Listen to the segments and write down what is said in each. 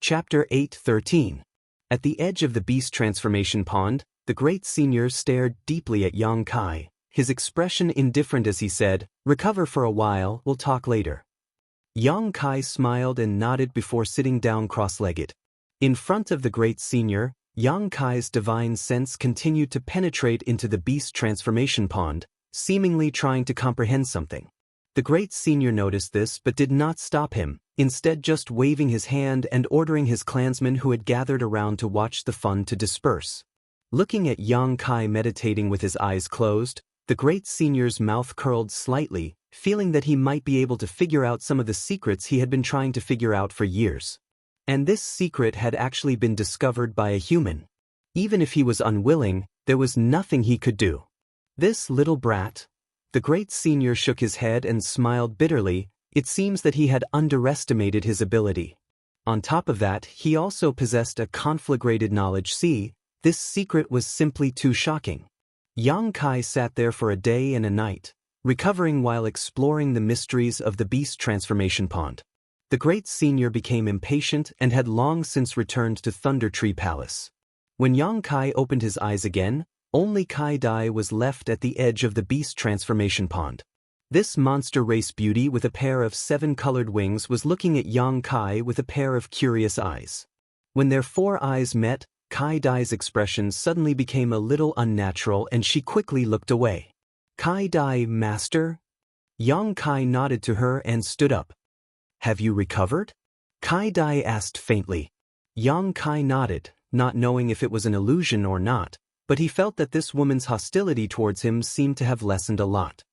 Chapter 8:13. At the edge of the beast transformation pond, the great senior stared deeply at Yang Kai, his expression indifferent as he said, "Recover for a while, we'll talk later." Yang Kai smiled and nodded before sitting down cross-legged. In front of the great senior, Yang Kai's divine sense continued to penetrate into the beast transformation pond, seemingly trying to comprehend something. The great senior noticed this but did not stop him, instead just waving his hand and ordering his clansmen who had gathered around to watch the fun to disperse. Looking at Yang Kai meditating with his eyes closed, the great senior's mouth curled slightly, feeling that he might be able to figure out some of the secrets he had been trying to figure out for years. And this secret had actually been discovered by a human. Even if he was unwilling, there was nothing he could do. This little brat. The great senior shook his head and smiled bitterly. It seems that he had underestimated his ability. On top of that, he also possessed a conflagrated knowledge. See, this secret was simply too shocking. Yang Kai sat there for a day and a night, recovering while exploring the mysteries of the beast transformation pond. The great senior became impatient and had long since returned to Thunder Tree Palace. When Yang Kai opened his eyes again, only Kai Dai was left at the edge of the beast transformation pond. This monster race beauty with a pair of 7-colored wings was looking at Yang Kai with a pair of curious eyes. When their 4 eyes met, Kai Dai's expression suddenly became a little unnatural and she quickly looked away. "Kai Dai, master?" Yang Kai nodded to her and stood up. "Have you recovered?" Kai Dai asked faintly. Yang Kai nodded, not knowing if it was an illusion or not, but he felt that this woman's hostility towards him seemed to have lessened a lot.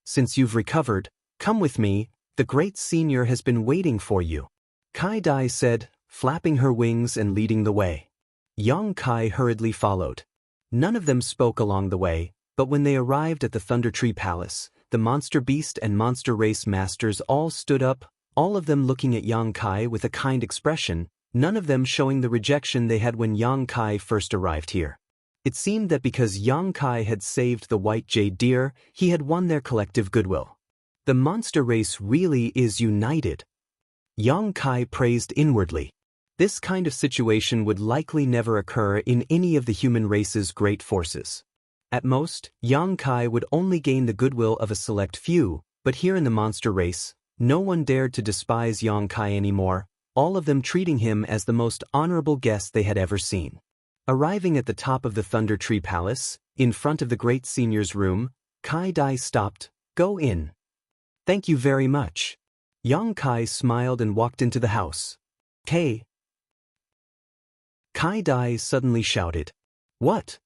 "Since you've recovered, come with me, the great senior has been waiting for you," Kai Dai said, flapping her wings and leading the way. Yang Kai hurriedly followed. None of them spoke along the way, but when they arrived at the Thunder Tree Palace, the monster beast and monster race masters all stood up, all of them looking at Yang Kai with a kind expression, none of them showing the rejection they had when Yang Kai first arrived here. It seemed that because Yang Kai had saved the white jade deer, he had won their collective goodwill. The monster race really is united. Yang Kai praised inwardly. This kind of situation would likely never occur in any of the human race's great forces. At most, Yang Kai would only gain the goodwill of a select few, but here in the monster race, no one dared to despise Yang Kai anymore, all of them treating him as the most honorable guest they had ever seen. Arriving at the top of the Thunder Tree Palace, in front of the great senior's room, Kai Dai stopped. "Go in." "Thank you very much." Yang Kai smiled and walked into the house. "Hey!" Kai Dai suddenly shouted. "What?"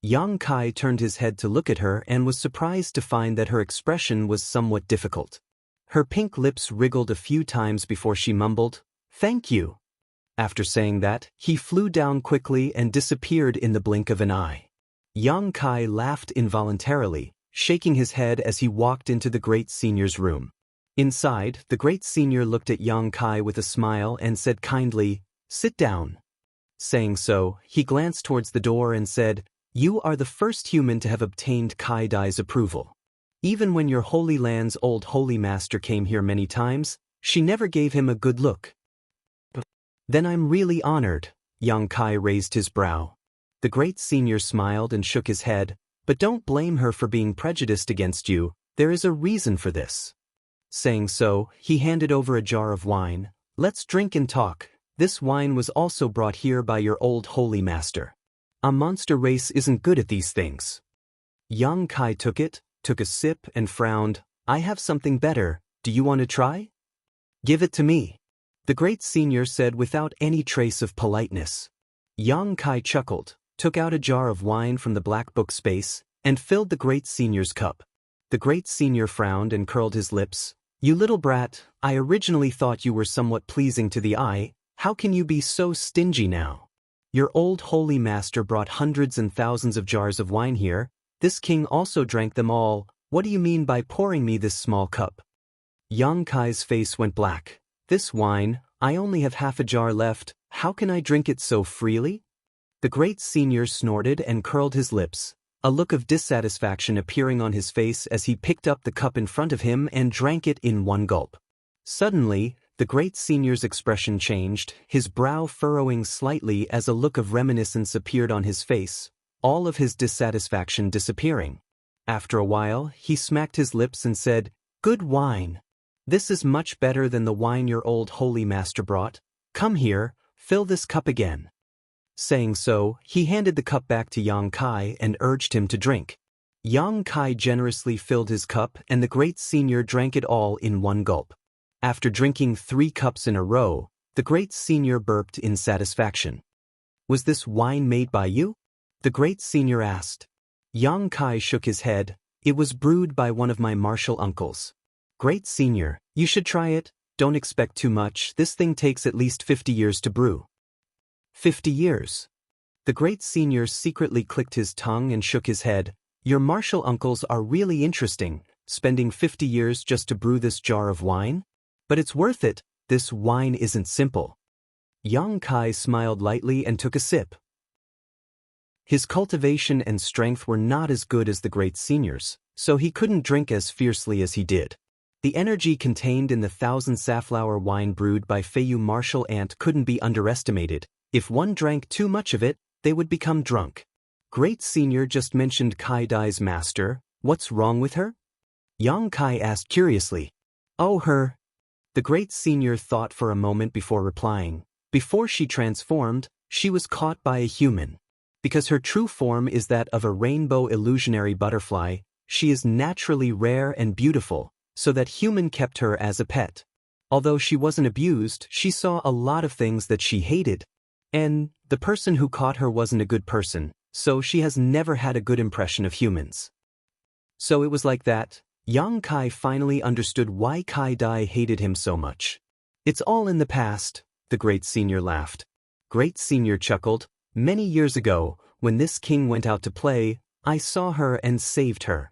Yang Kai turned his head to look at her and was surprised to find that her expression was somewhat difficult. Her pink lips wriggled a few times before she mumbled, "Thank you." After saying that, he flew down quickly and disappeared in the blink of an eye. Yang Kai laughed involuntarily, shaking his head as he walked into the great senior's room. Inside, the great senior looked at Yang Kai with a smile and said kindly, "Sit down." Saying so, he glanced towards the door and said, "You are the first human to have obtained Kai Dai's approval. Even when your Holy Land's old Holy Master came here many times, she never gave him a good look." "Then I'm really honored." Yang Kai raised his brow. The great senior smiled and shook his head, "But don't blame her for being prejudiced against you, there is a reason for this." Saying so, he handed over a jar of wine. "Let's drink and talk. This wine was also brought here by your old Holy Master. A monster race isn't good at these things." Yang Kai took it, took a sip and frowned. "I have something better, do you want to try?" "Give it to me," the great senior said without any trace of politeness. Yang Kai chuckled, took out a jar of wine from the black book space, and filled the great senior's cup. The great senior frowned and curled his lips. "You little brat, I originally thought you were somewhat pleasing to the eye, how can you be so stingy now? Your old Holy Master brought hundreds and thousands of jars of wine here, this king also drank them all, what do you mean by pouring me this small cup?" Yang Kai's face went black. "This wine, I only have half a jar left, how can I drink it so freely?" The great senior snorted and curled his lips, a look of dissatisfaction appearing on his face as he picked up the cup in front of him and drank it in one gulp. Suddenly, the great senior's expression changed, his brow furrowing slightly as a look of reminiscence appeared on his face, all of his dissatisfaction disappearing. After a while, he smacked his lips and said, "Good wine. This is much better than the wine your old holy master brought. Come here, fill this cup again." Saying so, he handed the cup back to Yang Kai and urged him to drink. Yang Kai generously filled his cup and the great senior drank it all in one gulp. After drinking 3 cups in a row, the great senior burped in satisfaction. "Was this wine made by you?" the great senior asked. Yang Kai shook his head. "It was brewed by one of my martial uncles." "Great senior, you should try it. Don't expect too much. This thing takes at least 50 years to brew." 50 years. The great senior secretly clicked his tongue and shook his head. "Your martial uncles are really interesting, spending 50 years just to brew this jar of wine? But it's worth it. This wine isn't simple." Yang Kai smiled lightly and took a sip. His cultivation and strength were not as good as the great senior's, so he couldn't drink as fiercely as he did. The energy contained in the 1,000 safflower wine brewed by Feiyu martial ant couldn't be underestimated. If one drank too much of it, they would become drunk. "Great senior just mentioned Kai Dai's master. What's wrong with her?" Yang Kai asked curiously. "Oh, her." The great senior thought for a moment before replying. "Before she transformed, she was caught by a human. Because her true form is that of a rainbow illusionary butterfly, she is naturally rare and beautiful, so that human kept her as a pet. Although she wasn't abused, she saw a lot of things that she hated. And the person who caught her wasn't a good person, so she has never had a good impression of humans." So it was like that. Yang Kai finally understood why Kai Dai hated him so much. "It's all in the past," the great senior laughed. Great senior chuckled. "Many years ago, when this king went out to play, I saw her and saved her."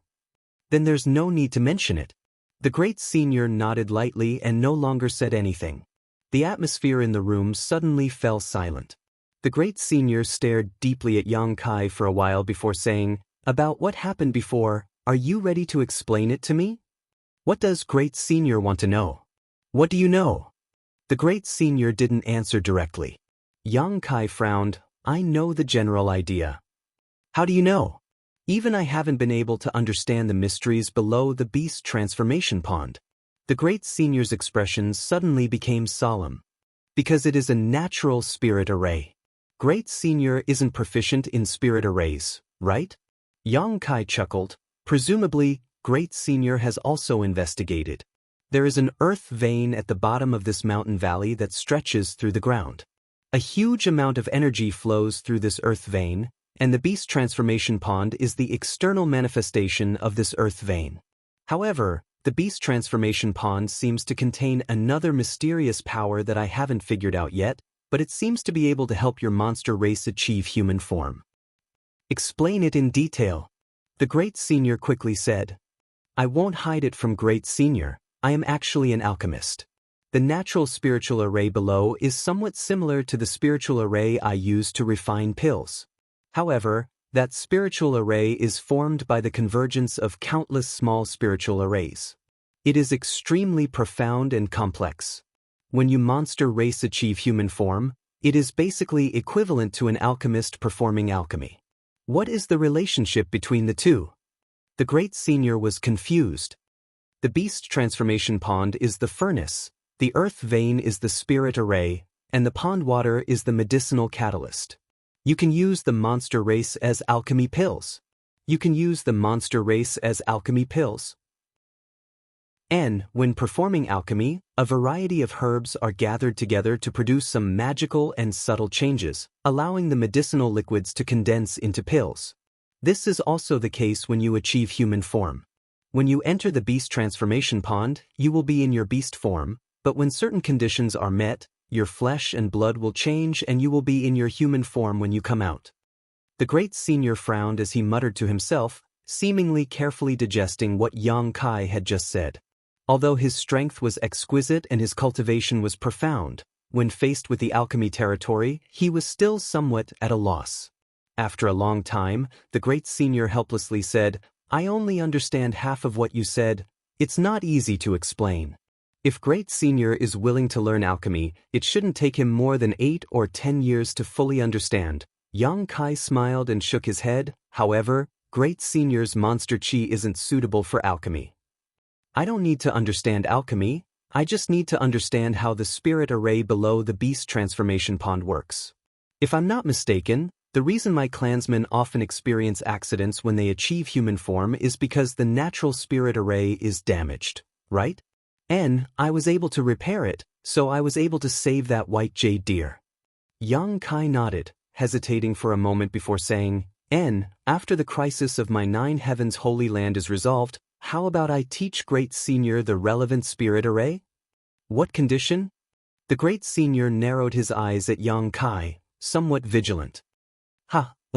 "Then there's no need to mention it." The great senior nodded lightly and no longer said anything. The atmosphere in the room suddenly fell silent. The great senior stared deeply at Yang Kai for a while before saying, "About what happened before, are you ready to explain it to me?" "What does great senior want to know?" "What do you know?" The great senior didn't answer directly. Yang Kai frowned. "I know the general idea." "How do you know?" "Even I haven't been able to understand the mysteries below the beast transformation pond." The great senior's expression suddenly became solemn. "Because it is a natural spirit array. Great senior isn't proficient in spirit arrays, right?" Yang Kai chuckled. "Presumably, great senior has also investigated. There is an earth vein at the bottom of this mountain valley that stretches through the ground. A huge amount of energy flows through this earth vein, and the beast transformation pond is the external manifestation of this earth vein. However, the beast transformation pond seems to contain another mysterious power that I haven't figured out yet, but it seems to be able to help your monster race achieve human form." "Explain it in detail," the great senior quickly said. "I won't hide it from great senior. I am actually an alchemist. The natural spiritual array below is somewhat similar to the spiritual array I use to refine pills. However, that spiritual array is formed by the convergence of countless small spiritual arrays. It is extremely profound and complex. When you monster race achieve human form, it is basically equivalent to an alchemist performing alchemy. What is the relationship between the two?" The great senior was confused. "The beast transformation pond is the furnace, the earth vein is the spirit array, and the pond water is the medicinal catalyst. You can use the monster race as alchemy pills. You can use the monster race as alchemy pills. And, when performing alchemy, a variety of herbs are gathered together to produce some magical and subtle changes, allowing the medicinal liquids to condense into pills. This is also the case when you achieve human form. When you enter the beast transformation pond, you will be in your beast form, but when certain conditions are met, your flesh and blood will change and you will be in your human form when you come out." The great senior frowned as he muttered to himself, seemingly carefully digesting what Yang Kai had just said. Although his strength was exquisite and his cultivation was profound, when faced with the alchemy territory, he was still somewhat at a loss. After a long time, the great senior helplessly said, "I only understand half of what you said. It's not easy to explain." If Great Senior is willing to learn alchemy, it shouldn't take him more than 8 or 10 years to fully understand. Yang Kai smiled and shook his head. However, Great Senior's monster chi isn't suitable for alchemy. I don't need to understand alchemy, I just need to understand how the spirit array below the beast transformation pond works. If I'm not mistaken, the reason my clansmen often experience accidents when they achieve human form is because the natural spirit array is damaged, right? And I was able to repair it, so I was able to save that white jade deer. Yang Kai nodded, hesitating for a moment before saying, after the crisis of my 9 heavens holy land is resolved, how about I teach Great Senior the relevant spirit array? What condition? The Great Senior narrowed his eyes at Yang Kai, somewhat vigilant.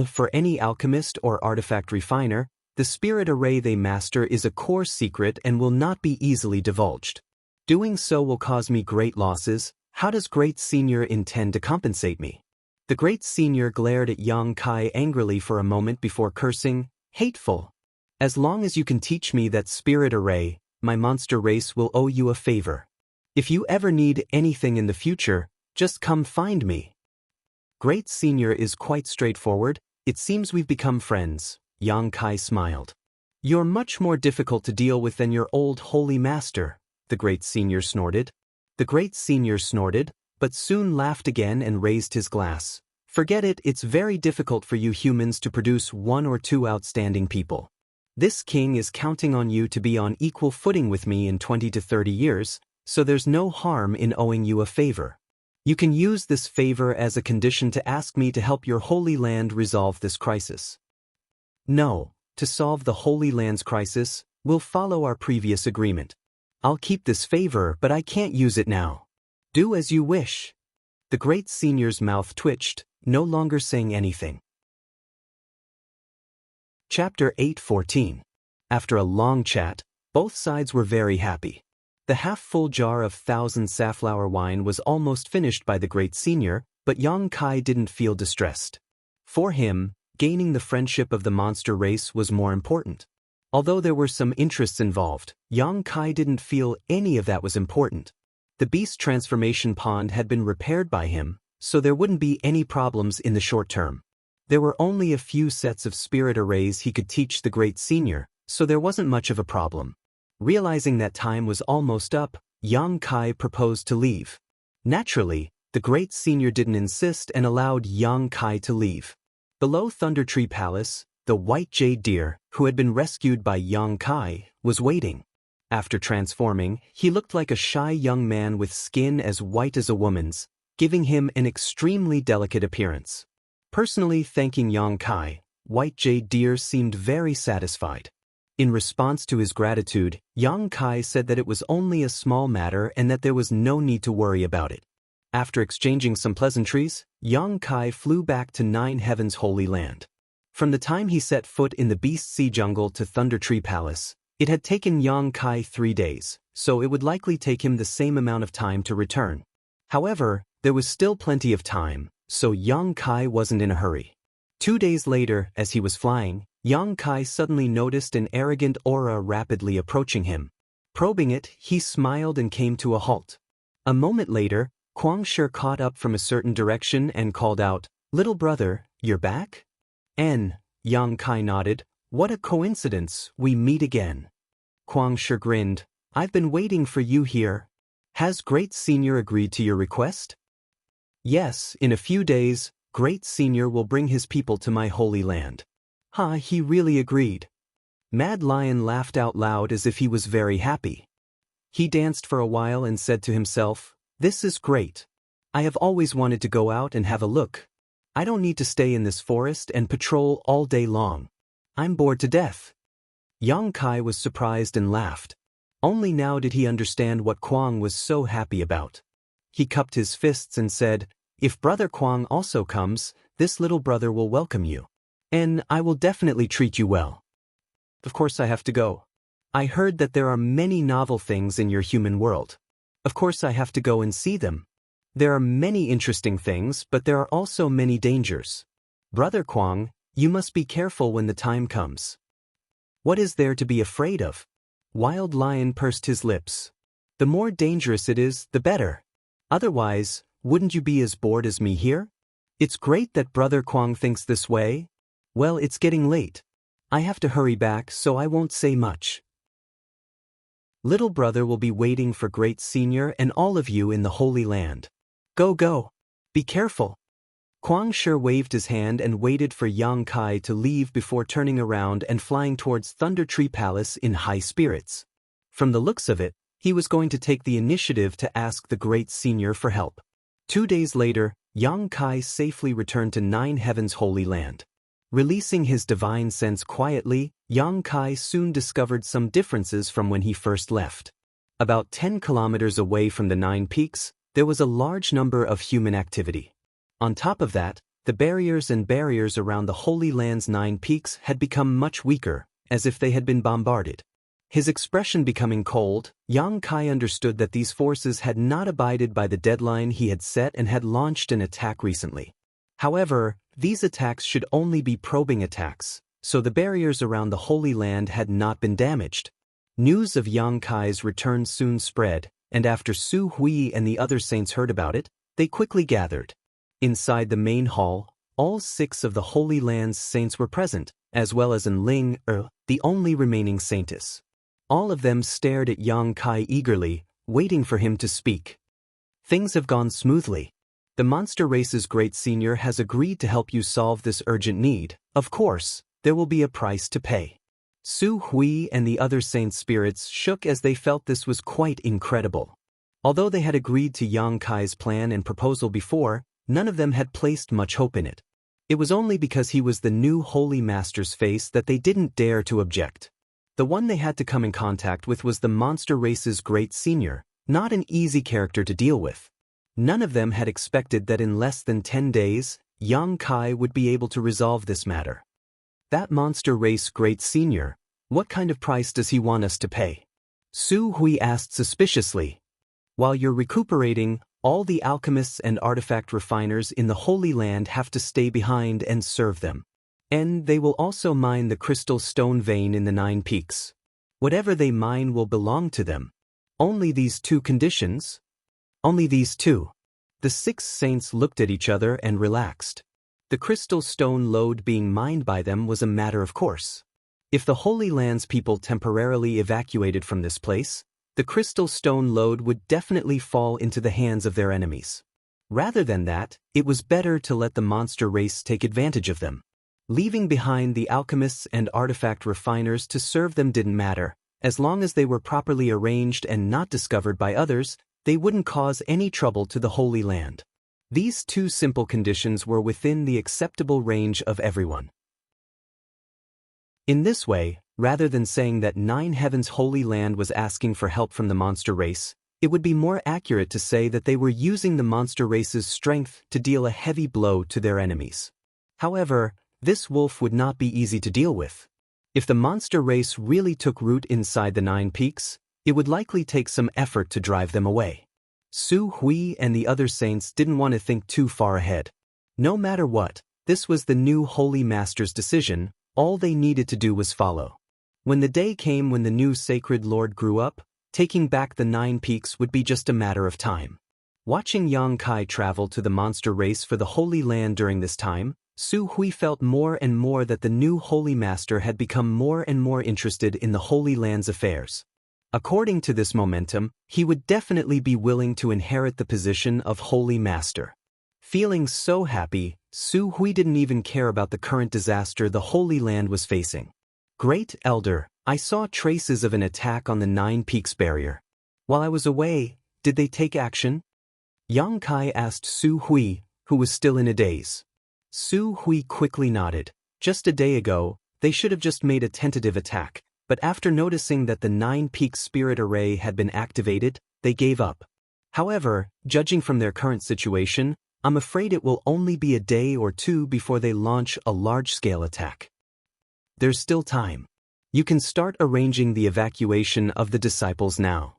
For any alchemist or artifact refiner, the spirit array they master is a core secret and will not be easily divulged. Doing so will cause me great losses. How does Great Senior intend to compensate me? The Great Senior glared at Yang Kai angrily for a moment before cursing, hateful. As long as you can teach me that spirit array, my monster race will owe you a favor. If you ever need anything in the future, just come find me. Great Senior is quite straightforward. It seems we've become friends. Yang Kai smiled. You're much more difficult to deal with than your old holy master, the Great Senior snorted. The Great Senior snorted, but soon laughed again and raised his glass. Forget it, it's very difficult for you humans to produce 1 or 2 outstanding people. This king is counting on you to be on equal footing with me in 20 to 30 years, so there's no harm in owing you a favor. You can use this favor as a condition to ask me to help your holy land resolve this crisis. No, to solve the Holy Land's crisis, we'll follow our previous agreement. I'll keep this favor, but I can't use it now. Do as you wish. The Great Senior's mouth twitched, no longer saying anything. Chapter 8:14. After a long chat, both sides were very happy. The half-full jar of 1,000 safflower wine was almost finished by the Great Senior, but Yang Kai didn't feel distressed. For him, gaining the friendship of the monster race was more important. Although there were some interests involved, Yang Kai didn't feel any of that was important. The beast transformation pond had been repaired by him, so there wouldn't be any problems in the short term. There were only a few sets of spirit arrays he could teach the Great Senior, so there wasn't much of a problem. Realizing that time was almost up, Yang Kai proposed to leave. Naturally, the Great Senior didn't insist and allowed Yang Kai to leave. Below Thunder Tree Palace, the white jade deer, who had been rescued by Yang Kai, was waiting. After transforming, he looked like a shy young man with skin as white as a woman's, giving him an extremely delicate appearance. Personally thanking Yang Kai, white jade deer seemed very satisfied. In response to his gratitude, Yang Kai said that it was only a small matter and that there was no need to worry about it. After exchanging some pleasantries, Yang Kai flew back to 9 Heavens Holy Land. From the time he set foot in the Beast Sea Jungle to Thunder Tree Palace, it had taken Yang Kai 3 days, so it would likely take him the same amount of time to return. However, there was still plenty of time, so Yang Kai wasn't in a hurry. 2 days later, as he was flying, Yang Kai suddenly noticed an arrogant aura rapidly approaching him. Probing it, he smiled and came to a halt. A moment later, Guangshi caught up from a certain direction and called out, "Little brother, you're back?" Yang Kai nodded. "What a coincidence, we meet again." Guangshi grinned. "I've been waiting for you here. Has Great Senior agreed to your request?" "Yes, in a few days, Great Senior will bring his people to my holy land." He really agreed. Mad Lion laughed out loud as if he was very happy. He danced for a while and said to himself, "This is great. I have always wanted to go out and have a look. I don't need to stay in this forest and patrol all day long. I'm bored to death." Yang Kai was surprised and laughed. Only now did he understand what Kuang was so happy about. He cupped his fists and said, "If Brother Kuang also comes, this little brother will welcome you. And I will definitely treat you well." "Of course I have to go. I heard that there are many novel things in your human world. Of course I have to go and see them. There are many interesting things, but there are also many dangers. Brother Kuang, you must be careful when the time comes." "What is there to be afraid of?" Wild Lion pursed his lips. The more dangerous it is, the better. Otherwise, wouldn't you be as bored as me here? It's great that Brother Kuang thinks this way. Well, it's getting late. I have to hurry back, so I won't say much. Little brother will be waiting for Great Senior and all of you in the Holy Land. Go, go. Be careful. Kuang Shi waved his hand and waited for Yang Kai to leave before turning around and flying towards Thunder Tree Palace in high spirits. From the looks of it, he was going to take the initiative to ask the Great Senior for help. 2 days later, Yang Kai safely returned to Nine Heavens' Holy Land. Releasing his divine sense quietly, Yang Kai soon discovered some differences from when he first left. About 10 kilometers away from the Nine Peaks, there was a large number of human activity. On top of that, the barriers around the Holy Land's 9 peaks had become much weaker, as if they had been bombarded. His expression becoming cold, Yang Kai understood that these forces had not abided by the deadline he had set and had launched an attack recently. However, these attacks should only be probing attacks, so the barriers around the Holy Land had not been damaged. News of Yang Kai's return soon spread, and after Su Hui and the other saints heard about it, they quickly gathered. Inside the main hall, all 6 of the Holy Land's saints were present, as well as Enling, the only remaining saintess. All of them stared at Yang Kai eagerly, waiting for him to speak. Things have gone smoothly. The monster race's Great Senior has agreed to help you solve this urgent need. Of course, there will be a price to pay. Su Hui and the other saints' spirits shook as they felt this was quite incredible. Although they had agreed to Yang Kai's plan and proposal before, none of them had placed much hope in it. It was only because he was the new Holy Master's face that they didn't dare to object. The one they had to come in contact with was the monster race's Great Senior, not an easy character to deal with. None of them had expected that in less than 10 days, Yang Kai would be able to resolve this matter. That monster race Great Senior, what kind of price does he want us to pay? Su Hui asked suspiciously. While you're recuperating, all the alchemists and artifact refiners in the Holy Land have to stay behind and serve them. And they will also mine the crystal stone vein in the 9 peaks. Whatever they mine will belong to them. Only these 2 conditions? Only these 2. The 6 saints looked at each other and relaxed. The crystal stone lode being mined by them was a matter of course. If the Holy Land's people temporarily evacuated from this place, the crystal stone lode would definitely fall into the hands of their enemies. Rather than that, it was better to let the monster race take advantage of them. Leaving behind the alchemists and artifact refiners to serve them didn't matter. As long as they were properly arranged and not discovered by others, they wouldn't cause any trouble to the Holy Land. These 2 simple conditions were within the acceptable range of everyone. In this way, rather than saying that 9 Heavens' Holy Land was asking for help from the monster race, it would be more accurate to say that they were using the monster race's strength to deal a heavy blow to their enemies. However, this wolf would not be easy to deal with. If the monster race really took root inside the 9 peaks, it would likely take some effort to drive them away. Su Hui and the other saints didn't want to think too far ahead. No matter what, this was the new Holy Master's decision. All they needed to do was follow. When the day came when the new Sacred Lord grew up, taking back the 9 peaks would be just a matter of time. Watching Yang Kai travel to the monster race for the Holy Land during this time, Su Hui felt more and more that the new Holy Master had become more and more interested in the Holy Land's affairs. According to this momentum, he would definitely be willing to inherit the position of Holy Master. Feeling so happy, Su Hui didn't even care about the current disaster the Holy Land was facing. Great Elder, I saw traces of an attack on the 9 Peaks barrier. While I was away, did they take action? Yang Kai asked Su Hui, who was still in a daze. Su Hui quickly nodded. Just a day ago, they should have just made a tentative attack, but after noticing that the 9 Peaks spirit array had been activated, they gave up. However, judging from their current situation, I'm afraid it will only be a day or 2 before they launch a large-scale attack. There's still time. You can start arranging the evacuation of the disciples now.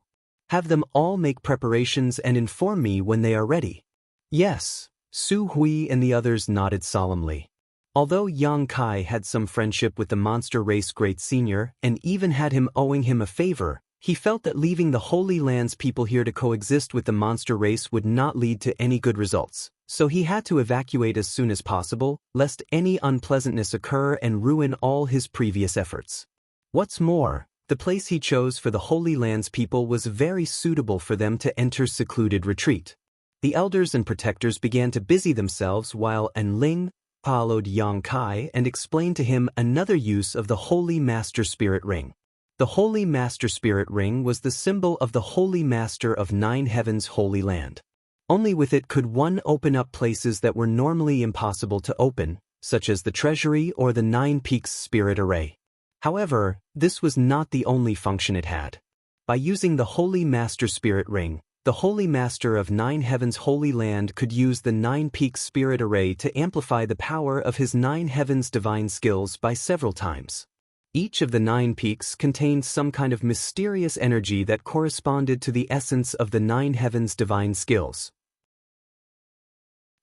Have them all make preparations and inform me when they are ready. Yes, Su Hui and the others nodded solemnly. Although Yang Kai had some friendship with the monster race Great Senior and even had him owing him a favor, He felt that leaving the Holy Land's people here to coexist with the monster race would not lead to any good results, so he had to evacuate as soon as possible, lest any unpleasantness occur and ruin all his previous efforts. What's more, the place he chose for the Holy Land's people was very suitable for them to enter secluded retreat. The elders and protectors began to busy themselves while Enling followed Yang Kai and explained to him another use of the Holy Master Spirit Ring. The Holy Master Spirit Ring was the symbol of the Holy Master of Nine Heavens' Holy Land. Only with it could one open up places that were normally impossible to open, such as the Treasury or the Nine Peaks Spirit Array. However, this was not the only function it had. By using the Holy Master Spirit Ring, the Holy Master of Nine Heavens' Holy Land could use the Nine Peaks Spirit Array to amplify the power of his Nine Heavens divine skills by several times. Each of the 9 peaks contained some kind of mysterious energy that corresponded to the essence of the 9 heavens' divine skills.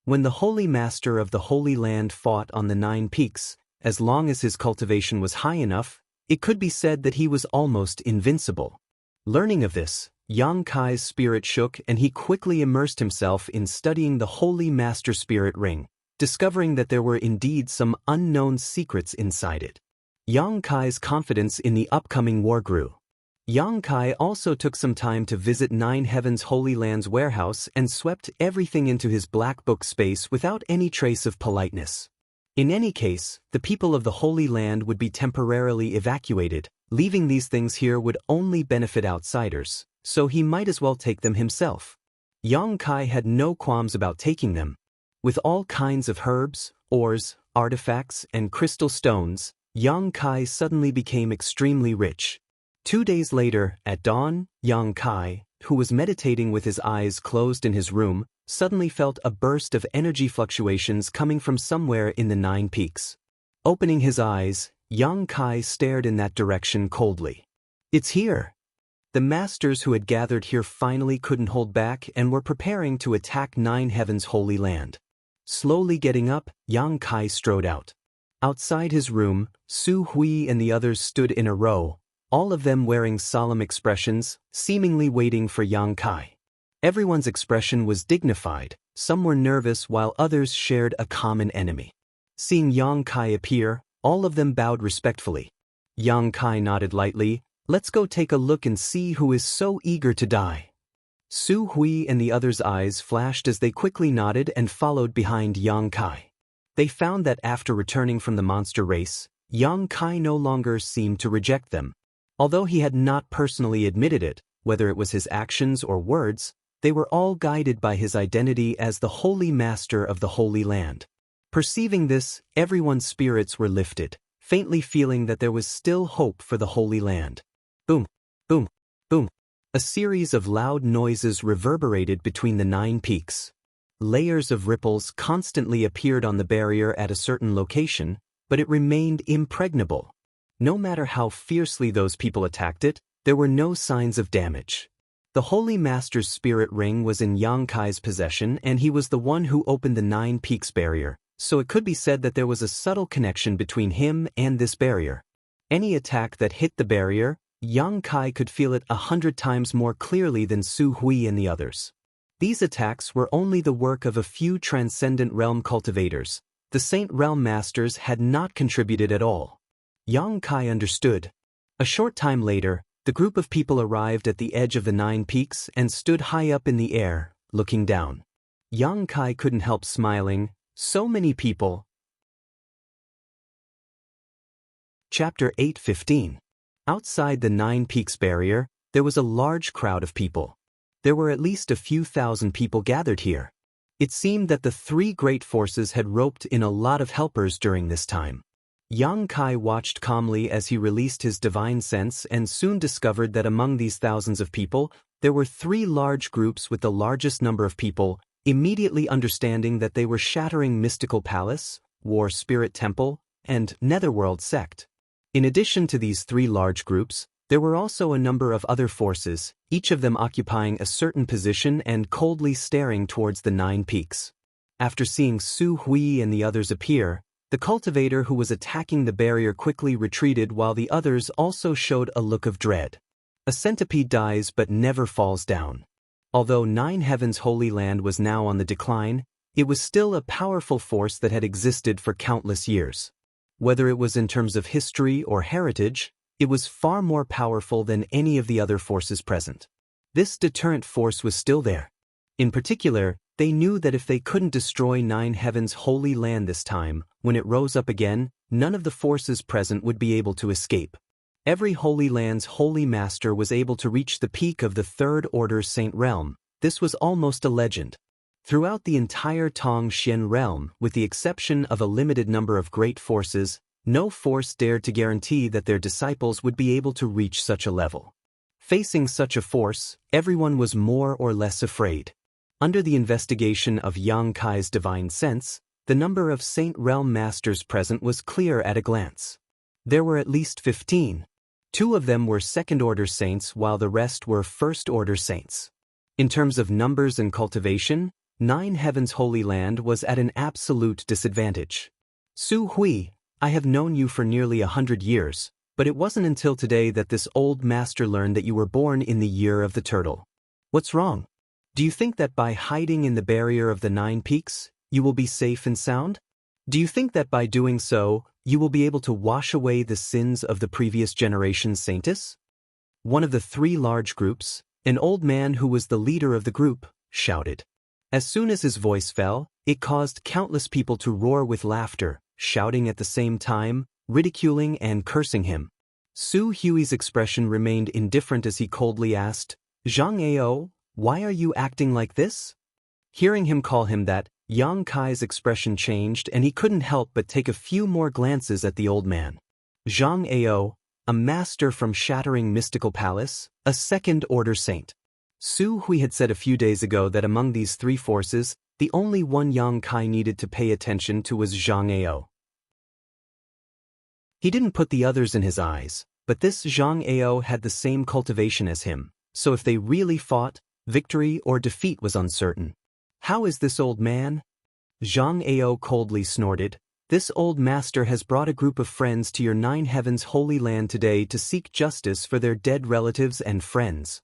When the Holy Master of the Holy Land fought on the 9 peaks, as long as his cultivation was high enough, it could be said that he was almost invincible. Learning of this, Yang Kai's spirit shook and he quickly immersed himself in studying the Holy Master Spirit Ring, discovering that there were indeed some unknown secrets inside it. Yang Kai's confidence in the upcoming war grew. Yang Kai also took some time to visit Nine Heavens Holy Land's warehouse and swept everything into his black book space without any trace of politeness. In any case, the people of the Holy Land would be temporarily evacuated. Leaving these things here would only benefit outsiders, so he might as well take them himself. Yang Kai had no qualms about taking them. With all kinds of herbs, ores, artifacts, and crystal stones, Yang Kai suddenly became extremely rich. 2 days later, at dawn, Yang Kai, who was meditating with his eyes closed in his room, suddenly felt a burst of energy fluctuations coming from somewhere in the 9 peaks. Opening his eyes, Yang Kai stared in that direction coldly. It's here! The masters who had gathered here finally couldn't hold back and were preparing to attack Nine Heavens' Holy Land. Slowly getting up, Yang Kai strode out. Outside his room, Su Hui and the others stood in a row, all of them wearing solemn expressions, seemingly waiting for Yang Kai. Everyone's expression was dignified, some were nervous while others shared a common enemy. Seeing Yang Kai appear, all of them bowed respectfully. Yang Kai nodded lightly. Let's go take a look and see who is so eager to die. Su Hui and the others' eyes flashed as they quickly nodded and followed behind Yang Kai. They found that after returning from the monster race, Yang Kai no longer seemed to reject them. Although he had not personally admitted it, whether it was his actions or words, they were all guided by his identity as the Holy Master of the Holy Land. Perceiving this, everyone's spirits were lifted, faintly feeling that there was still hope for the Holy Land. Boom, boom, boom. A series of loud noises reverberated between the 9 peaks. Layers of ripples constantly appeared on the barrier at a certain location, but it remained impregnable. No matter how fiercely those people attacked it, there were no signs of damage. The Holy Master's spirit ring was in Yang Kai's possession and he was the one who opened the 9 peaks barrier, so it could be said that there was a subtle connection between him and this barrier. Any attack that hit the barrier, Yang Kai could feel it 100 times more clearly than Su Hui and the others. These attacks were only the work of a few transcendent realm cultivators. The Saint Realm Masters had not contributed at all. Yang Kai understood. A short time later, the group of people arrived at the edge of the 9 peaks and stood high up in the air, looking down. Yang Kai couldn't help smiling. So many people. Chapter 8:15. Outside the 9 peaks barrier, there was a large crowd of people. There were at least a few thousand people gathered here. It seemed that the 3 great forces had roped in a lot of helpers during this time. Yang Kai watched calmly as he released his divine sense and soon discovered that among these thousands of people, there were 3 large groups with the largest number of people, immediately understanding that they were Shattering Mystical Palace, War Spirit Temple, and Netherworld Sect. In addition to these 3 large groups, there were also a number of other forces, each of them occupying a certain position and coldly staring towards the 9 peaks. After seeing Su Hui and the others appear, the cultivator who was attacking the barrier quickly retreated while the others also showed a look of dread. A centipede dies but never falls down. Although Nine Heavens' Holy Land was now on the decline, it was still a powerful force that had existed for countless years. Whether it was in terms of history or heritage, it was far more powerful than any of the other forces present. This deterrent force was still there. In particular, they knew that if they couldn't destroy Nine Heavens' Holy Land this time, when it rose up again, none of the forces present would be able to escape. Every Holy Land's Holy Master was able to reach the peak of the Third Order Saint realm. This was almost a legend. Throughout the entire Tongxian realm, with the exception of a limited number of great forces, no force dared to guarantee that their disciples would be able to reach such a level. Facing such a force, everyone was more or less afraid. Under the investigation of Yang Kai's divine sense, the number of Saint Realm Masters present was clear at a glance. There were at least 15. 2 of them were Second-Order Saints while the rest were First-Order Saints. In terms of numbers and cultivation, Nine Heavens' Holy Land was at an absolute disadvantage. Su Hui, I have known you for nearly 100 years, but it wasn't until today that this old master learned that you were born in the year of the turtle. What's wrong? Do you think that by hiding in the barrier of the 9 peaks, you will be safe and sound? Do you think that by doing so, you will be able to wash away the sins of the previous generation's saints? One of the 3 large groups, an old man who was the leader of the group, shouted. As soon as his voice fell, it caused countless people to roar with laughter, shouting at the same time, ridiculing and cursing him. Su Hui's expression remained indifferent as he coldly asked, Zhang Ao, why are you acting like this? Hearing him call him that, Yang Kai's expression changed and he couldn't help but take a few more glances at the old man. Zhang Ao, a master from Shattering Mystical Palace, a second-order saint. Su Hui had said a few days ago that among these 3 forces, the only one Yang Kai needed to pay attention to was Zhang Ao. He didn't put the others in his eyes, but this Zhang Ao had the same cultivation as him, so if they really fought, victory or defeat was uncertain. How is this old man? Zhang Ao coldly snorted. This old master has brought a group of friends to your Nine Heavens Holy Land today to seek justice for their dead relatives and friends.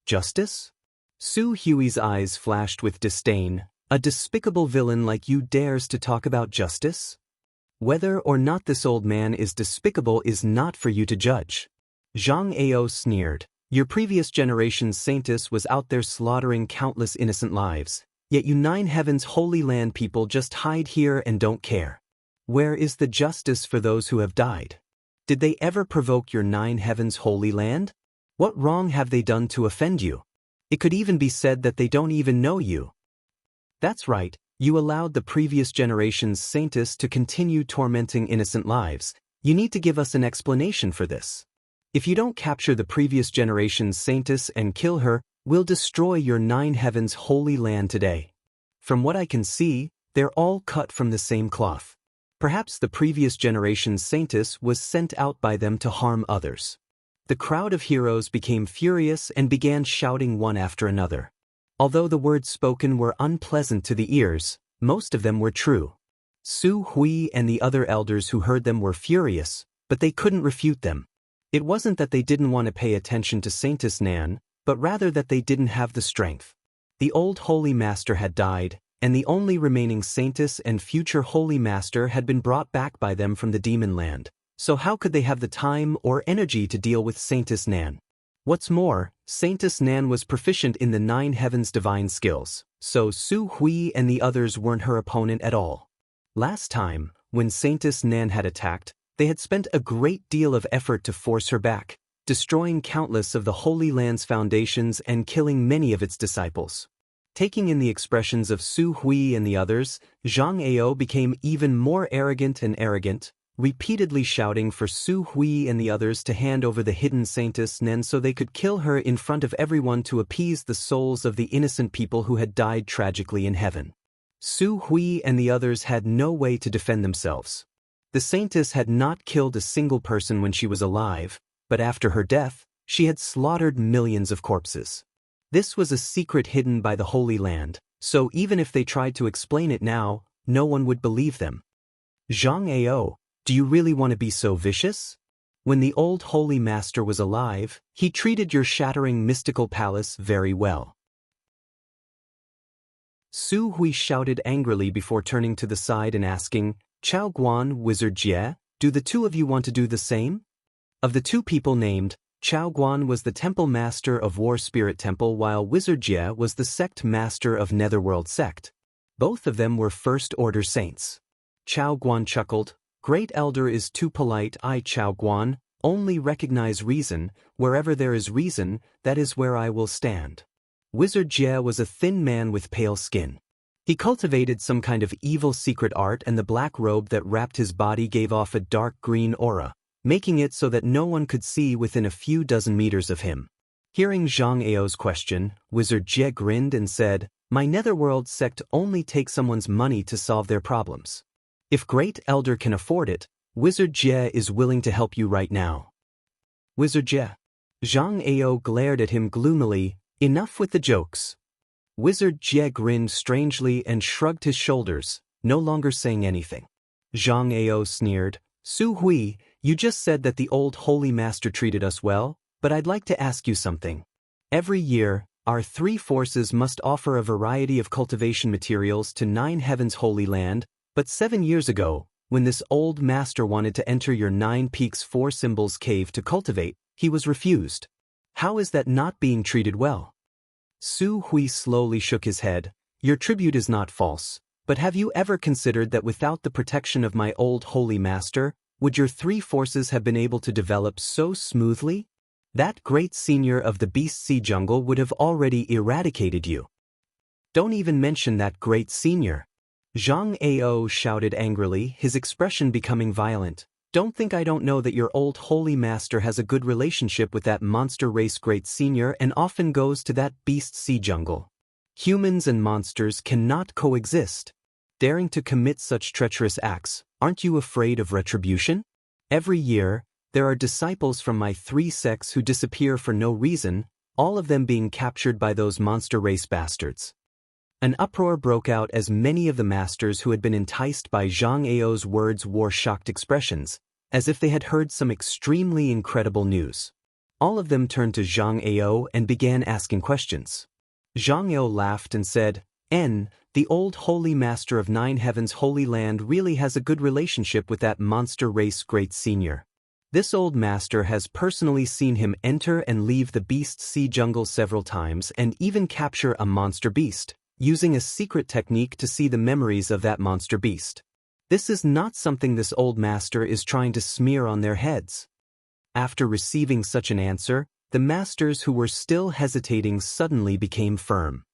Justice? Su Hui's eyes flashed with disdain. A despicable villain like you dares to talk about justice? Whether or not this old man is despicable is not for you to judge. Zhang Ao sneered. Your previous generation's saintess was out there slaughtering countless innocent lives, yet you Nine Heavens Holy Land people just hide here and don't care. Where is the justice for those who have died? Did they ever provoke your Nine Heavens Holy Land? What wrong have they done to offend you? It could even be said that they don't even know you. That's right, you allowed the previous generation's saintess to continue tormenting innocent lives. You need to give us an explanation for this. If you don't capture the previous generation's saintess and kill her, we'll destroy your Nine Heavens Holy Land today. From what I can see, they're all cut from the same cloth. Perhaps the previous generation's saintess was sent out by them to harm others. The crowd of heroes became furious and began shouting one after another. Although the words spoken were unpleasant to the ears, most of them were true. Su Hui and the other elders who heard them were furious, but they couldn't refute them. It wasn't that they didn't want to pay attention to Saintess Nan, but rather that they didn't have the strength. The old Holy Master had died, and the only remaining Saintess and future Holy Master had been brought back by them from the Demon Land. So how could they have the time or energy to deal with Saintess Nan? What's more, Saintess Nan was proficient in the Nine Heavens divine skills, so Su Hui and the others weren't her opponent at all. Last time, when Saintess Nan had attacked, they had spent a great deal of effort to force her back, destroying countless of the Holy Land's foundations and killing many of its disciples. Taking in the expressions of Su Hui and the others, Zhang Ao became even more arrogant and arrogant, repeatedly shouting for Su Hui and the others to hand over the hidden Saintess Nan so they could kill her in front of everyone to appease the souls of the innocent people who had died tragically in heaven. Su Hui and the others had no way to defend themselves. The Saintess had not killed a single person when she was alive, but after her death, she had slaughtered millions of corpses. This was a secret hidden by the Holy Land, so even if they tried to explain it now, no one would believe them. Zhang Ao, do you really want to be so vicious? When the old holy master was alive, he treated your shattering mystical palace very well. Su Hui shouted angrily before turning to the side and asking, Chao Guan, Wizard Jie, do the two of you want to do the same? Of the two people named, Chao Guan was the temple master of War Spirit Temple while Wizard Jie was the sect master of Netherworld Sect. Both of them were first-order saints. Chao Guan chuckled, Great Elder is too polite. I, Chao Guan, only recognize reason. Wherever there is reason, that is where I will stand. Wizard Jie was a thin man with pale skin. He cultivated some kind of evil secret art, and the black robe that wrapped his body gave off a dark green aura, making it so that no one could see within a few dozen meters of him. Hearing Zhang Ao's question, Wizard Jie grinned and said, My Netherworld sect only takes someone's money to solve their problems. If Great Elder can afford it, Wizard Jie is willing to help you right now. Wizard Jie. Zhang Ao glared at him gloomily, Enough with the jokes. Wizard Jie grinned strangely and shrugged his shoulders, no longer saying anything. Zhang Ao sneered, Su Hui, you just said that the old holy master treated us well, but I'd like to ask you something. Every year, our three forces must offer a variety of cultivation materials to 9 Heavens Holy Land, but 7 years ago, when this old master wanted to enter your 9 Peaks 4 Symbols cave to cultivate, he was refused. How is that not being treated well? Su Hui slowly shook his head. Your tribute is not false, but have you ever considered that without the protection of my old holy master, would your 3 forces have been able to develop so smoothly? That great senior of the Beast Sea Jungle would have already eradicated you. Don't even mention that great senior. Zhang Ao shouted angrily, his expression becoming violent. Don't think I don't know that your old holy master has a good relationship with that monster race great senior and often goes to that Beast Sea Jungle. Humans and monsters cannot coexist. Daring to commit such treacherous acts, aren't you afraid of retribution? Every year, there are disciples from my 3 sects who disappear for no reason, all of them being captured by those monster race bastards. An uproar broke out as many of the masters who had been enticed by Zhang Ao's words wore shocked expressions, as if they had heard some extremely incredible news. All of them turned to Zhang Ao and began asking questions. Zhang Ao laughed and said, the old holy master of 9 Heavens Holy Land really has a good relationship with that monster race great senior. This old master has personally seen him enter and leave the Beast Sea Jungle several times and even capture a monster beast, using a secret technique to see the memories of that monster beast. This is not something this old master is trying to smear on their heads. After receiving such an answer, the masters who were still hesitating suddenly became firm.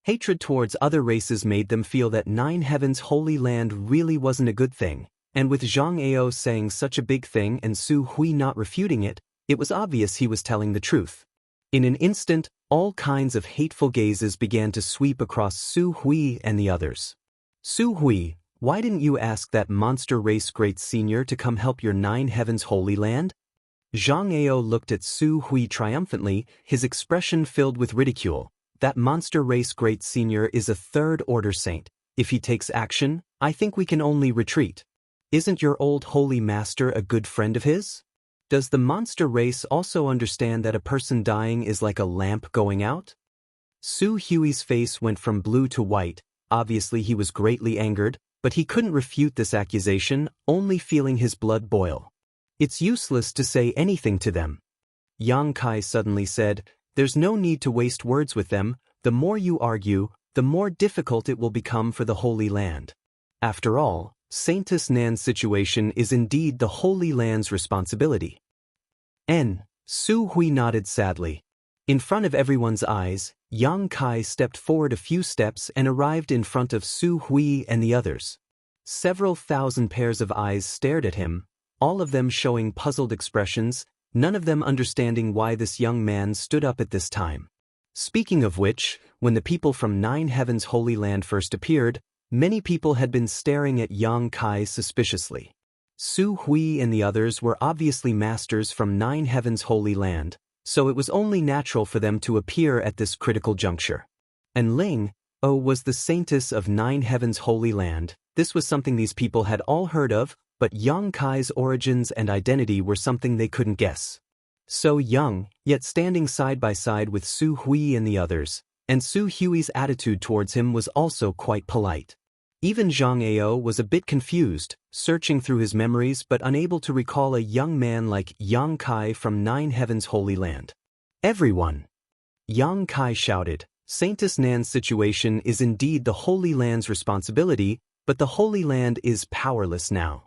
Hatred towards other races made them feel that 9 Heavens Holy Land really wasn't a good thing, and with Zhang Ao saying such a big thing and Su Hui not refuting it, it was obvious he was telling the truth. In an instant, all kinds of hateful gazes began to sweep across Su Hui and the others. Su Hui, why didn't you ask that monster race great senior to come help your 9 Heavens Holy Land? Zhang Ao looked at Su Hui triumphantly, his expression filled with ridicule. That monster race great senior is a 3rd-order saint. If he takes action, I think we can only retreat. Isn't your old holy master a good friend of his? Does the monster race also understand that a person dying is like a lamp going out? Su Hui's face went from blue to white. Obviously he was greatly angered, but he couldn't refute this accusation, only feeling his blood boil. It's useless to say anything to them. Yang Kai suddenly said, There's no need to waste words with them. The more you argue, the more difficult it will become for the Holy Land. After all, Saintess Nan's situation is indeed the Holy Land's responsibility. Su Hui nodded sadly. In front of everyone's eyes, Yang Kai stepped forward a few steps and arrived in front of Su Hui and the others. Several thousand pairs of eyes stared at him, all of them showing puzzled expressions, none of them understanding why this young man stood up at this time. Speaking of which, when the people from 9 Heavens Holy Land first appeared, many people had been staring at Yang Kai suspiciously. Su Hui and the others were obviously masters from 9 Heavens Holy Land, so it was only natural for them to appear at this critical juncture. And Ling was the saintess of 9 Heavens Holy Land. This was something these people had all heard of, but Yang Kai's origins and identity were something they couldn't guess. So young, yet standing side by side with Su Hui and the others, and Su Hui's attitude towards him was also quite polite. Even Zhang Ao was a bit confused, searching through his memories but unable to recall a young man like Yang Kai from Nine Heavens Holy Land. Everyone! Yang Kai shouted, Saintess Nan's situation is indeed the Holy Land's responsibility, but the Holy Land is powerless now.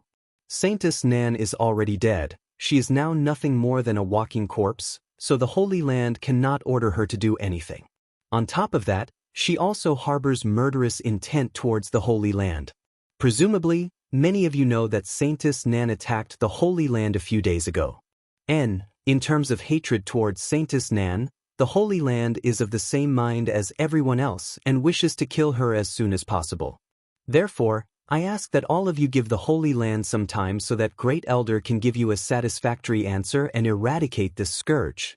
Saintess Nan is already dead. She is now nothing more than a walking corpse, so the Holy Land cannot order her to do anything. On top of that, she also harbors murderous intent towards the Holy Land. Presumably, many of you know that Saintess Nan attacked the Holy Land a few days ago. In terms of hatred towards Saintess Nan, the Holy Land is of the same mind as everyone else and wishes to kill her as soon as possible. Therefore, I ask that all of you give the Holy Land some time so that Great Elder can give you a satisfactory answer and eradicate this scourge.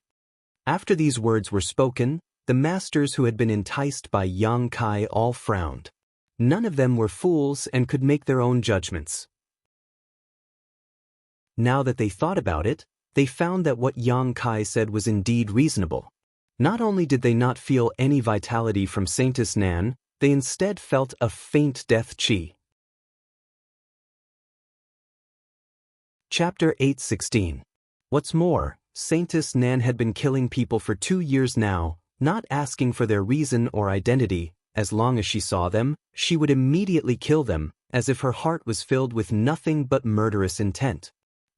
After these words were spoken, the masters who had been enticed by Yang Kai all frowned. None of them were fools and could make their own judgments. Now that they thought about it, they found that what Yang Kai said was indeed reasonable. Not only did they not feel any vitality from Saintess Nan, they instead felt a faint death qi. Chapter 8:16. What's more, Saintess Nan had been killing people for 2 years now, not asking for their reason or identity. As long as she saw them, she would immediately kill them, as if her heart was filled with nothing but murderous intent.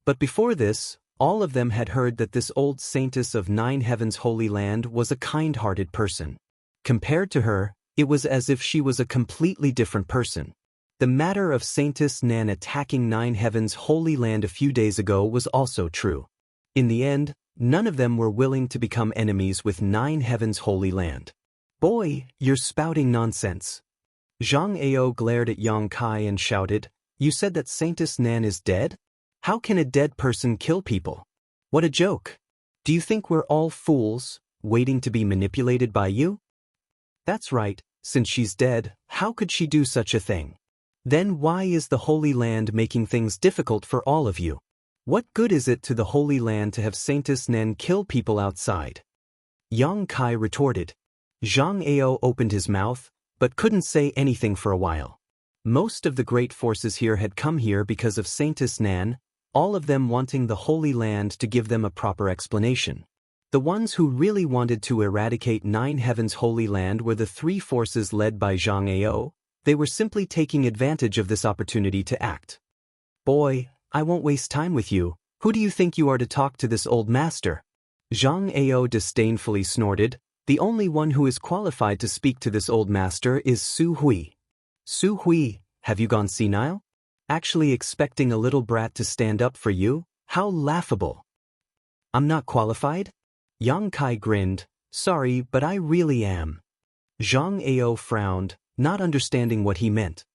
But before this, all of them had heard that this old Saintess of Nine Heavens Holy Land was a kind-hearted person. Compared to her, it was as if she was a completely different person. The matter of Saintess Nan attacking Nine Heavens Holy Land a few days ago was also true. In the end, none of them were willing to become enemies with Nine Heavens Holy Land. Boy, you're spouting nonsense. Zhang Ao glared at Yang Kai and shouted, You said that Saintess Nan is dead? How can a dead person kill people? What a joke. Do you think we're all fools, waiting to be manipulated by you? That's right, since she's dead, how could she do such a thing? Then why is the Holy Land making things difficult for all of you? What good is it to the Holy Land to have Saintess Nan kill people outside? Yang Kai retorted. Zhang Ao opened his mouth, but couldn't say anything for a while. Most of the great forces here had come here because of Saintess Nan, all of them wanting the Holy Land to give them a proper explanation. The ones who really wanted to eradicate Nine Heavens Holy Land were the 3 forces led by Zhang Ao. They were simply taking advantage of this opportunity to act. Boy, I won't waste time with you. Who do you think you are to talk to this old master? Zhang Ao disdainfully snorted. The only one who is qualified to speak to this old master is Su Hui. Su Hui, have you gone senile? Actually expecting a little brat to stand up for you? How laughable. I'm not qualified? Yang Kai grinned. Sorry, but I really am. Zhang Ao frowned, not understanding what he meant.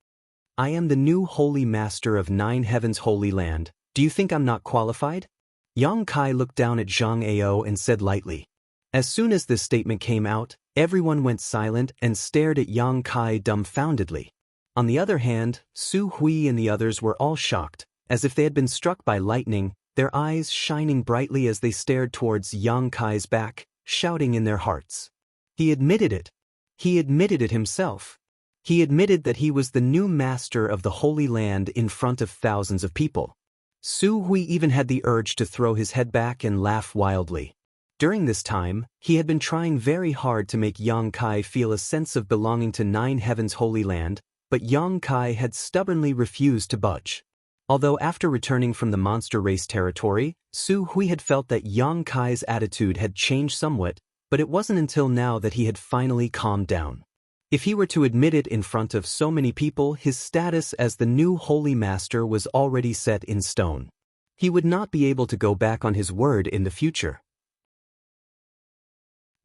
I am the new Holy Master of Nine Heavens Holy Land. Do you think I'm not qualified? Yang Kai looked down at Zhang Ao and said lightly. As soon as this statement came out, everyone went silent and stared at Yang Kai dumbfoundedly. On the other hand, Su Hui and the others were all shocked, as if they had been struck by lightning, their eyes shining brightly as they stared towards Yang Kai's back, shouting in their hearts. He admitted it. He admitted it himself. He admitted that he was the new master of the Holy Land in front of thousands of people. Su Hui even had the urge to throw his head back and laugh wildly. During this time, he had been trying very hard to make Yang Kai feel a sense of belonging to Nine Heavens Holy Land, but Yang Kai had stubbornly refused to budge. Although after returning from the monster race territory, Su Hui had felt that Yang Kai's attitude had changed somewhat, but it wasn't until now that he had finally calmed down. If he were to admit it in front of so many people, his status as the new Holy Master was already set in stone. He would not be able to go back on his word in the future.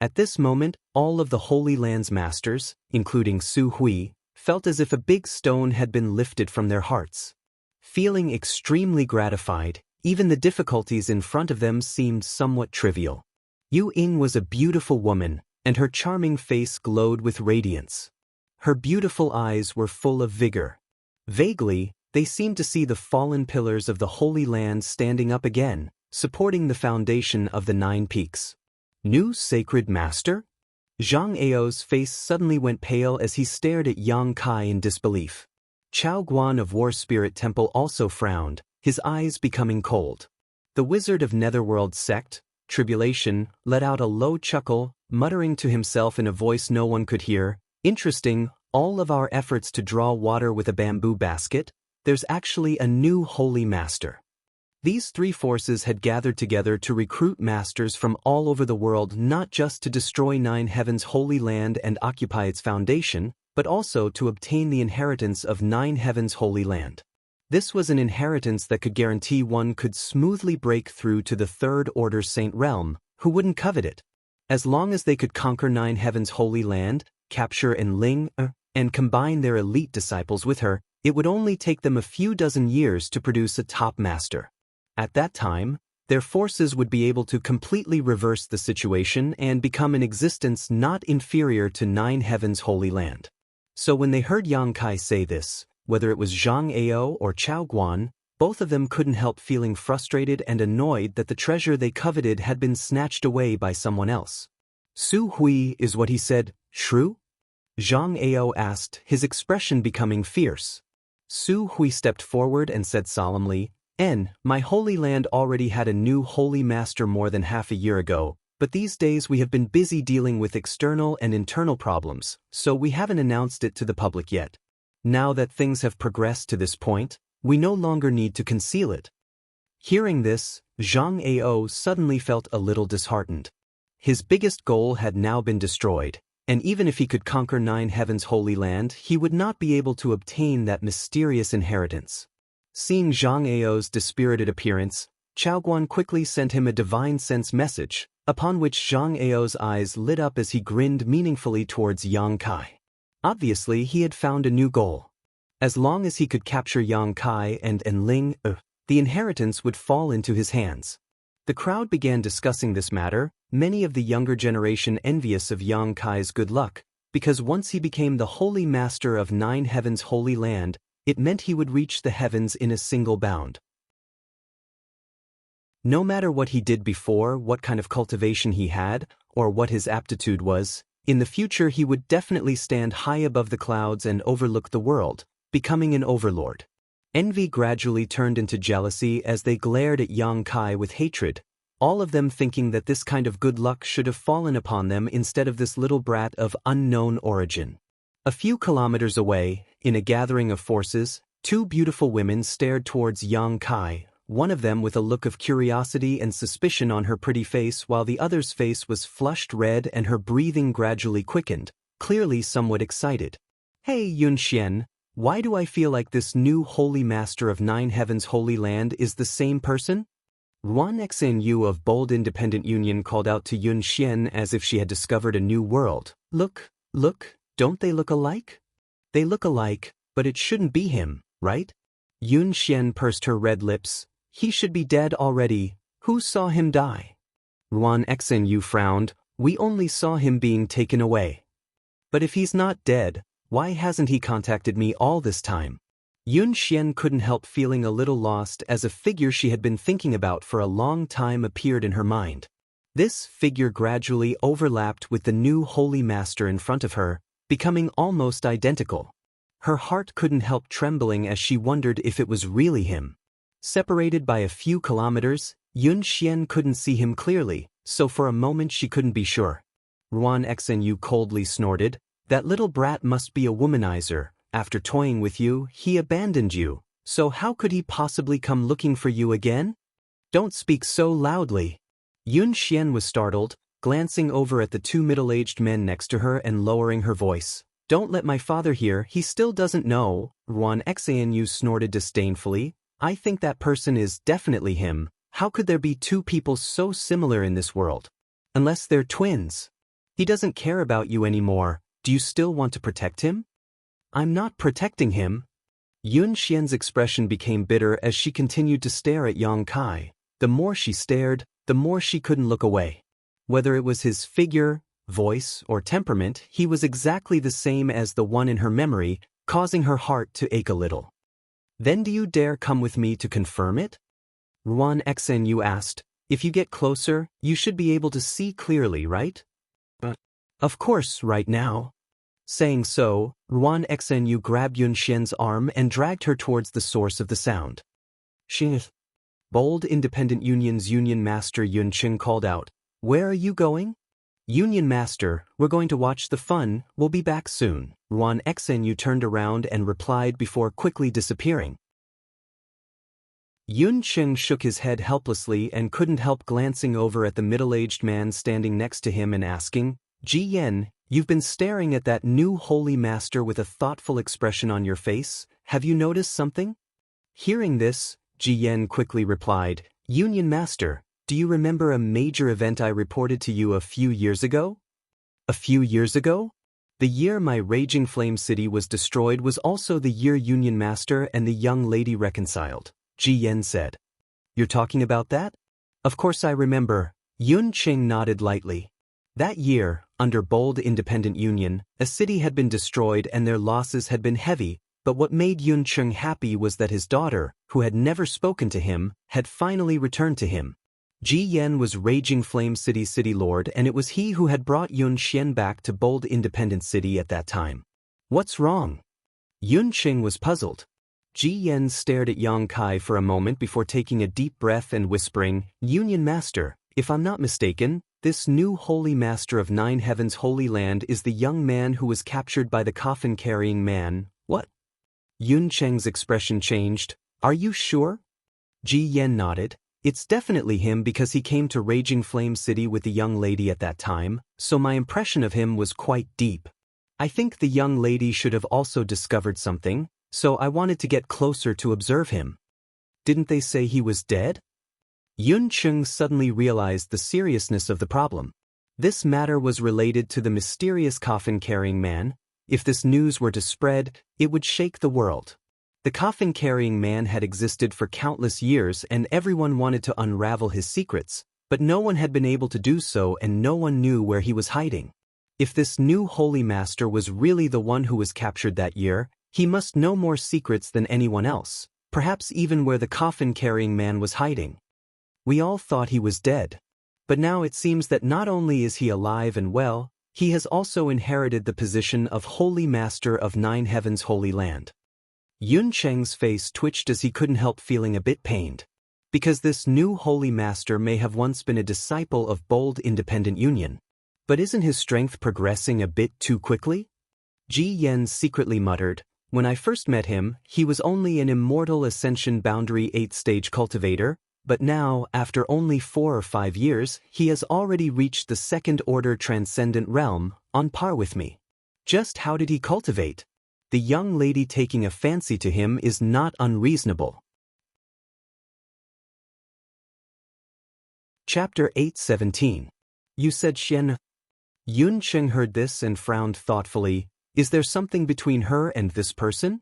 At this moment, all of the Holy Land's masters, including Su Hui, felt as if a big stone had been lifted from their hearts. Feeling extremely gratified, even the difficulties in front of them seemed somewhat trivial. Yu Ying was a beautiful woman, and her charming face glowed with radiance. Her beautiful eyes were full of vigor. Vaguely, they seemed to see the fallen pillars of the Holy Land standing up again, supporting the foundation of the 9 peaks. New sacred master? Zhang Ao's face suddenly went pale as he stared at Yang Kai in disbelief. Chao Guan of War Spirit Temple also frowned, his eyes becoming cold. The wizard of Netherworld sect, Tribulation, let out a low chuckle, muttering to himself in a voice no one could hear, "Interesting, all of our efforts to draw water with a bamboo basket? There's actually a new holy master." These 3 forces had gathered together to recruit masters from all over the world, not just to destroy 9 Heavens' holy land and occupy its foundation, but also to obtain the inheritance of 9 Heavens' holy land. This was an inheritance that could guarantee one could smoothly break through to the Third Order Saint Realm. Who wouldn't covet it? As long as they could conquer 9 Heavens' holy land, capture Enling, and combine their elite disciples with her, it would only take them a few dozen years to produce a top master. At that time, their forces would be able to completely reverse the situation and become an existence not inferior to 9 Heavens' holy land. So when they heard Yang Kai say this, whether it was Zhang Ao or Chao Guan, both of them couldn't help feeling frustrated and annoyed that the treasure they coveted had been snatched away by someone else. "Su Hui, is what he said true?" Zhang Ao asked, his expression becoming fierce. Su Hui stepped forward and said solemnly, "My holy land already had a new holy master more than half a year ago, but these days we have been busy dealing with external and internal problems, so we haven't announced it to the public yet. Now that things have progressed to this point, we no longer need to conceal it." Hearing this, Zhang Ao suddenly felt a little disheartened. His biggest goal had now been destroyed, and even if he could conquer 9 Heavens' holy land, he would not be able to obtain that mysterious inheritance. Seeing Zhang Ao's dispirited appearance, Chao Guan quickly sent him a divine sense message, upon which Zhang Ao's eyes lit up as he grinned meaningfully towards Yang Kai. Obviously, he had found a new goal. As long as he could capture Yang Kai and Enling, the inheritance would fall into his hands. The crowd began discussing this matter, many of the younger generation envious of Yang Kai's good luck, because once he became the holy master of 9 Heavens' holy land, it meant he would reach the heavens in a single bound. No matter what he did before, what kind of cultivation he had, or what his aptitude was, in the future he would definitely stand high above the clouds and overlook the world, becoming an overlord. Envy gradually turned into jealousy as they glared at Yang Kai with hatred, all of them thinking that this kind of good luck should have fallen upon them instead of this little brat of unknown origin. A few kilometers away, in a gathering of forces, 2 beautiful women stared towards Yang Kai, one of them with a look of curiosity and suspicion on her pretty face while the other's face was flushed red and her breathing gradually quickened, clearly somewhat excited. "Hey Yunxian, why do I feel like this new holy master of 9 Heavens' holy land is the same person?" Reincarnation Revenge of Bold Independent Union called out to Yunxian as if she had discovered a new world. Look, don't they look alike?" "They look alike, but it shouldn't be him, right?" Yunxian pursed her red lips. "He should be dead already. Who saw him die?" Reincarnation frowned. "We only saw him being taken away." "But if he's not dead, why hasn't he contacted me all this time?" Yunxian couldn't help feeling a little lost as a figure she had been thinking about for a long time appeared in her mind. This figure gradually overlapped with the new holy master in front of her, becoming almost identical. Her heart couldn't help trembling as she wondered if it was really him. Separated by a few kilometers, Yunxian couldn't see him clearly, so for a moment she couldn't be sure. Reincarnation coldly snorted, "That little brat must be a womanizer. After toying with you, he abandoned you, so how could he possibly come looking for you again?" "Don't speak so loudly." Yunxian was startled, glancing over at the 2 middle-aged men next to her and lowering her voice. "Don't let my father hear, he still doesn't know." Reincarnation snorted disdainfully. "I think that person is definitely him. How could there be 2 people so similar in this world? Unless they're twins. He doesn't care about you anymore. Do you still want to protect him?" "I'm not protecting him." Yunxian's expression became bitter as she continued to stare at Yang Kai. The more she stared, the more she couldn't look away. Whether it was his figure, voice, or temperament, he was exactly the same as the one in her memory, causing her heart to ache a little. Then do you dare come with me to confirm it? Xianxia asked. If you get closer, you should be able to see clearly, right? But, of course, right now. Saying so, Xianxia grabbed Yunxian's arm and dragged her towards the source of the sound. Shih. Bold Independent Union's Union Master Yunqing called out, "Where are you going?" "Union Master, we're going to watch the fun, we'll be back soon." Xianxia turned around and replied before quickly disappearing. Yunqing shook his head helplessly and couldn't help glancing over at the middle-aged man standing next to him and asking, "Ji Yan, you've been staring at that new holy master with a thoughtful expression on your face, have you noticed something?" Hearing this, Ji Yan quickly replied, "Union Master, do you remember a major event I reported to you a few years ago?" "A few years ago?" "The year my raging flame city was destroyed was also the year Union Master and the young lady reconciled," Ji Yan said. "You're talking about that?" "Of course I remember." Yunqing nodded lightly. That year, under Bold Independent Union, a city had been destroyed and their losses had been heavy, but what made Yunqing happy was that his daughter, who had never spoken to him, had finally returned to him. Ji Yan was Raging Flame City's city lord, and it was he who had brought Yunxian back to Bold Independent City at that time. "What's wrong?" Yunqing was puzzled. Ji Yan stared at Yang Kai for a moment before taking a deep breath and whispering, "Union Master, if I'm not mistaken, this new holy master of Nine Heavens' Holy Land is the young man who was captured by the coffin-carrying man, what?" Yunqing's expression changed. "Are you sure?" Ji Yan nodded. "It's definitely him because he came to Raging Flame City with the young lady at that time, so my impression of him was quite deep. I think the young lady should have also discovered something, so I wanted to get closer to observe him." "Didn't they say he was dead?" Yunqing suddenly realized the seriousness of the problem. This matter was related to the mysterious coffin-carrying man. If this news were to spread, it would shake the world. The coffin-carrying man had existed for countless years and everyone wanted to unravel his secrets, but no one had been able to do so and no one knew where he was hiding. If this new holy master was really the one who was captured that year, he must know more secrets than anyone else, perhaps even where the coffin-carrying man was hiding. We all thought he was dead. But now it seems that not only is he alive and well, he has also inherited the position of Holy Master of Nine Heavens' Holy Land. Yunqing's face twitched as he couldn't help feeling a bit pained. Because this new Holy Master may have once been a disciple of Bold Independent Union. But isn't his strength progressing a bit too quickly? Ji Yan secretly muttered, "When I first met him, he was only an Immortal Ascension Boundary 8th-stage cultivator, but now, after only 4 or 5 years, he has already reached the second-order transcendent realm, on par with me. Just how did he cultivate? The young lady taking a fancy to him is not unreasonable." Chapter 8:17. You said Xian. Yunqing heard this and frowned thoughtfully. Is there something between her and this person?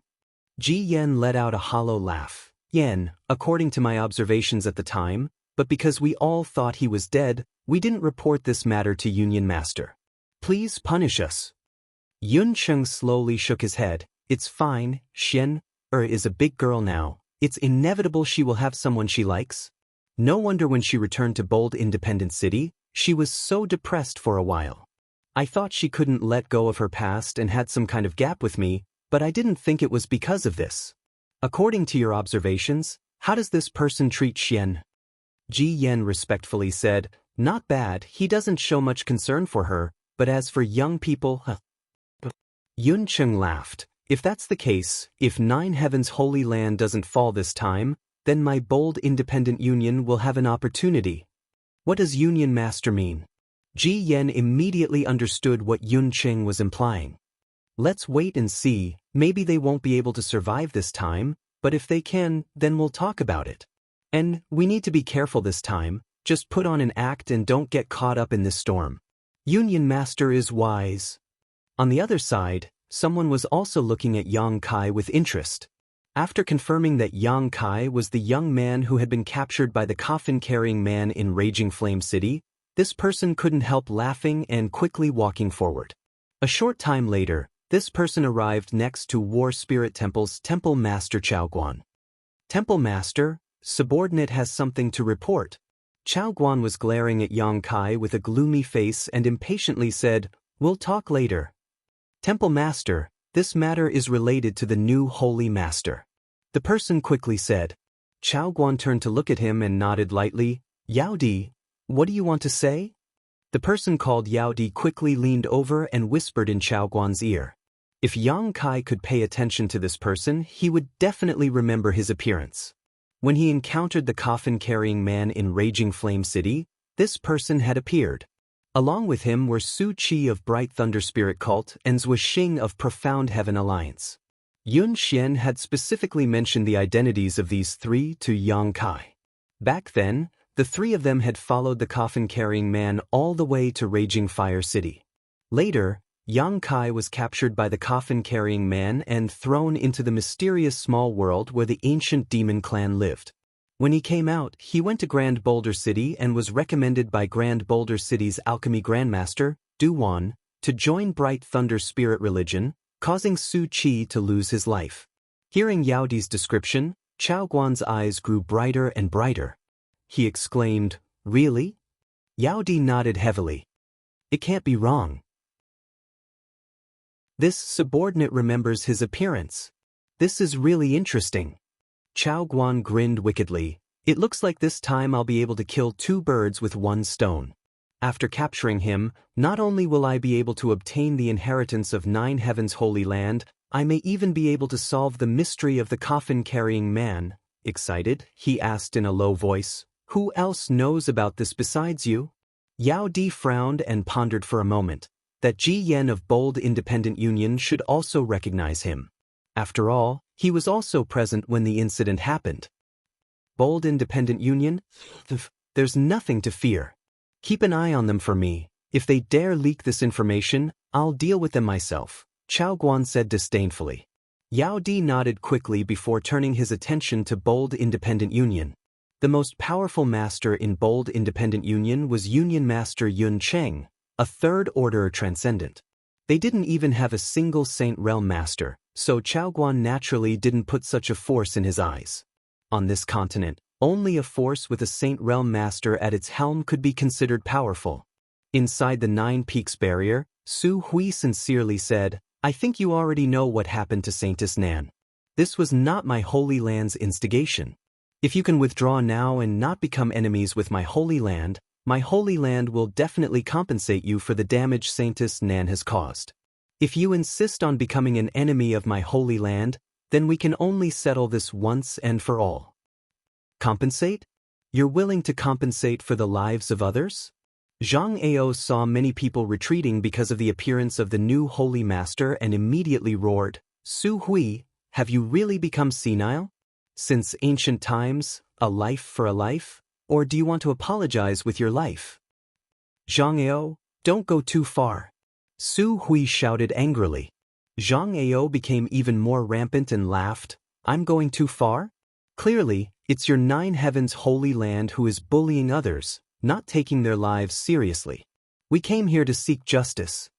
Ji Yan let out a hollow laugh. "Yan, according to my observations at the time, but because we all thought he was dead, we didn't report this matter to Union Master. Please punish us." Yunqing slowly shook his head. "It's fine, Xian is a big girl now. It's inevitable she will have someone she likes. No wonder when she returned to Bold Independent City, she was so depressed for a while. I thought she couldn't let go of her past and had some kind of gap with me, but I didn't think it was because of this. According to your observations, how does this person treat Xian?" Ji Yan respectfully said, "Not bad, he doesn't show much concern for her, but as for young people, Yunqing laughed. "If that's the case, if Nine Heavens' Holy Land doesn't fall this time, then my Bold Independent Union will have an opportunity." "What does Union Master mean?" Ji Yan immediately understood what Yunqing was implying. "Let's wait and see, maybe they won't be able to survive this time, but if they can, then we'll talk about it. And we need to be careful this time, just put on an act and don't get caught up in this storm. Union Master is wise." On the other side, someone was also looking at Yang Kai with interest. After confirming that Yang Kai was the young man who had been captured by the coffin-carrying man in Raging Flame City, this person couldn't help laughing and quickly walking forward. A short time later, This person arrived next to War Spirit Temple's Temple Master Chaoguan. Temple Master, subordinate has something to report. Chaoguan was glaring at Yang Kai with a gloomy face and impatiently said, "We'll talk later." Temple Master, this matter is related to the new Holy Master. The person quickly said. Chaoguan turned to look at him and nodded lightly. "Yao Di, what do you want to say?" The person called Yao Di quickly leaned over and whispered in Chaoguan's ear. If Yang Kai could pay attention to this person, he would definitely remember his appearance. When he encountered the coffin-carrying man in Raging Flame City, this person had appeared. Along with him were Su Qi of Bright Thunder Spirit Cult and Zhui Xing of Profound Heaven Alliance. Yun Xian had specifically mentioned the identities of these three to Yang Kai. Back then, the three of them had followed the coffin-carrying man all the way to Raging Fire City. Later, Yang Kai was captured by the coffin-carrying man and thrown into the mysterious small world where the ancient demon clan lived. When he came out, he went to Grand Boulder City and was recommended by Grand Boulder City's alchemy grandmaster, Du Wan, to join Bright Thunder Spirit religion, causing Su Qi to lose his life. Hearing Yao Di's description, Chaoguan's eyes grew brighter and brighter. He exclaimed, "Really?" Yao Di nodded heavily. "It can't be wrong. This subordinate remembers his appearance. This is really interesting." Chaoguan grinned wickedly. "It looks like this time I'll be able to kill two birds with one stone. After capturing him, not only will I be able to obtain the inheritance of 9 Heavens' Holy Land, I may even be able to solve the mystery of the coffin-carrying man." Excited, he asked in a low voice, "Who else knows about this besides you?" Yao Di frowned and pondered for a moment. That Ji Yen of Bold Independent Union should also recognize him. After all, he was also present when the incident happened. Bold Independent Union? There's nothing to fear. Keep an eye on them for me. If they dare leak this information, I'll deal with them myself, Chaoguan said disdainfully. Yao Di nodded quickly before turning his attention to Bold Independent Union. The most powerful master in Bold Independent Union was Union Master Yun Cheng, a third-order transcendent. They didn't even have a single Saint Realm master, so Chaoguan naturally didn't put such a force in his eyes. On this continent, only a force with a Saint Realm master at its helm could be considered powerful. Inside the 9 Peaks barrier, Su Hui sincerely said, "I think you already know what happened to Saintess Nan. This was not my Holy Land's instigation. If you can withdraw now and not become enemies with my Holy Land will definitely compensate you for the damage Saintess Nan has caused. If you insist on becoming an enemy of my Holy Land, then we can only settle this once and for all." Compensate? You're willing to compensate for the lives of others? Zhang Ao saw many people retreating because of the appearance of the new Holy Master and immediately roared, "Su Hui, have you really become senile? Since ancient times, a life for a life? Or do you want to apologize with your life?" "Zhang Ao, don't go too far," Su Hui shouted angrily. Zhang Ao became even more rampant and laughed. "I'm going too far? Clearly, it's your 9 Heavens Holy Land who is bullying others, not taking their lives seriously. We came here to seek justice."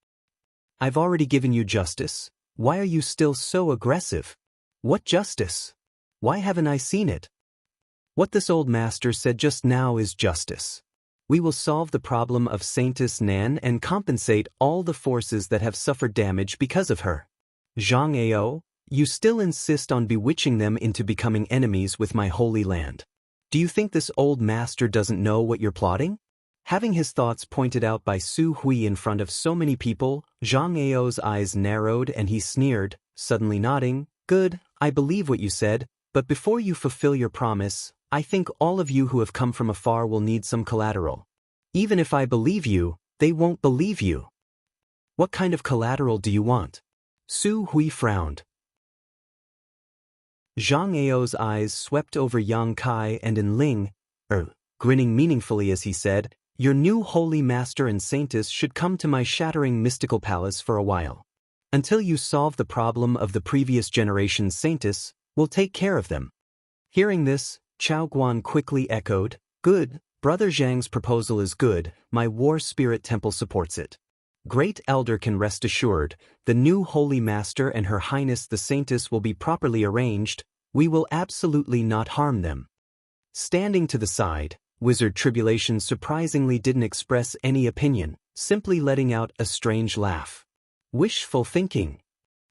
"I've already given you justice. Why are you still so aggressive? What justice? Why haven't I seen it?" "What this old master said just now is justice. We will solve the problem of Saintess Nan and compensate all the forces that have suffered damage because of her." "Zhang Ao, you still insist on bewitching them into becoming enemies with my Holy Land. Do you think this old master doesn't know what you're plotting?" Having his thoughts pointed out by Su Hui in front of so many people, Zhang Ao's eyes narrowed and he sneered, suddenly nodding, "Good, I believe what you said, but before you fulfill your promise, I think all of you who have come from afar will need some collateral. Even if I believe you, they won't believe you." "What kind of collateral do you want?" Su Hui frowned. Zhang Ao's eyes swept over Yang Kai and Enling, grinning meaningfully as he said, "Your new holy master and saintess should come to my shattering mystical palace for a while. Until you solve the problem of the previous generation's saintess, we'll take care of them." Hearing this, Chaoguan quickly echoed, "Good, Brother Zhang's proposal is good, my War Spirit Temple supports it." Great Elder can rest assured, the new Holy Master and Her Highness the Saintess will be properly arranged, we will absolutely not harm them. Standing to the side, Wizard Tribulations surprisingly didn't express any opinion, simply letting out a strange laugh. Wishful thinking.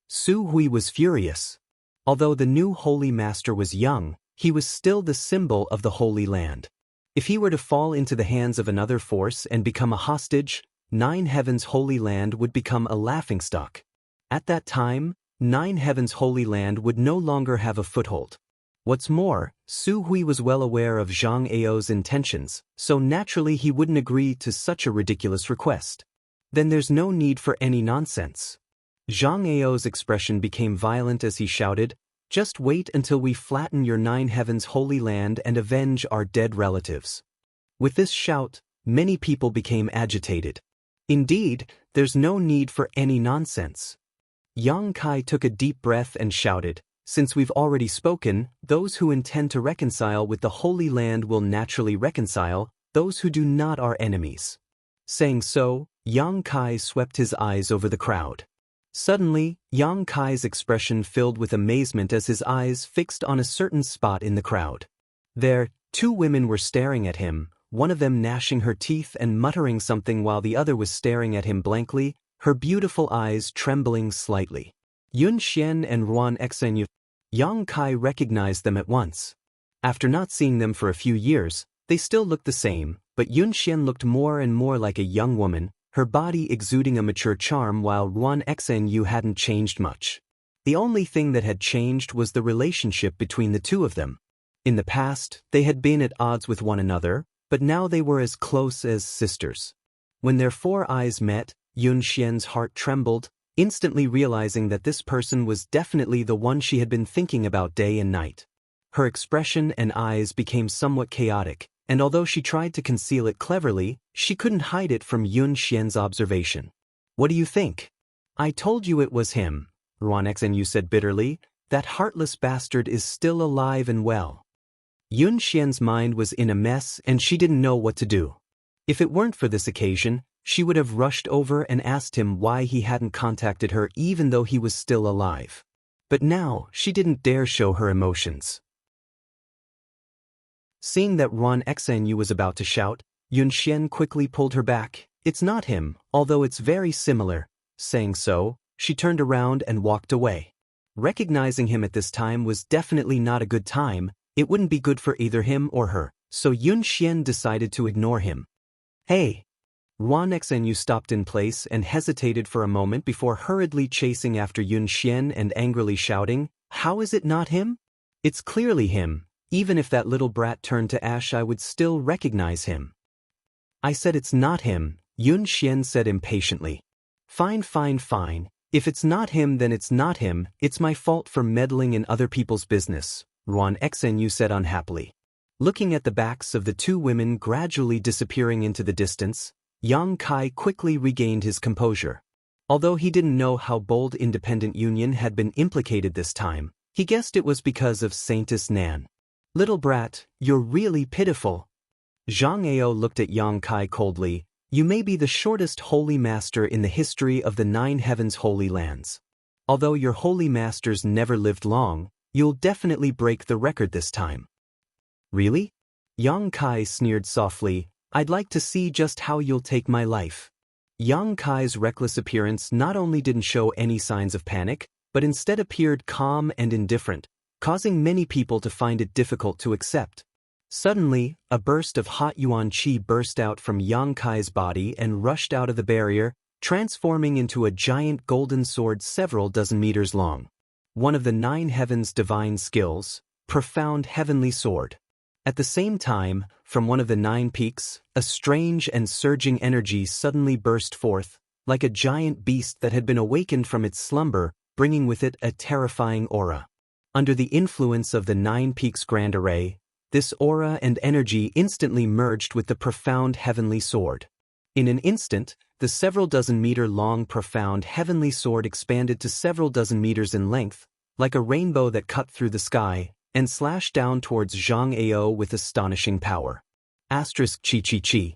Su Hui was furious. Although the new Holy Master was young, he was still the symbol of the Holy Land. If he were to fall into the hands of another force and become a hostage, Nine Heavens' Holy Land would become a laughingstock. At that time, Nine Heavens' Holy Land would no longer have a foothold. What's more, Su Hui was well aware of Zhang Ao's intentions, so naturally he wouldn't agree to such a ridiculous request. Then there's no need for any nonsense. Zhang Ao's expression became violent as he shouted, "Just wait until we flatten your Nine Heavens' Holy Land and avenge our dead relatives." With this shout, many people became agitated. Indeed, there's no need for any nonsense. Yang Kai took a deep breath and shouted, "Since we've already spoken, those who intend to reconcile with the Holy Land will naturally reconcile, those who do not are enemies." Saying so, Yang Kai swept his eyes over the crowd. Suddenly, Yang Kai's expression filled with amazement as his eyes fixed on a certain spot in the crowd. There, two women were staring at him, one of them gnashing her teeth and muttering something while the other was staring at him blankly, her beautiful eyes trembling slightly. Xianxia and Wuxia. Yang Kai recognized them at once. After not seeing them for a few years, they still looked the same, but Xianxia looked more and more like a young woman, her body exuding a mature charm while Wuxia hadn't changed much. The only thing that had changed was the relationship between the two of them. In the past, they had been at odds with one another, but now they were as close as sisters. When their four eyes met, Xianxia's heart trembled, instantly realizing that this person was definitely the one she had been thinking about day and night. Her expression and eyes became somewhat chaotic, and although she tried to conceal it cleverly, she couldn't hide it from Xianxia's observation. "What do you think?" "I told you it was him," Wuxia said bitterly. "That heartless bastard is still alive and well." Xianxia's mind was in a mess and she didn't know what to do. If it weren't for this occasion, she would have rushed over and asked him why he hadn't contacted her even though he was still alive. But now, she didn't dare show her emotions. Seeing that Wuxia was about to shout, Xianxia quickly pulled her back. "It's not him, although it's very similar." Saying so, she turned around and walked away. Recognizing him at this time was definitely not a good time. It wouldn't be good for either him or her, so Xianxia decided to ignore him. "Hey!" Wuxia stopped in place and hesitated for a moment before hurriedly chasing after Xianxia and angrily shouting, "How is it not him? It's clearly him. Even if that little brat turned to ash I would still recognize him." "I said it's not him," Xianxia said impatiently. Fine. If it's not him then it's not him, it's my fault for meddling in other people's business," Wuxia said unhappily. Looking at the backs of the two women gradually disappearing into the distance, Yang Kai quickly regained his composure. Although he didn't know how Bold Independent Union had been implicated this time, he guessed it was because of Saintess Nan. "Little brat, you're really pitiful." Zhang Ao looked at Yang Kai coldly. "You may be the shortest Holy Master in the history of the Nine Heavens Holy Lands. Although your Holy Masters never lived long, you'll definitely break the record this time." "Really?" Yang Kai sneered softly. "I'd like to see just how you'll take my life." Yang Kai's reckless appearance not only didn't show any signs of panic, but instead appeared calm and indifferent, causing many people to find it difficult to accept. Suddenly, a burst of hot yuan qi burst out from Yang Kai's body and rushed out of the barrier, transforming into a giant golden sword several dozen meters long. One of the Nine Heavens' divine skills, Profound Heavenly Sword. At the same time, from one of the 9 peaks, a strange and surging energy suddenly burst forth, like a giant beast that had been awakened from its slumber, bringing with it a terrifying aura. Under the influence of the 9 peaks grand array, this aura and energy instantly merged with the Profound Heavenly Sword. In an instant, the several dozen meter long Profound Heavenly Sword expanded to several dozen meters in length, like a rainbow that cut through the sky, and slashed down towards Zhang Ao with astonishing power. Chi.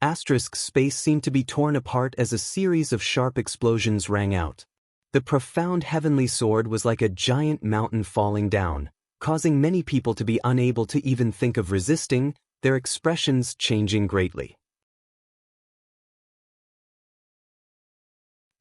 Space seemed to be torn apart as a series of sharp explosions rang out. The profound heavenly sword was like a giant mountain falling down, causing many people to be unable to even think of resisting, their expressions changing greatly.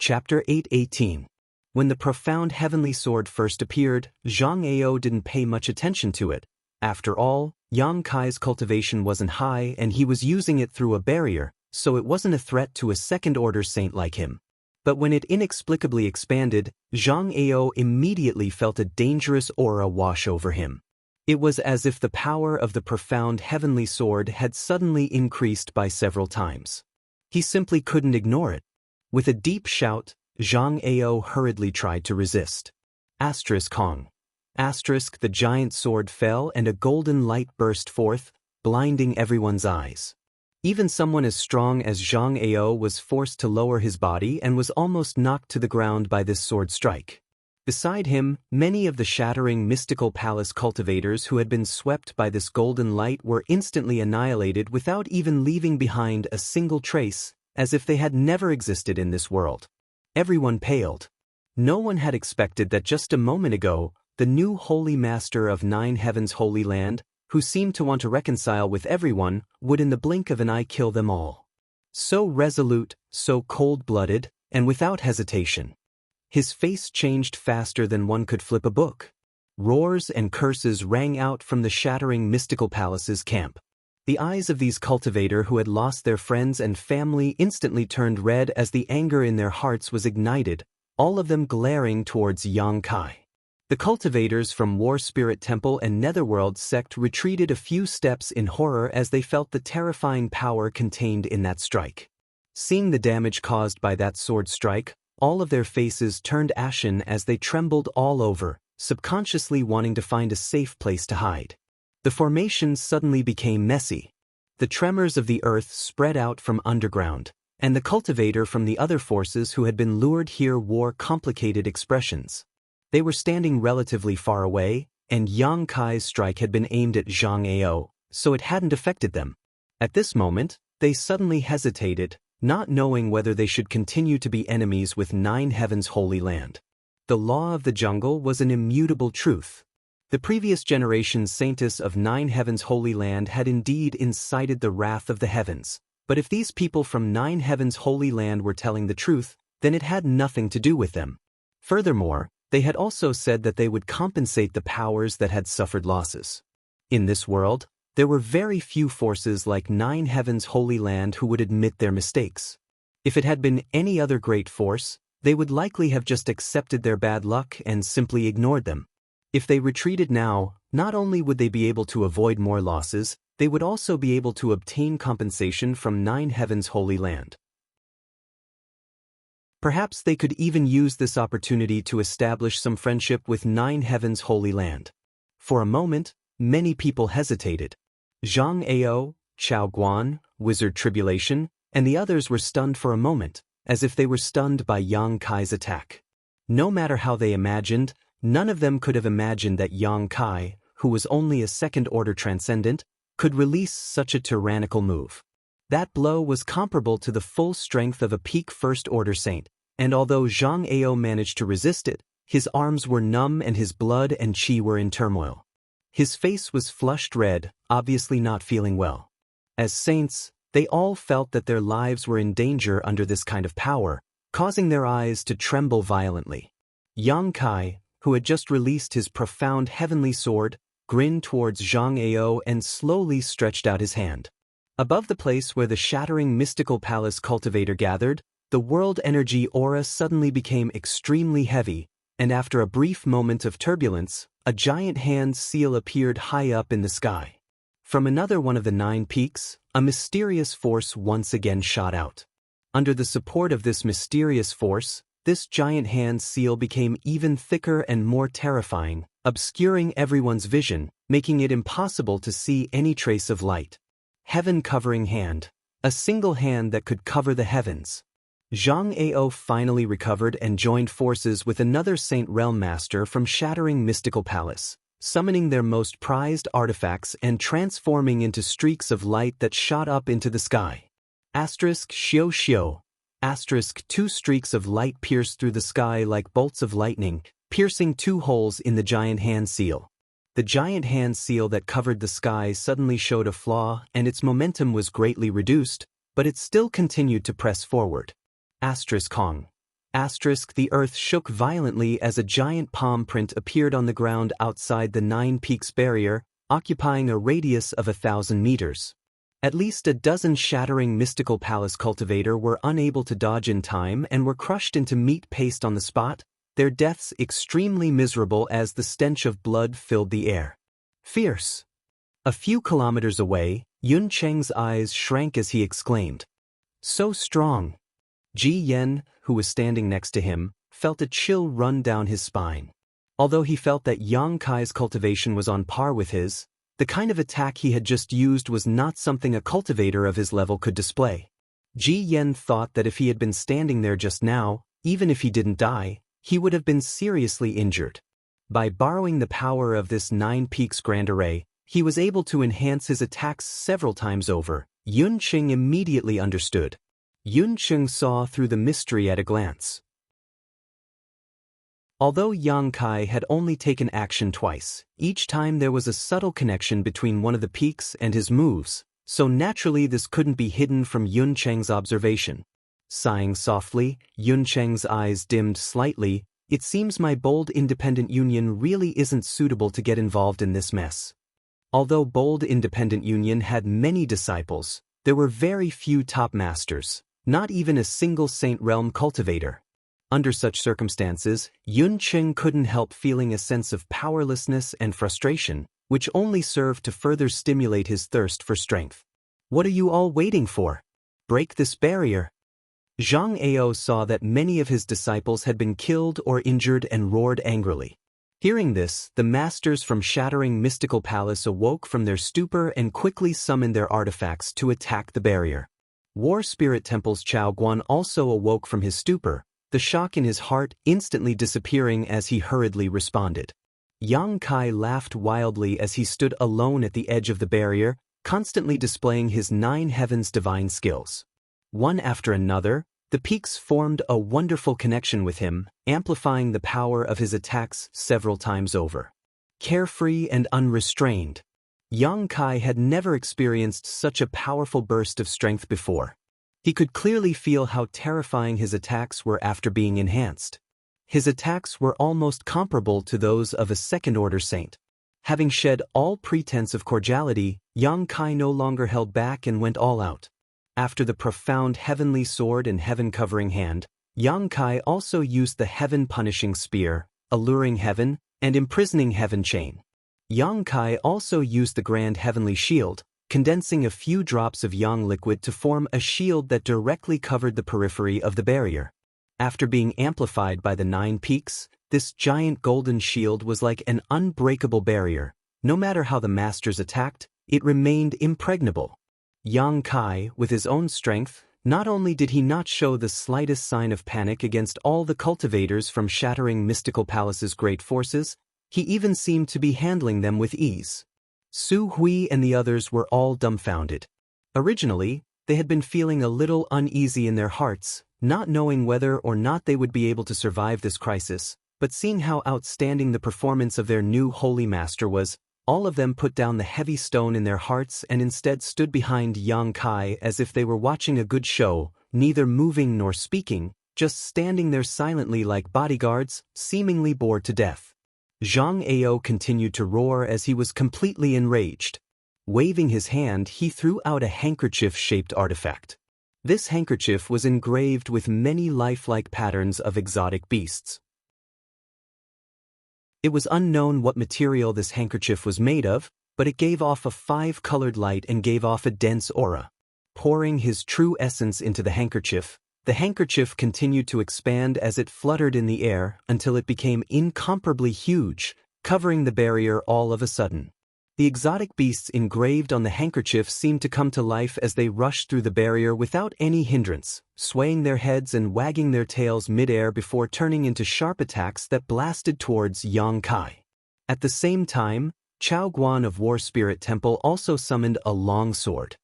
Chapter 8:18. When the profound heavenly sword first appeared, Zhang Ao didn't pay much attention to it. After all, Yang Kai's cultivation wasn't high and he was using it through a barrier, so it wasn't a threat to a second-order saint like him. But when it inexplicably expanded, Zhang Ao immediately felt a dangerous aura wash over him. It was as if the power of the profound heavenly sword had suddenly increased by several times. He simply couldn't ignore it. With a deep shout, Zhang Ao hurriedly tried to resist. Kong. The giant sword fell and a golden light burst forth, blinding everyone's eyes. Even someone as strong as Zhang Ao was forced to lower his body and was almost knocked to the ground by this sword strike. Beside him, many of the shattering mystical palace cultivators who had been swept by this golden light were instantly annihilated without even leaving behind a single trace, as if they had never existed in this world. Everyone paled. No one had expected that just a moment ago, the new holy master of 9 Heavens Holy Land, who seemed to want to reconcile with everyone, would in the blink of an eye kill them all. So resolute, so cold-blooded, and without hesitation. His face changed faster than one could flip a book. Roars and curses rang out from the shattering mystical palace's camp. The eyes of these cultivators who had lost their friends and family instantly turned red as the anger in their hearts was ignited, all of them glaring towards Yang Kai. The cultivators from War Spirit Temple and Netherworld sect retreated a few steps in horror as they felt the terrifying power contained in that strike. Seeing the damage caused by that sword strike, all of their faces turned ashen as they trembled all over, subconsciously wanting to find a safe place to hide. The formation suddenly became messy. The tremors of the earth spread out from underground, and the cultivator from the other forces who had been lured here wore complicated expressions. They were standing relatively far away, and Yang Kai's strike had been aimed at Zhang Ao, so it hadn't affected them. At this moment, they suddenly hesitated, not knowing whether they should continue to be enemies with 9 Heavens Holy Land. The law of the jungle was an immutable truth. The previous generation's saintess of 9 Heavens Holy Land had indeed incited the wrath of the heavens, but if these people from 9 Heavens Holy Land were telling the truth, then it had nothing to do with them. Furthermore, they had also said that they would compensate the powers that had suffered losses. In this world, there were very few forces like 9 Heavens Holy Land who would admit their mistakes. If it had been any other great force, they would likely have just accepted their bad luck and simply ignored them. If they retreated now, not only would they be able to avoid more losses, they would also be able to obtain compensation from 9 Heavens Holy Land. Perhaps they could even use this opportunity to establish some friendship with 9 Heavens Holy Land. For a moment, many people hesitated. Zhang Ao, Chao Guan, Wizard Tribulation, and the others were stunned for a moment, as if they were stunned by Yang Kai's attack. No matter how they imagined, none of them could have imagined that Yang Kai, who was only a second-order transcendent, could release such a tyrannical move. That blow was comparable to the full strength of a peak first-order saint, and although Zhang Ao managed to resist it, his arms were numb and his blood and qi were in turmoil. His face was flushed red, obviously not feeling well. As saints, they all felt that their lives were in danger under this kind of power, causing their eyes to tremble violently. Yang Kai, who had just released his profound heavenly sword, grinned towards Zhang Ao and slowly stretched out his hand. Above the place where the shattering mystical palace cultivator gathered, the world energy aura suddenly became extremely heavy, and after a brief moment of turbulence, a giant hand seal appeared high up in the sky. From another one of the 9 peaks, a mysterious force once again shot out. Under the support of this mysterious force, this giant hand seal became even thicker and more terrifying, obscuring everyone's vision, making it impossible to see any trace of light. Heaven-covering hand, a single hand that could cover the heavens. Zhang Ao finally recovered and joined forces with another Saint Realm Master from Shattering Mystical Palace, summoning their most prized artifacts and transforming into streaks of light that shot up into the sky. Asterisk xiu xiu. Asterisk 2 streaks of light pierced through the sky like bolts of lightning, piercing 2 holes in the giant hand seal. The giant hand seal that covered the sky suddenly showed a flaw and its momentum was greatly reduced, but it still continued to press forward. Asterisk Hong. Asterisk the earth shook violently as a giant palm print appeared on the ground outside the 9 Peaks barrier, occupying a radius of 1,000 meters. At least a dozen shattering mystical palace cultivator were unable to dodge in time and were crushed into meat paste on the spot, their deaths extremely miserable as the stench of blood filled the air. Fierce. A few kilometers away, Yun Cheng's eyes shrank as he exclaimed, "So strong." Ji Yen, who was standing next to him, felt a chill run down his spine. Although he felt that Yang Kai's cultivation was on par with his, the kind of attack he had just used was not something a cultivator of his level could display. Ji Yen thought that if he had been standing there just now, even if he didn't die, he would have been seriously injured. By borrowing the power of this 9 Peaks Grand Array, he was able to enhance his attacks several times over. Yun Qing immediately understood. Yun Qing saw through the mystery at a glance. Although Yang Kai had only taken action twice, each time there was a subtle connection between one of the peaks and his moves, so naturally this couldn't be hidden from Yun Cheng's observation. Sighing softly, Yun Cheng's eyes dimmed slightly. "It seems my bold independent union really isn't suitable to get involved in this mess." Although bold independent union had many disciples, there were very few top masters, not even a single Saint Realm cultivator. Under such circumstances, Yun Qing couldn't help feeling a sense of powerlessness and frustration, which only served to further stimulate his thirst for strength. "What are you all waiting for? Break this barrier." Zhang Ao saw that many of his disciples had been killed or injured and roared angrily. Hearing this, the masters from Shattering Mystical Palace awoke from their stupor and quickly summoned their artifacts to attack the barrier. War Spirit Temple's Chao Guan also awoke from his stupor, the shock in his heart instantly disappearing as he hurriedly responded. Yang Kai laughed wildly as he stood alone at the edge of the barrier, constantly displaying his 9 heavens divine skills. One after another, the peaks formed a wonderful connection with him, amplifying the power of his attacks several times over. Carefree and unrestrained, Yang Kai had never experienced such a powerful burst of strength before. He could clearly feel how terrifying his attacks were after being enhanced. His attacks were almost comparable to those of a second-order saint. Having shed all pretense of cordiality, Yang Kai no longer held back and went all out. After the profound heavenly sword and heaven-covering hand, Yang Kai also used the heaven-punishing spear, alluring heaven, and imprisoning heaven chain. Yang Kai also used the grand heavenly shield, condensing a few drops of yang liquid to form a shield that directly covered the periphery of the barrier. After being amplified by the 9 peaks, this giant golden shield was like an unbreakable barrier. No matter how the masters attacked, it remained impregnable. Yang Kai, with his own strength, not only did he not show the slightest sign of panic against all the cultivators from Shattering Mystical Palace's great forces, he even seemed to be handling them with ease. Su Hui and the others were all dumbfounded. Originally, they had been feeling a little uneasy in their hearts, not knowing whether or not they would be able to survive this crisis, but seeing how outstanding the performance of their new holy master was, all of them put down the heavy stone in their hearts and instead stood behind Yang Kai as if they were watching a good show, neither moving nor speaking, just standing there silently like bodyguards, seemingly bored to death. Zhang Ao continued to roar as he was completely enraged. Waving his hand, he threw out a handkerchief-shaped artifact. This handkerchief was engraved with many lifelike patterns of exotic beasts. It was unknown what material this handkerchief was made of, but it gave off a 5-colored light and gave off a dense aura. Pouring his true essence into the handkerchief continued to expand as it fluttered in the air until it became incomparably huge, covering the barrier all of a sudden. The exotic beasts engraved on the handkerchief seemed to come to life as they rushed through the barrier without any hindrance, swaying their heads and wagging their tails mid-air before turning into sharp attacks that blasted towards Yang Kai. At the same time, Chao Guan of War Spirit Temple also summoned a long sword.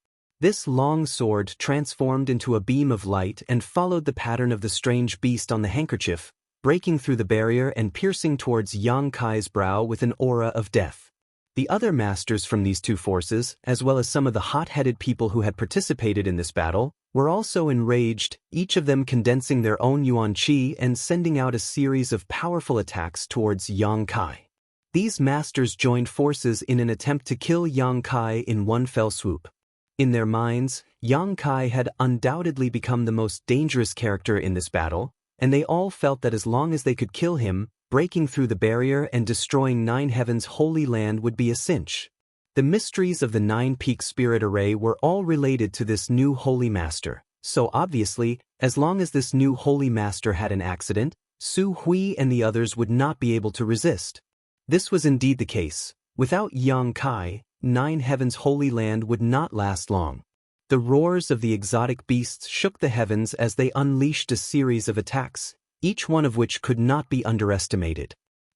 This long sword transformed into a beam of light and followed the pattern of the strange beast on the handkerchief, breaking through the barrier and piercing towards Yang Kai's brow with an aura of death. The other masters from these two forces, as well as some of the hot-headed people who had participated in this battle, were also enraged, each of them condensing their own yuan qi and sending out a series of powerful attacks towards Yang Kai. These masters joined forces in an attempt to kill Yang Kai in one fell swoop. In their minds, Yang Kai had undoubtedly become the most dangerous character in this battle, and they all felt that as long as they could kill him, breaking through the barrier and destroying Nine Heavens' holy land would be a cinch. The mysteries of the Nine Peaks Spirit Array were all related to this new Holy Master, so obviously, as long as this new Holy Master had an accident, Su Hui and the others would not be able to resist. This was indeed the case. Without Yang Kai, Nine Heavens' holy land would not last long. The roars of the exotic beasts shook the heavens as they unleashed a series of attacks, each one of which could not be underestimated.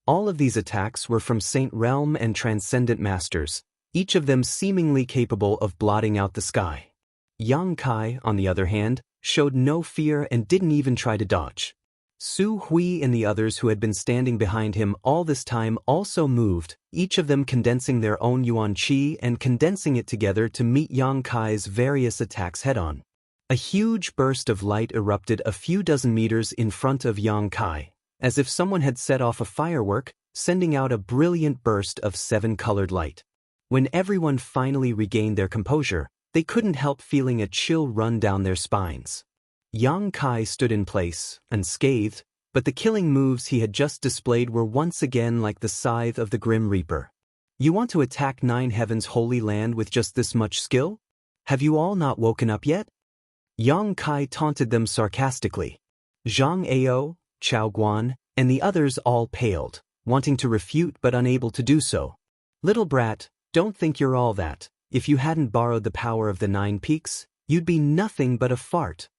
All of these attacks were from Saint Realm and Transcendent Masters, each of them seemingly capable of blotting out the sky. Yang Kai, on the other hand, showed no fear and didn't even try to dodge. Su Hui and the others who had been standing behind him all this time also moved, each of them condensing their own yuan qi and condensing it together to meet Yang Kai's various attacks head-on. A huge burst of light erupted a few dozen meters in front of Yang Kai, as if someone had set off a firework, sending out a brilliant burst of seven-colored light. When everyone finally regained their composure, they couldn't help feeling a chill run down their spines. Yang Kai stood in place, unscathed, but the killing moves he had just displayed were once again like the scythe of the Grim Reaper. You want to attack Nine Heavens' holy land with just this much skill? Have you all not woken up yet? Yang Kai taunted them sarcastically. Zhang Ao, Chao Guan, and the others all paled, wanting to refute but unable to do so. Little brat, don't think you're all that. If you hadn't borrowed the power of the Nine Peaks, you'd be nothing but a fart.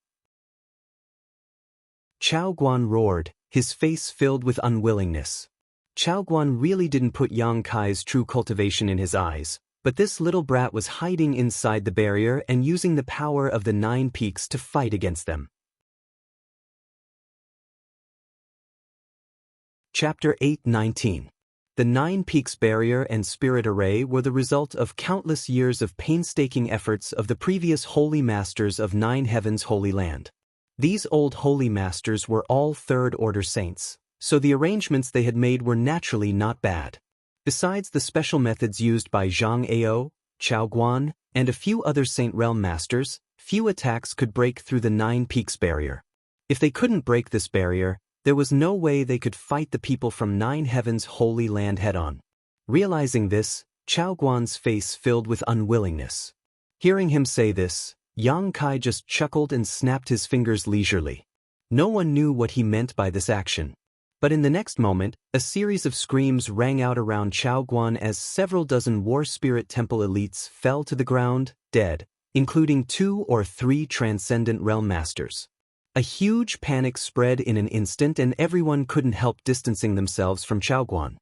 Chao Guan roared, his face filled with unwillingness. Chao Guan really didn't put Yang Kai's true cultivation in his eyes, but this little brat was hiding inside the barrier and using the power of the Nine Peaks to fight against them. Chapter 8:19. The Nine Peaks Barrier and Spirit Array were the result of countless years of painstaking efforts of the previous Holy Masters of Nine Heavens' Holy Land. These old Holy Masters were all third-order saints, so the arrangements they had made were naturally not bad. Besides the special methods used by Zhang Ao, Chao Guan, and a few other Saint Realm Masters, few attacks could break through the Nine Peaks Barrier. If they couldn't break this barrier, there was no way they could fight the people from Nine Heavens' Holy Land head-on. Realizing this, Chao Guan's face filled with unwillingness. Hearing him say this, Yang Kai just chuckled and snapped his fingers leisurely. No one knew what he meant by this action. But in the next moment, a series of screams rang out around Chao Guan as several dozen War Spirit Temple elites fell to the ground, dead, including 2 or 3 Transcendent Realm Masters. A huge panic spread in an instant and everyone couldn't help distancing themselves from Chao Guan.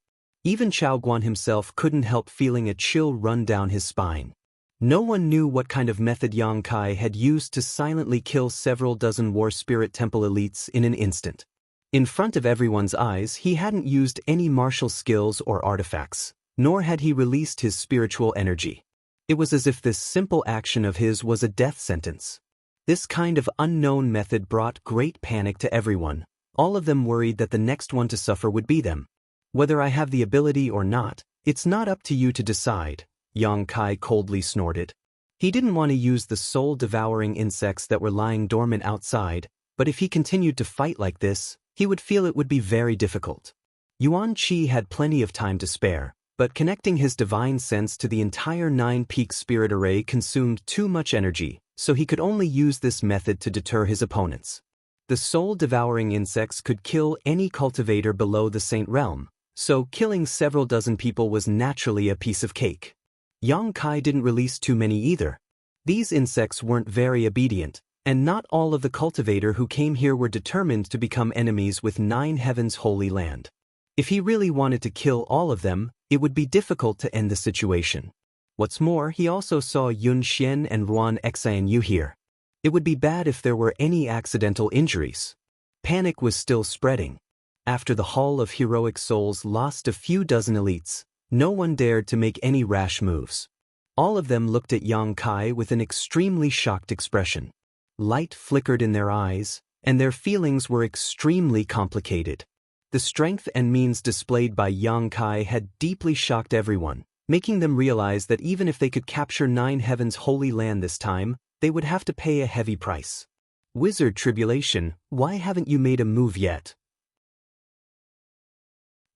Even Chao Guan himself couldn't help feeling a chill run down his spine. No one knew what kind of method Yang Kai had used to silently kill several dozen War Spirit Temple elites in an instant. In front of everyone's eyes, he hadn't used any martial skills or artifacts, nor had he released his spiritual energy. It was as if this simple action of his was a death sentence. This kind of unknown method brought great panic to everyone, all of them worried that the next one to suffer would be them. Whether I have the ability or not, it's not up to you to decide, Yang Kai coldly snorted. He didn't want to use the soul-devouring insects that were lying dormant outside, but if he continued to fight like this, he would feel it would be very difficult. Yuan Qi had plenty of time to spare, but connecting his divine sense to the entire Nine Peaks Spirit Array consumed too much energy, so he could only use this method to deter his opponents. The soul-devouring insects could kill any cultivator below the Saint Realm, so killing several dozen people was naturally a piece of cake. Yang Kai didn't release too many either. These insects weren't very obedient, and not all of the cultivator who came here were determined to become enemies with Nine Heavens' Holy Land. If he really wanted to kill all of them, it would be difficult to end the situation. What's more, he also saw Xianxia and Wuxia here. It would be bad if there were any accidental injuries. Panic was still spreading. After the Hall of Heroic Souls lost a few dozen elites, no one dared to make any rash moves. All of them looked at Yang Kai with an extremely shocked expression. Light flickered in their eyes, and their feelings were extremely complicated. The strength and means displayed by Yang Kai had deeply shocked everyone, making them realize that even if they could capture 9 Heavens' holy land this time, they would have to pay a heavy price. Wizard Tribulation, why haven't you made a move yet?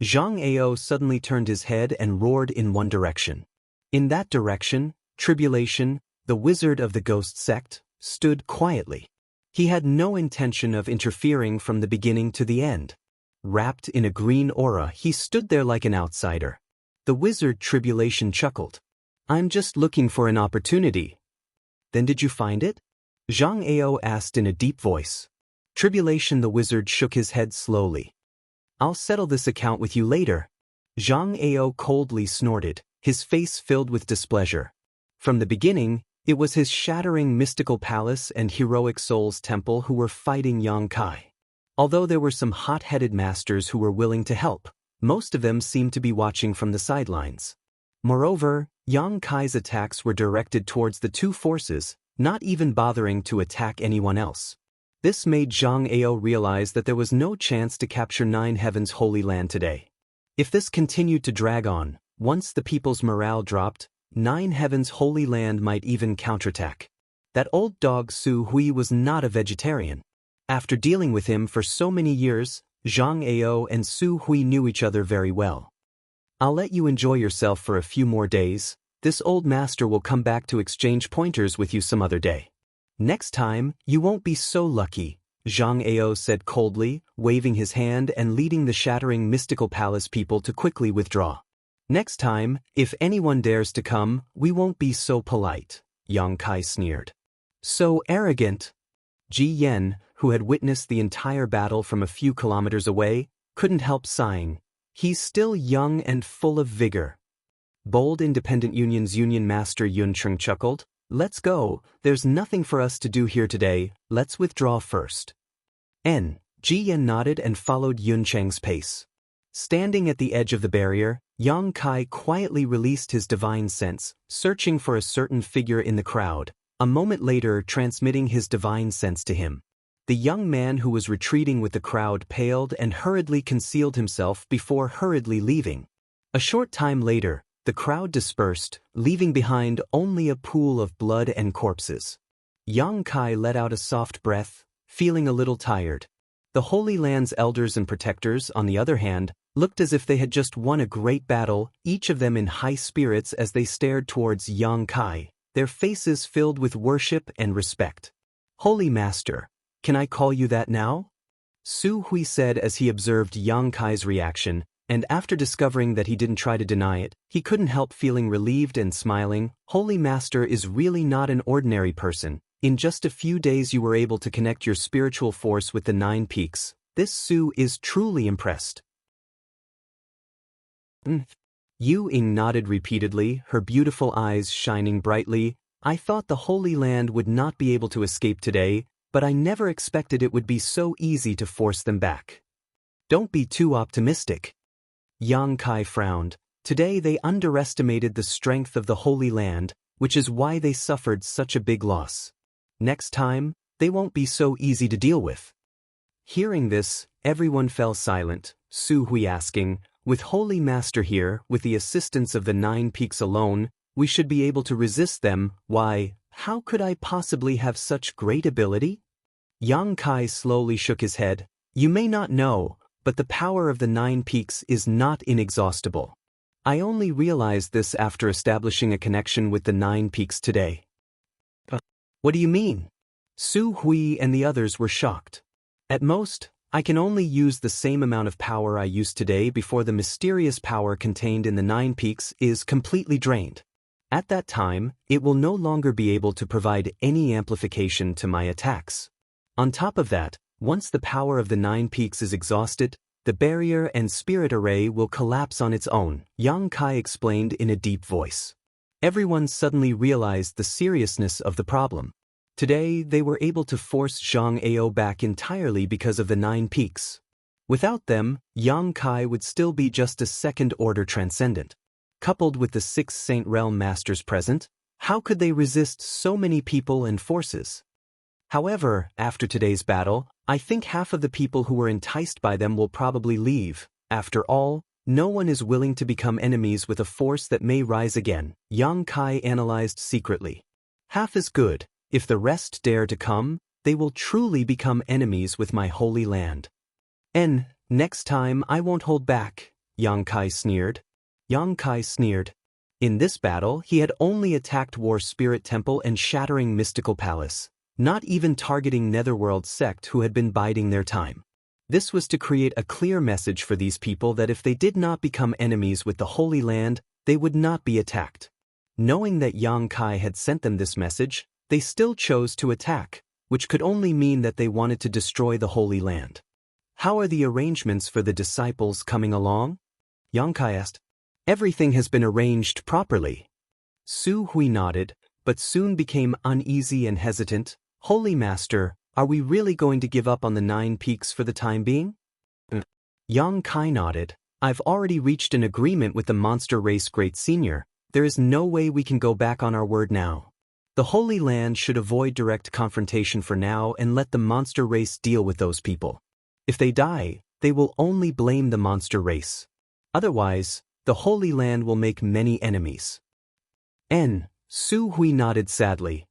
Zhang Ao suddenly turned his head and roared in one direction. In that direction, Tribulation, the wizard of the ghost sect, stood quietly. He had no intention of interfering from the beginning to the end. Wrapped in a green aura, he stood there like an outsider. The wizard Tribulation chuckled. I'm just looking for an opportunity. Then did you find it? Zhang Ao asked in a deep voice. Tribulation the wizard shook his head slowly. I'll settle this account with you later. Zhang Ao coldly snorted, his face filled with displeasure. From the beginning, it was his shattering mystical palace and heroic souls temple who were fighting Yang Kai. Although there were some hot-headed masters who were willing to help, most of them seemed to be watching from the sidelines. Moreover, Yang Kai's attacks were directed towards the two forces, not even bothering to attack anyone else. This made Zhang Ao realize that there was no chance to capture 9 Heavens' holy land today. If this continued to drag on, once the people's morale dropped, 9 Heavens' holy land might even counterattack. That old dog Su Hui was not a vegetarian. After dealing with him for so many years, Zhang Ao and Su Hui knew each other very well. I'll let you enjoy yourself for a few more days. This old master will come back to exchange pointers with you some other day. Next time, you won't be so lucky, Zhang Ao said coldly, waving his hand and leading the shattering mystical palace people to quickly withdraw. Next time, if anyone dares to come, we won't be so polite, Yang Kai sneered. So arrogant. Ji Yen, who had witnessed the entire battle from a few kilometers away, couldn't help sighing. He's still young and full of vigor. Bold Independent Union's Union Master Yun Cheng chuckled. Let's go, there's nothing for us to do here today, let's withdraw first. Ji Yen nodded and followed Yun Cheng's pace. Standing at the edge of the barrier, Yang Kai quietly released his divine sense, searching for a certain figure in the crowd, a moment later transmitting his divine sense to him. The young man who was retreating with the crowd paled and hurriedly concealed himself before hurriedly leaving. A short time later, the crowd dispersed, leaving behind only a pool of blood and corpses. Yang Kai let out a soft breath, feeling a little tired. The Holy Land's elders and protectors, on the other hand, looked as if they had just won a great battle, each of them in high spirits as they stared towards Yang Kai, their faces filled with worship and respect. Holy Master, can I call you that now? Su Hui said as he observed Yang Kai's reaction, and after discovering that he didn't try to deny it, he couldn't help feeling relieved and smiling. Holy Master is really not an ordinary person. In just a few days you were able to connect your spiritual force with the 9 peaks. This Su is truly impressed. Yu Ying nodded repeatedly, her beautiful eyes shining brightly. I thought the Holy Land would not be able to escape today, but I never expected it would be so easy to force them back. Don't be too optimistic. Yang Kai frowned. Today they underestimated the strength of the Holy Land, which is why they suffered such a big loss. Next time, they won't be so easy to deal with. Hearing this, everyone fell silent, Su Hui asking, with Holy Master here, with the assistance of the 9 peaks alone, we should be able to resist them. Why, how could I possibly have such great ability? Yang Kai slowly shook his head. You may not know, but the power of the 9 peaks is not inexhaustible. I only realized this after establishing a connection with the 9 peaks today. What do you mean? Su Hui and the others were shocked. At most, I can only use the same amount of power I used today before the mysterious power contained in the 9 peaks is completely drained. At that time, it will no longer be able to provide any amplification to my attacks. On top of that, once the power of the 9 peaks is exhausted, the barrier and spirit array will collapse on its own, Yang Kai explained in a deep voice. Everyone suddenly realized the seriousness of the problem. Today, they were able to force Xianxia back entirely because of the 9 peaks. Without them, Yang Kai would still be just a second-order transcendent. Coupled with the 6 Saint Realm Masters present, how could they resist so many people and forces? However, after today's battle, I think half of the people who were enticed by them will probably leave. After all, no one is willing to become enemies with a force that may rise again, Yang Kai analyzed secretly. Half is good. If the rest dare to come, they will truly become enemies with my holy land. Next time I won't hold back, Yang Kai sneered. Yang Kai sneered. In this battle, he had only attacked War Spirit Temple and Shattering Mystical Palace, not even targeting Netherworld sect who had been biding their time. This was to create a clear message for these people that if they did not become enemies with the Holy Land, they would not be attacked. Knowing that Yang Kai had sent them this message, they still chose to attack, which could only mean that they wanted to destroy the Holy Land. How are the arrangements for the disciples coming along? Yang Kai asked. Everything has been arranged properly. Su Hui nodded, but soon became uneasy and hesitant. Holy Master, are we really going to give up on the 9 peaks for the time being? Yang Kai nodded. I've already reached an agreement with the monster race Great Senior. There is no way we can go back on our word now. The Holy Land should avoid direct confrontation for now and let the monster race deal with those people. If they die, they will only blame the monster race. Otherwise, the Holy Land will make many enemies. Su Hui nodded sadly.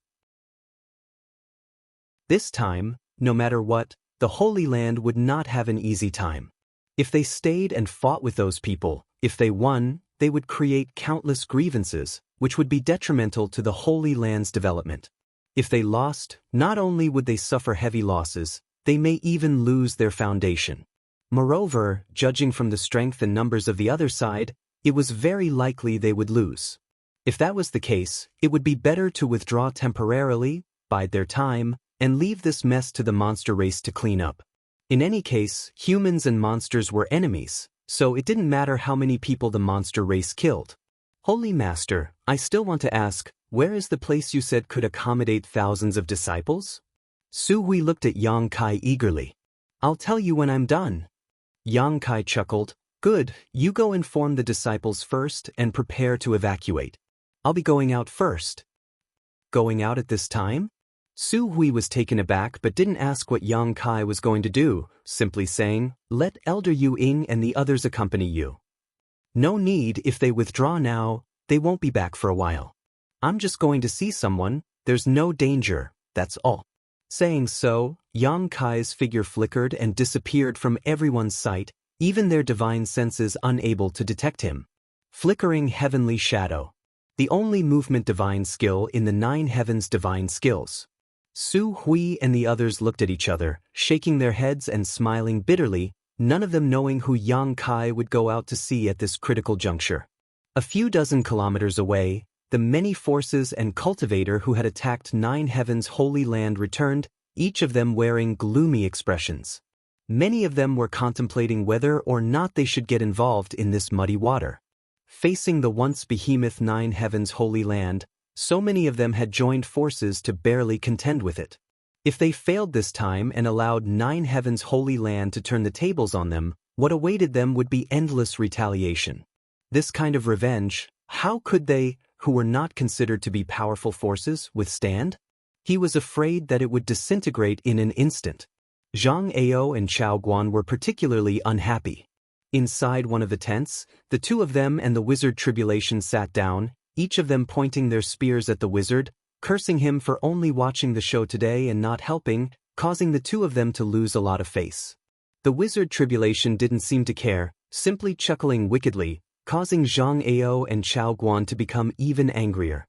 This time, no matter what, the Holy Land would not have an easy time. If they stayed and fought with those people, if they won, they would create countless grievances, which would be detrimental to the Holy Land's development. If they lost, not only would they suffer heavy losses, they may even lose their foundation. Moreover, judging from the strength and numbers of the other side, it was very likely they would lose. If that was the case, it would be better to withdraw temporarily, bide their time, and leave this mess to the monster race to clean up. In any case, humans and monsters were enemies, so it didn't matter how many people the monster race killed. Holy Master, I still want to ask, where is the place you said could accommodate thousands of disciples? Su Hui looked at Yang Kai eagerly. I'll tell you when I'm done. Yang Kai chuckled. Good, you go inform the disciples first and prepare to evacuate. I'll be going out first. Going out at this time? Su Hui was taken aback but didn't ask what Yang Kai was going to do, simply saying, let Elder Yu Ying and the others accompany you. No need, if they withdraw now, they won't be back for a while. I'm just going to see someone, there's no danger, that's all. Saying so, Yang Kai's figure flickered and disappeared from everyone's sight, even their divine senses unable to detect him. Flickering heavenly shadow. The only movement divine skill in the 9 heavens divine skills. Su Hui and the others looked at each other, shaking their heads and smiling bitterly, none of them knowing who Yang Kai would go out to see at this critical juncture. A few dozen kilometers away, the many forces and cultivator who had attacked 9 heavens holy land returned, each of them wearing gloomy expressions. Many of them were contemplating whether or not they should get involved in this muddy water. Facing the once behemoth 9 heavens holy land, so many of them had joined forces to barely contend with it. If they failed this time and allowed 9 heavens holy land to turn the tables on them, what awaited them would be endless retaliation. This kind of revenge, how could they, who were not considered to be powerful forces, withstand? He was afraid that it would disintegrate in an instant. Zhang Ao and Chao Guan were particularly unhappy. Inside one of the tents, the two of them and the wizard Tribulation sat down, each of them pointing their spears at the wizard, cursing him for only watching the show today and not helping, causing the two of them to lose a lot of face. The wizard Tribulation didn't seem to care, simply chuckling wickedly, causing Zhang Ao and Chao Guan to become even angrier.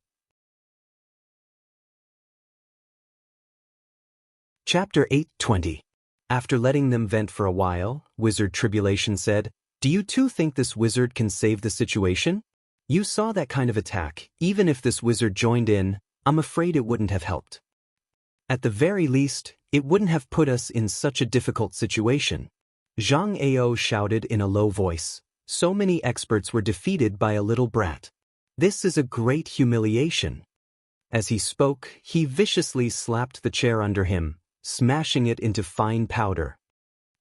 Chapter 8:20. After letting them vent for a while, Wizard Tribulation said, Do you two think this wizard can save the situation? You saw that kind of attack. Even if this wizard joined in, I'm afraid it wouldn't have helped. At the very least, it wouldn't have put us in such a difficult situation. Zhang Ao shouted in a low voice. So many experts were defeated by a little brat. This is a great humiliation. As he spoke, he viciously slapped the chair under him, smashing it into fine powder.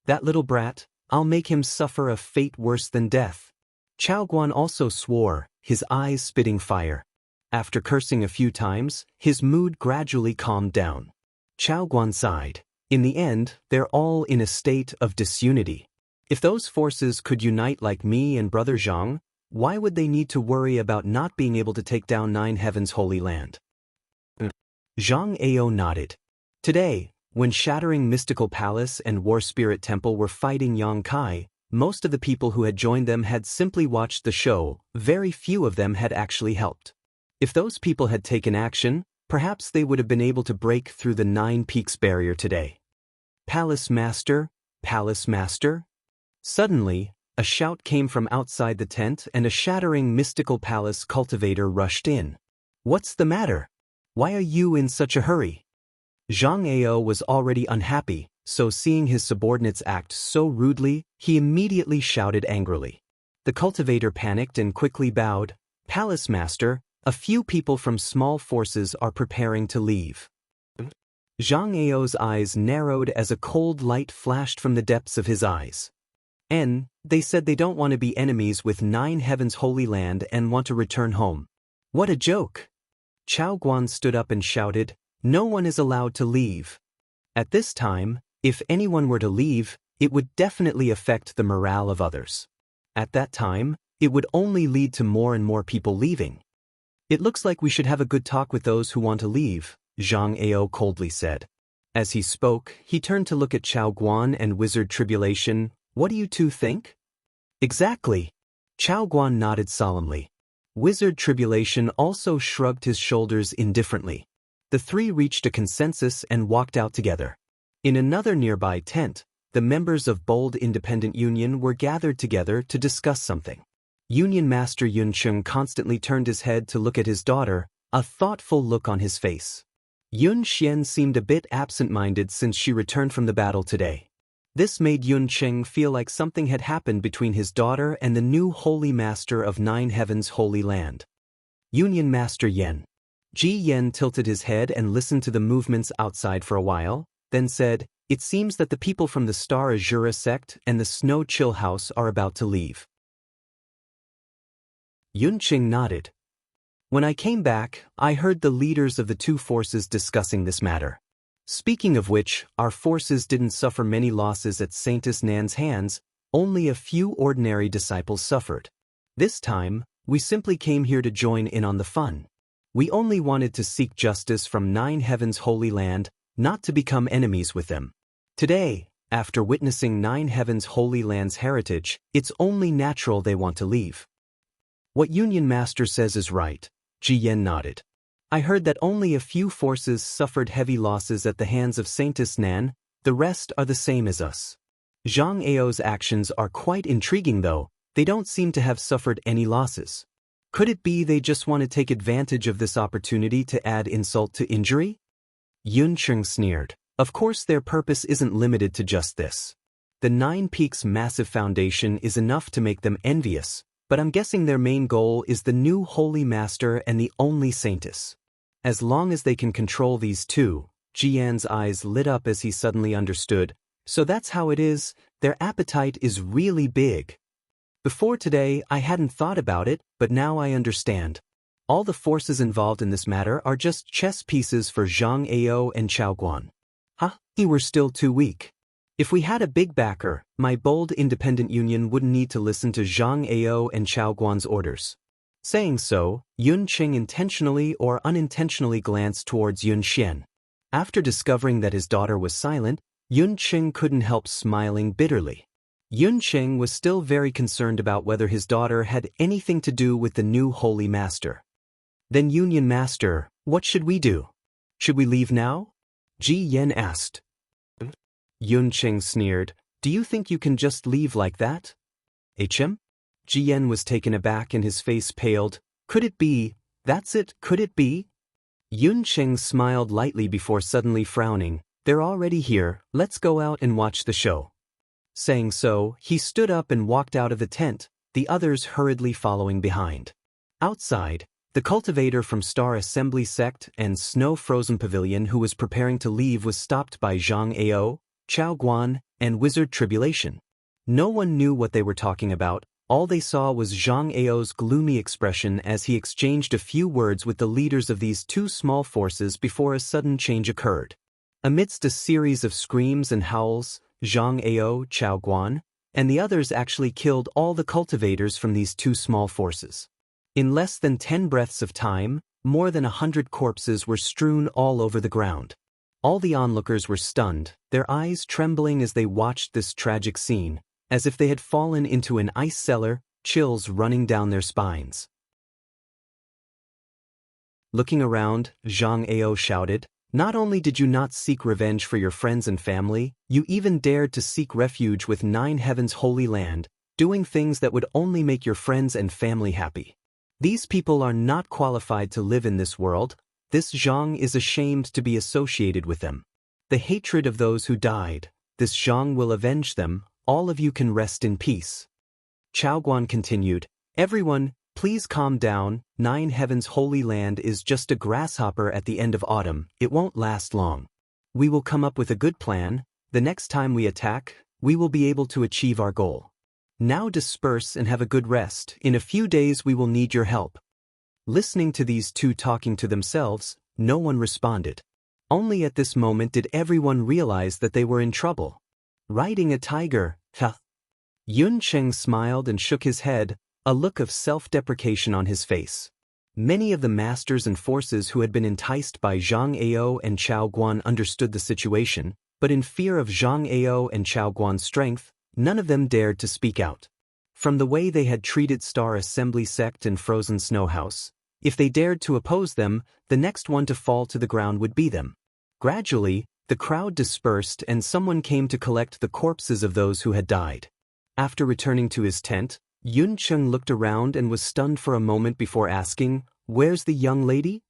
That little brat, I'll make him suffer a fate worse than death. Chao Guan also swore, his eyes spitting fire. After cursing a few times, his mood gradually calmed down. Chao Guan sighed. In the end, they're all in a state of disunity. If those forces could unite like me and Brother Zhang, why would they need to worry about not being able to take down 9 Heavens' holy land? Zhang Ao nodded. Today, when Shattering Mystical Palace and War Spirit Temple were fighting Yang Kai, most of the people who had joined them had simply watched the show, very few of them had actually helped. If those people had taken action, perhaps they would have been able to break through the 9 Peaks barrier today. Palace Master, Palace Master? Suddenly, a shout came from outside the tent and a Shattering Mystical Palace cultivator rushed in. What's the matter? Why are you in such a hurry? Zhang Ao was already unhappy, so seeing his subordinates act so rudely, he immediately shouted angrily. The cultivator panicked and quickly bowed. Palace Master, a few people from small forces are preparing to leave. Zhang Ao's eyes narrowed as a cold light flashed from the depths of his eyes. They said they don't want to be enemies with 9 Heavens' holy land and want to return home. What a joke! Chao Guan stood up and shouted, no one is allowed to leave. At this time, if anyone were to leave, it would definitely affect the morale of others. At that time, it would only lead to more and more people leaving. It looks like we should have a good talk with those who want to leave, Zhang Ao coldly said. As he spoke, he turned to look at Chao Guan and Wizard Tribulation. What do you two think? Exactly. Chao Guan nodded solemnly. Wizard Tribulation also shrugged his shoulders indifferently. The three reached a consensus and walked out together. In another nearby tent, the members of Bold Independent Union were gathered together to discuss something. Union Master Yun Cheng constantly turned his head to look at his daughter, a thoughtful look on his face. Yun Xian seemed a bit absent-minded since she returned from the battle today. This made Yun Cheng feel like something had happened between his daughter and the new Holy Master of 9 Heavens' Holy Land. Union Master Yen. Ji Yen tilted his head and listened to the movements outside for a while, then said, it seems that the people from the Star Azura sect and the Snow Chill House are about to leave. Yun Cheng nodded. When I came back, I heard the leaders of the two forces discussing this matter. Speaking of which, our forces didn't suffer many losses at Saintess Nan's hands, only a few ordinary disciples suffered. This time, we simply came here to join in on the fun. We only wanted to seek justice from 9 Heavens' holy land, not to become enemies with them. Today, after witnessing 9 Heavens' holy land's heritage, it's only natural they want to leave. What Union Master says is right, Ji Yen nodded. I heard that only a few forces suffered heavy losses at the hands of Saintess Nan, the rest are the same as us. Zhang Ao's actions are quite intriguing though, they don't seem to have suffered any losses. Could it be they just want to take advantage of this opportunity to add insult to injury? Yun Cheng sneered. Of course their purpose isn't limited to just this. The 9 Peaks' massive foundation is enough to make them envious, but I'm guessing their main goal is the new Holy Master and the only Saintess. As long as they can control these two, Jian's eyes lit up as he suddenly understood. So that's how it is, their appetite is really big. Before today, I hadn't thought about it, but now I understand. All the forces involved in this matter are just chess pieces for Zhang Ao and Chao Guan. We were still too weak. If we had a big backer, my Bold Independent Union wouldn't need to listen to Zhang Ao and Chao Guan's orders. Saying so, Yun Cheng intentionally or unintentionally glanced towards Yun Xian. After discovering that his daughter was silent, Yun Cheng couldn't help smiling bitterly. Yun Cheng was still very concerned about whether his daughter had anything to do with the new Holy Master. Then Union Master, what should we do? Should we leave now? Ji Yen asked. Yun Cheng sneered, do you think you can just leave like that? HM? Ji Yen was taken aback and his face paled. Could it be? That's it, could it be? Yun Cheng smiled lightly before suddenly frowning. They're already here, let's go out and watch the show. Saying so, he stood up and walked out of the tent, the others hurriedly following behind. Outside, the cultivator from Star Assembly Sect and Snow Frozen Pavilion who was preparing to leave was stopped by Zhang Ao, Chao Guan, and Wizard Tribulation. No one knew what they were talking about. All they saw was Zhang Ao's gloomy expression as he exchanged a few words with the leaders of these two small forces before a sudden change occurred. Amidst a series of screams and howls, Zhang Ao, Chao Guan, and the others actually killed all the cultivators from these two small forces. In less than 10 breaths of time, more than 100 corpses were strewn all over the ground. All the onlookers were stunned, their eyes trembling as they watched this tragic scene, as if they had fallen into an ice cellar, chills running down their spines. Looking around, Zhang Ao shouted, "Not only did you not seek revenge for your friends and family, you even dared to seek refuge with 9 Heaven's holy land, doing things that would only make your friends and family happy. These people are not qualified to live in this world. This Zhang is ashamed to be associated with them. The hatred of those who died, this Zhang will avenge them. All of you can rest in peace." Chao Guan continued, "Everyone, please calm down. 9 Heaven's holy land is just a grasshopper at the end of autumn. It won't last long. We will come up with a good plan. The next time we attack, we will be able to achieve our goal. Now disperse and have a good rest. In a few days we will need your help." Listening to these two talking to themselves, no one responded. Only at this moment did everyone realize that they were in trouble. Riding a tiger, huh? Yun Cheng smiled and shook his head, a look of self-deprecation on his face. Many of the masters and forces who had been enticed by Zhang Ao and Chao Guan understood the situation, but in fear of Zhang Ao and Chao Guan's strength, none of them dared to speak out. From the way they had treated Star Assembly Sect and Frozen Snow House, if they dared to oppose them, the next one to fall to the ground would be them. Gradually, the crowd dispersed and someone came to collect the corpses of those who had died. After returning to his tent, Yun Cheng looked around and was stunned for a moment before asking, "Where's the young lady?"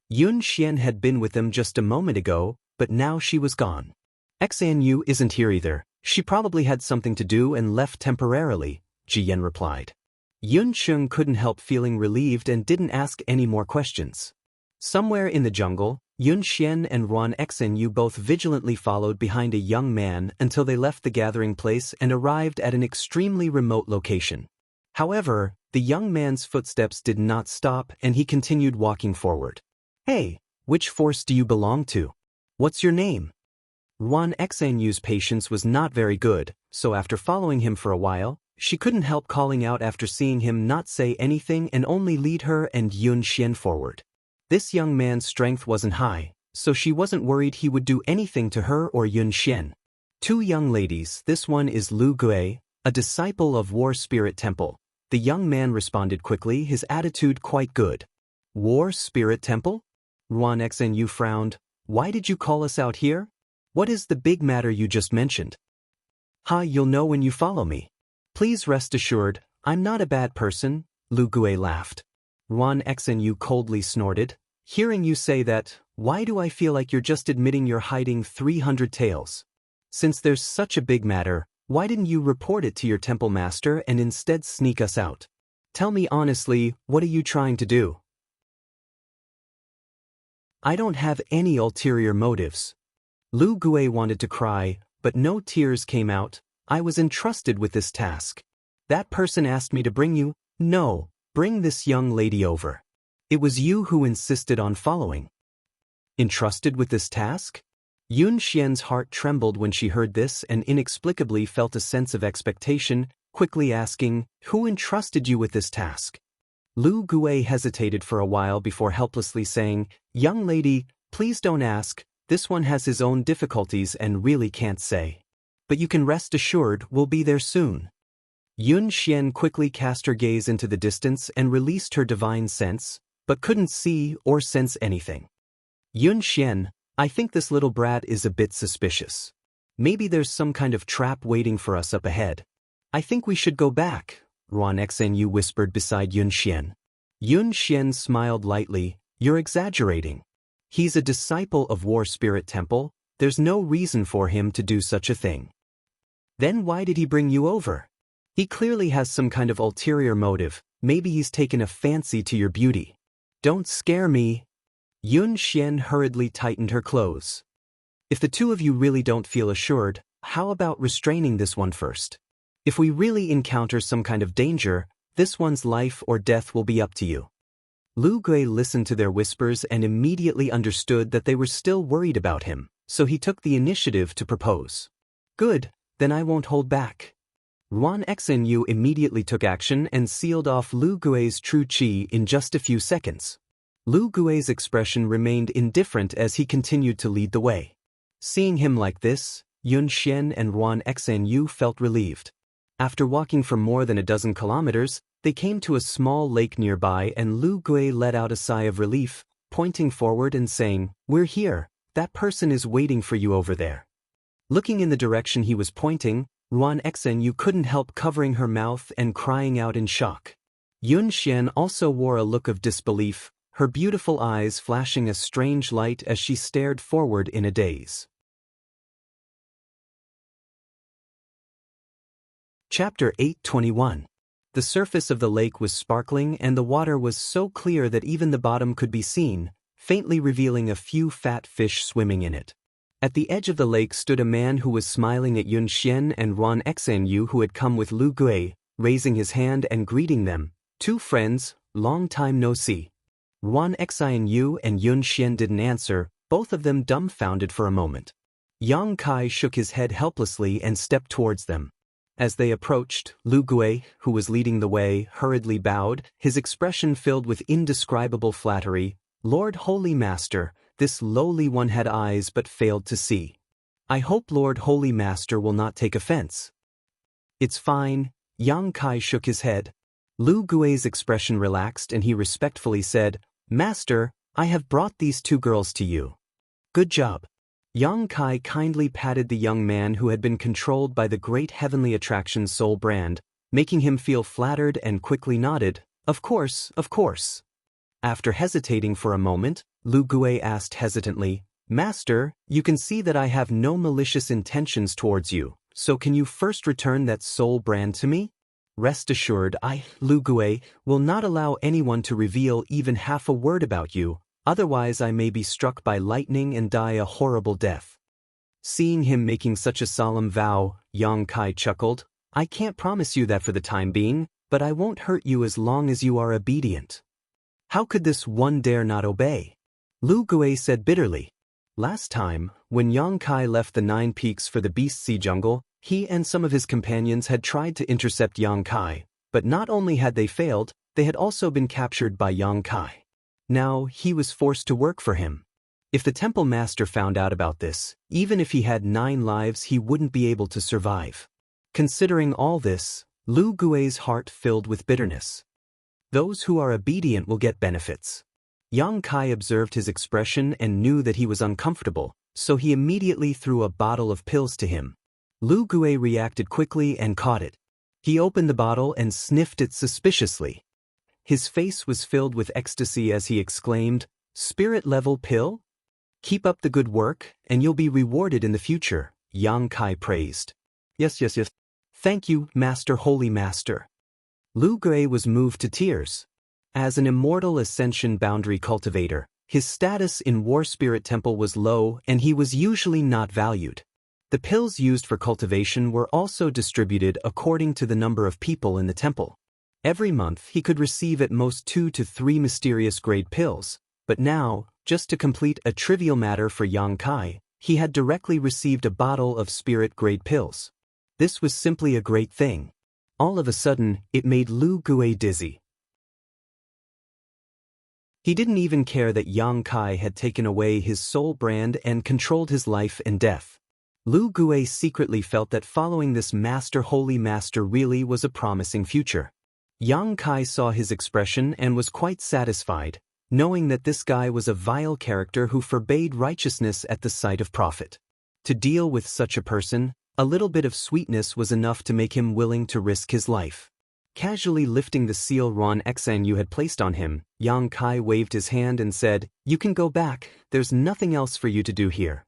Yun Xian had been with them just a moment ago, but now she was gone. "Xianyu isn't here either. She probably had something to do and left temporarily," Ji Yan replied. Yun Cheng couldn't help feeling relieved and didn't ask any more questions. Somewhere in the jungle, Yun Xian and Ruan Xianyu both vigilantly followed behind a young man until they left the gathering place and arrived at an extremely remote location. However, the young man's footsteps did not stop and he continued walking forward. "Hey, which force do you belong to? What's your name?" Ruan Xianyu's patience was not very good, so after following him for a while, she couldn't help calling out after seeing him not say anything and only lead her and Yun Xian forward. This young man's strength wasn't high, so she wasn't worried he would do anything to her or Yun Xian. "Two young ladies, this one is Lu Gui, a disciple of War Spirit Temple." The young man responded quickly, his attitude quite good. "War Spirit Temple?" Ruan Xianyu frowned. "Why did you call us out here? What is the big matter you just mentioned?" "Ha, you'll know when you follow me. Please rest assured, I'm not a bad person," Lu Gui laughed. Ruan Xianyu coldly snorted. "Hearing you say that, why do I feel like you're just admitting you're hiding 300 tails? Since there's such a big matter, why didn't you report it to your temple master and instead sneak us out? Tell me honestly, what are you trying to do?" "I don't have any ulterior motives." Lu Gui wanted to cry, but no tears came out. "I was entrusted with this task. That person asked me to bring you. No, bring this young lady over. It was you who insisted on following." "Entrusted with this task?" Yun Xian's heart trembled when she heard this and inexplicably felt a sense of expectation, quickly asking, "Who entrusted you with this task?" Lu Gui hesitated for a while before helplessly saying, "Young lady, please don't ask. This one has his own difficulties and really can't say. But you can rest assured we'll be there soon." Yun Xian quickly cast her gaze into the distance and released her divine sense, but couldn't see or sense anything. "Yun Xian, I think this little brat is a bit suspicious. Maybe there's some kind of trap waiting for us up ahead. I think we should go back," Ruan Xianyu whispered beside Yun Xian. Yun Xian smiled lightly. "You're exaggerating. He's a disciple of War Spirit Temple. There's no reason for him to do such a thing." "Then why did he bring you over? He clearly has some kind of ulterior motive. Maybe he's taken a fancy to your beauty. Don't scare me. Yun Xian hurriedly tightened her clothes. If the two of you really don't feel assured, how about restraining this one first? If we really encounter some kind of danger, this one's life or death will be up to you. Lu Gui listened to their whispers and immediately understood that they were still worried about him, so he took the initiative to propose. Good, then I won't hold back. Ruan Xinyu immediately took action and sealed off Lu Gui's true qi in just a few seconds. Lu Gui's expression remained indifferent as he continued to lead the way. Seeing him like this, Yun Xian and Ruan Xinyu felt relieved. After walking for more than a dozen kilometers, they came to a small lake nearby and Lu Gui let out a sigh of relief, pointing forward and saying, "We're here, that person is waiting for you over there." Looking in the direction he was pointing, Ruan Xinyu couldn't help covering her mouth and crying out in shock. Yun Xian also wore a look of disbelief, her beautiful eyes flashing a strange light as she stared forward in a daze. Chapter 8:21. The surface of the lake was sparkling and the water was so clear that even the bottom could be seen, faintly revealing a few fat fish swimming in it. At the edge of the lake stood a man who was smiling at Yun Xian and Ruan Xinyu who had come with Lu Gui, raising his hand and greeting them. "Two friends, long time no see." Ruan Xinyu and Yun Xian didn't answer, both of them dumbfounded for a moment. Yang Kai shook his head helplessly and stepped towards them. As they approached, Lu Gui, who was leading the way, hurriedly bowed, his expression filled with indescribable flattery. "Lord Holy Master, this lowly one had eyes but failed to see. I hope Lord Holy Master will not take offense." "It's fine." Yang Kai shook his head. Lu Gui's expression relaxed and he respectfully said, "Master, I have brought these two girls to you." "Good job." Yang Kai kindly patted the young man who had been controlled by the great heavenly attraction's soul brand, making him feel flattered and quickly nodded, "Of course, of course." After hesitating for a moment, Lu Gui asked hesitantly, "Master, you can see that I have no malicious intentions towards you, so can you first return that soul brand to me? Rest assured I, Lu Gui, will not allow anyone to reveal even half a word about you, otherwise I may be struck by lightning and die a horrible death." Seeing him making such a solemn vow, Yang Kai chuckled, "I can't promise you that for the time being, but I won't hurt you as long as you are obedient." "How could this one dare not obey?" Lu Gui said bitterly. Last time, when Yang Kai left the 9 Peaks for the Beast Sea Jungle, he and some of his companions had tried to intercept Yang Kai, but not only had they failed, they had also been captured by Yang Kai. Now he was forced to work for him. If the temple master found out about this, even if he had 9 lives he wouldn't be able to survive. Considering all this, Lu Gui's heart filled with bitterness. Those who are obedient will get benefits. Yang Kai observed his expression and knew that he was uncomfortable, so he immediately threw a bottle of pills to him. Lu Gui reacted quickly and caught it. He opened the bottle and sniffed it suspiciously. His face was filled with ecstasy as he exclaimed, "Spirit-level pill? Keep up the good work, and you'll be rewarded in the future," Yang Kai praised. Yes. "Thank you, Master, Holy Master." Lu Gui was moved to tears. As an immortal ascension boundary cultivator, his status in War Spirit Temple was low and he was usually not valued. The pills used for cultivation were also distributed according to the number of people in the temple. Every month he could receive at most 2 to 3 mysterious grade pills, but now, just to complete a trivial matter for Yang Kai, he had directly received a bottle of spirit grade pills. This was simply a great thing. All of a sudden, it made Lu Gui dizzy. He didn't even care that Yang Kai had taken away his soul brand and controlled his life and death. Lu Gui secretly felt that following this Master Holy Master really was a promising future. Yang Kai saw his expression and was quite satisfied, knowing that this guy was a vile character who forbade righteousness at the sight of profit. To deal with such a person, a little bit of sweetness was enough to make him willing to risk his life. Casually lifting the seal Ruan Xinyu had placed on him, Yang Kai waved his hand and said, "You can go back, there's nothing else for you to do here."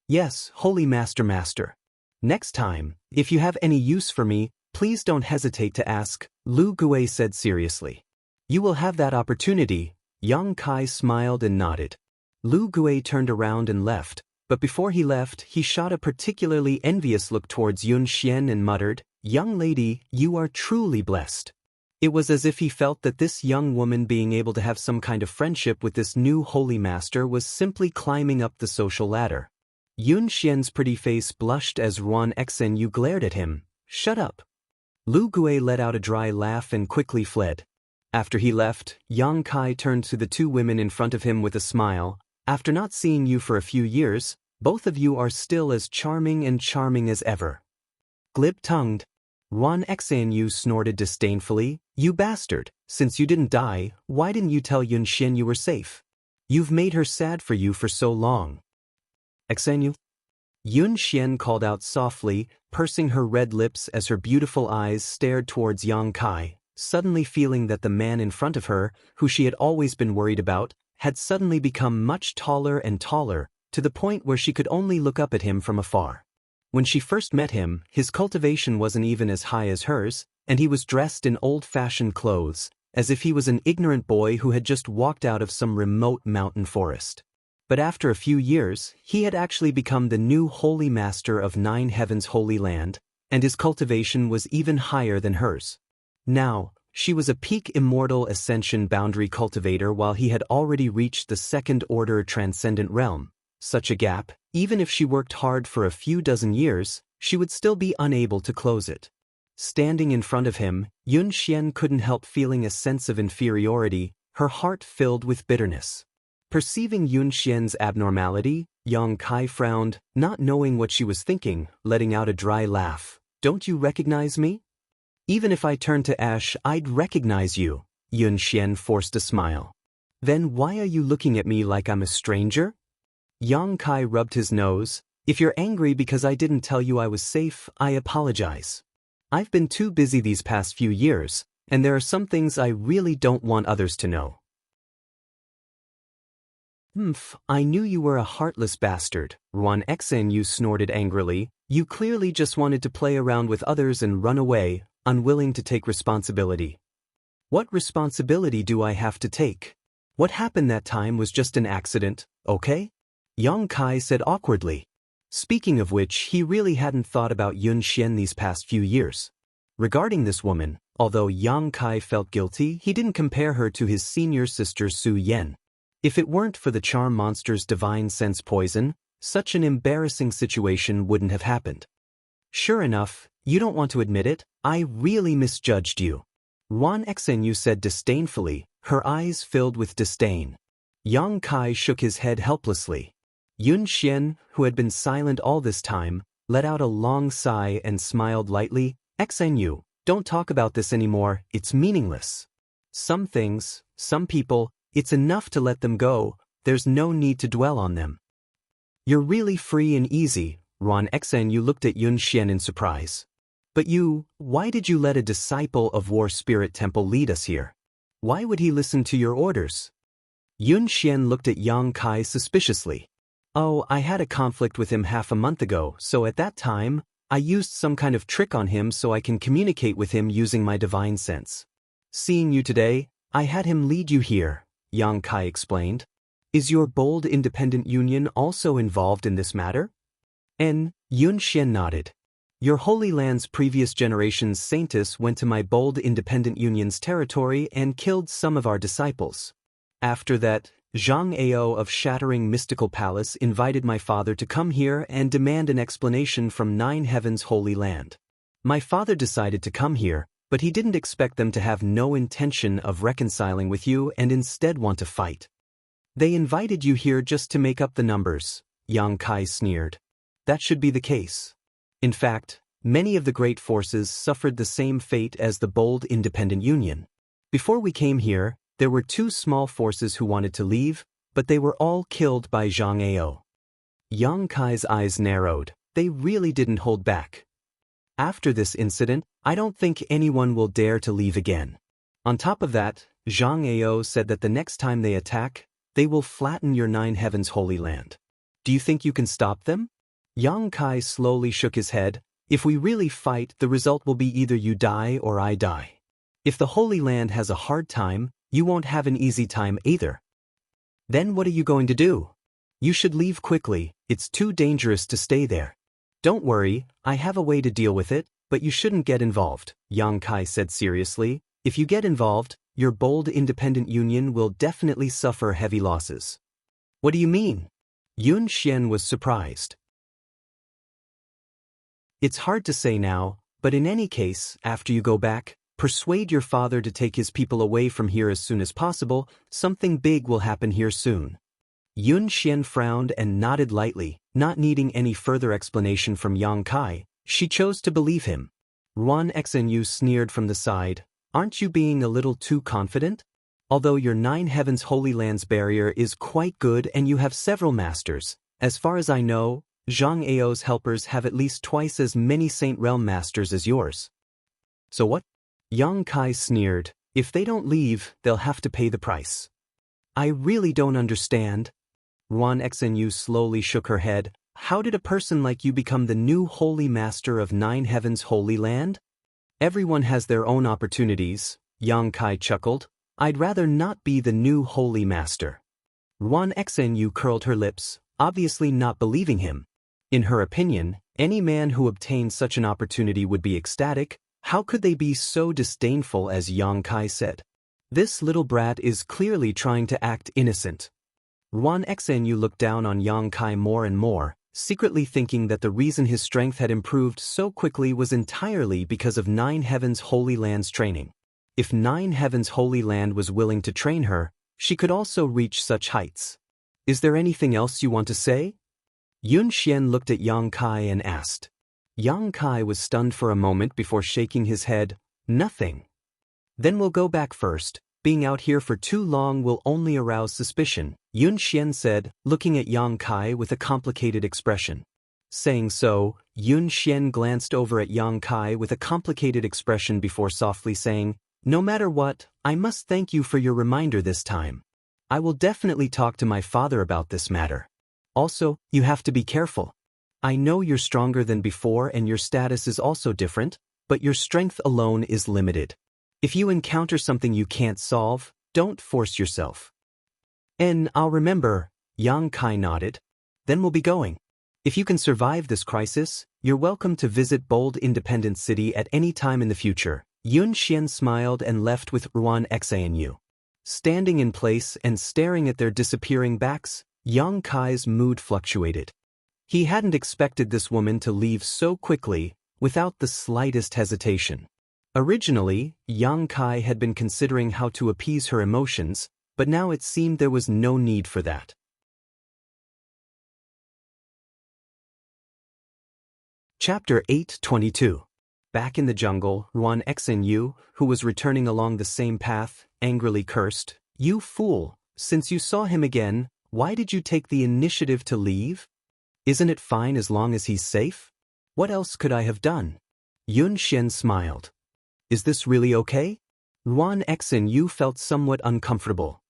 "Yes, Holy Master. Next time, if you have any use for me, please don't hesitate to ask, Lu Gui said seriously. You will have that opportunity. Yang Kai smiled and nodded. Lu Gui turned around and left, but before he left, he shot a particularly envious look towards Yun Xian and muttered, "Young lady, you are truly blessed." It was as if he felt that this young woman being able to have some kind of friendship with this new holy master was simply climbing up the social ladder. Yun Xian's pretty face blushed as Ruan Xenyu glared at him. "Shut up." Lu Gui let out a dry laugh and quickly fled. After he left, Yang Kai turned to the two women in front of him with a smile. "After not seeing you for a few years, both of you are still as charming as ever." Glib-tongued, Ruan Xenyu snorted disdainfully. "You bastard, since you didn't die, why didn't you tell Yun Xian you were safe? You've made her sad for you for so long." "Xenyu?" Yun Xian called out softly, pursing her red lips as her beautiful eyes stared towards Yang Kai, suddenly feeling that the man in front of her, who she had always been worried about, had suddenly become much taller and taller, to the point where she could only look up at him from afar. When she first met him, his cultivation wasn't even as high as hers, and he was dressed in old-fashioned clothes, as if he was an ignorant boy who had just walked out of some remote mountain forest. But after a few years, he had actually become the new holy master of 9 Heavens Holy Land, and his cultivation was even higher than hers. Now, she was a peak immortal ascension boundary cultivator while he had already reached the second-order transcendent realm. Such a gap, even if she worked hard for a few dozen years, she would still be unable to close it. Standing in front of him, Yun Xian couldn't help feeling a sense of inferiority, her heart filled with bitterness. Perceiving Yun Xian's abnormality, Yang Kai frowned, not knowing what she was thinking, letting out a dry laugh. "Don't you recognize me? Even if I turned to ash, I'd recognize you." Yun Xian forced a smile. "Then why are you looking at me like I'm a stranger?" Yang Kai rubbed his nose. "If you're angry because I didn't tell you I was safe, I apologize. I've been too busy these past few years, and there are some things I really don't want others to know." I knew you were a heartless bastard," Ruan Xenyu snorted angrily. "You clearly just wanted to play around with others and run away, unwilling to take responsibility." "What responsibility do I have to take? What happened that time was just an accident, okay?" Yang Kai said awkwardly. Speaking of which, he really hadn't thought about Yun Xian these past few years. Regarding this woman, although Yang Kai felt guilty, he didn't compare her to his senior sister Su Yan. If it weren't for the charm monster's divine sense poison, such an embarrassing situation wouldn't have happened. "Sure enough, you don't want to admit it, I really misjudged you," Ruan Xenyu said disdainfully, her eyes filled with disdain. Yang Kai shook his head helplessly. Yun Xian, who had been silent all this time, let out a long sigh and smiled lightly. "Xenyu, don't talk about this anymore, it's meaningless. Some things, some people, it's enough to let them go, there's no need to dwell on them." "You're really free and easy," Ruan Xenyu looked at Yun Xian in surprise. "But why did you let a disciple of War Spirit Temple lead us here? Why would he listen to your orders?" Yun Xian looked at Yang Kai suspiciously. "Oh, I had a conflict with him half a month ago, so at that time, I used some kind of trick on him so I can communicate with him using my divine sense. Seeing you today, I had him lead you here," Yang Kai explained. "Is your bold independent union also involved in this matter?" Yun Xian nodded. "Your Holy Land's previous generation's saintess went to my bold independent union's territory and killed some of our disciples. After that, Zhang Ao of Shattering Mystical Palace invited my father to come here and demand an explanation from 9 Heavens Holy Land. My father decided to come here, but he didn't expect them to have no intention of reconciling with you and instead want to fight. They invited you here just to make up the numbers," Yang Kai sneered. "That should be the case. In fact, many of the great forces suffered the same fate as the bold independent union. Before we came here, there were 2 small forces who wanted to leave, but they were all killed by Zhang Ao." Yang Kai's eyes narrowed. They really didn't hold back. "After this incident, I don't think anyone will dare to leave again. On top of that, Zhang Ao said that the next time they attack, they will flatten your 9 Heavens Holy Land. Do you think you can stop them?" Yang Kai slowly shook his head. If we really fight, the result will be either you die or I die. If the Holy Land has a hard time, you won't have an easy time either. Then what are you going to do? You should leave quickly, it's too dangerous to stay there. Don't worry, I have a way to deal with it, but you shouldn't get involved, Yang Kai said seriously. If you get involved, your bold independent union will definitely suffer heavy losses. What do you mean? Yun Xian was surprised. It's hard to say now, but in any case, after you go back, persuade your father to take his people away from here as soon as possible. Something big will happen here soon. Yun Xian frowned and nodded lightly, not needing any further explanation from Yang Kai. She chose to believe him. Ruan Xinyu sneered from the side. Aren't you being a little too confident? Although your 9 Heavens Holy Lands barrier is quite good and you have several masters, as far as I know, Zhang Ao's helpers have at least twice as many Saint Realm masters as yours. So what? Yang Kai sneered. If they don't leave, they'll have to pay the price. I really don't understand. Ruan Xinyu slowly shook her head. How did a person like you become the new Holy Master of 9 Heavens Holy Land? Everyone has their own opportunities, Yang Kai chuckled. I'd rather not be the new Holy Master. Ruan Xinyu curled her lips, obviously not believing him. In her opinion, any man who obtained such an opportunity would be ecstatic. How could they be so disdainful, as Yang Kai said? This little brat is clearly trying to act innocent. Ruan Xinyu looked down on Yang Kai more and more, secretly thinking that the reason his strength had improved so quickly was entirely because of 9 Heavens Holy Land's training. If 9 Heavens Holy Land was willing to train her, she could also reach such heights. Is there anything else you want to say? Yun Xian looked at Yang Kai and asked. Yang Kai was stunned for a moment before shaking his head. Nothing. Then we'll go back first. Being out here for too long will only arouse suspicion, Yun Xian said, looking at Yang Kai with a complicated expression. Saying so, Yun Xian glanced over at Yang Kai with a complicated expression before softly saying, no matter what, I must thank you for your reminder this time. I will definitely talk to my father about this matter. Also, you have to be careful. I know you're stronger than before and your status is also different, but your strength alone is limited. If you encounter something you can't solve, don't force yourself. And I'll remember, Yang Kai nodded. Then we'll be going. If you can survive this crisis, you're welcome to visit Bold Independent City at any time in the future. Yun Xian smiled and left with Ruan Xinyu. Standing in place and staring at their disappearing backs, Yang Kai's mood fluctuated. He hadn't expected this woman to leave so quickly, without the slightest hesitation. Originally, Yang Kai had been considering how to appease her emotions, but now it seemed there was no need for that. Chapter 8:22. Back in the jungle, Ruan Xinyu, who was returning along the same path, angrily cursed, "You fool! Since you saw him again, why did you take the initiative to leave? Isn't it fine as long as he's safe? What else could I have done?" Yun Xian smiled. Is this really okay? Ruan Xinyu felt somewhat uncomfortable.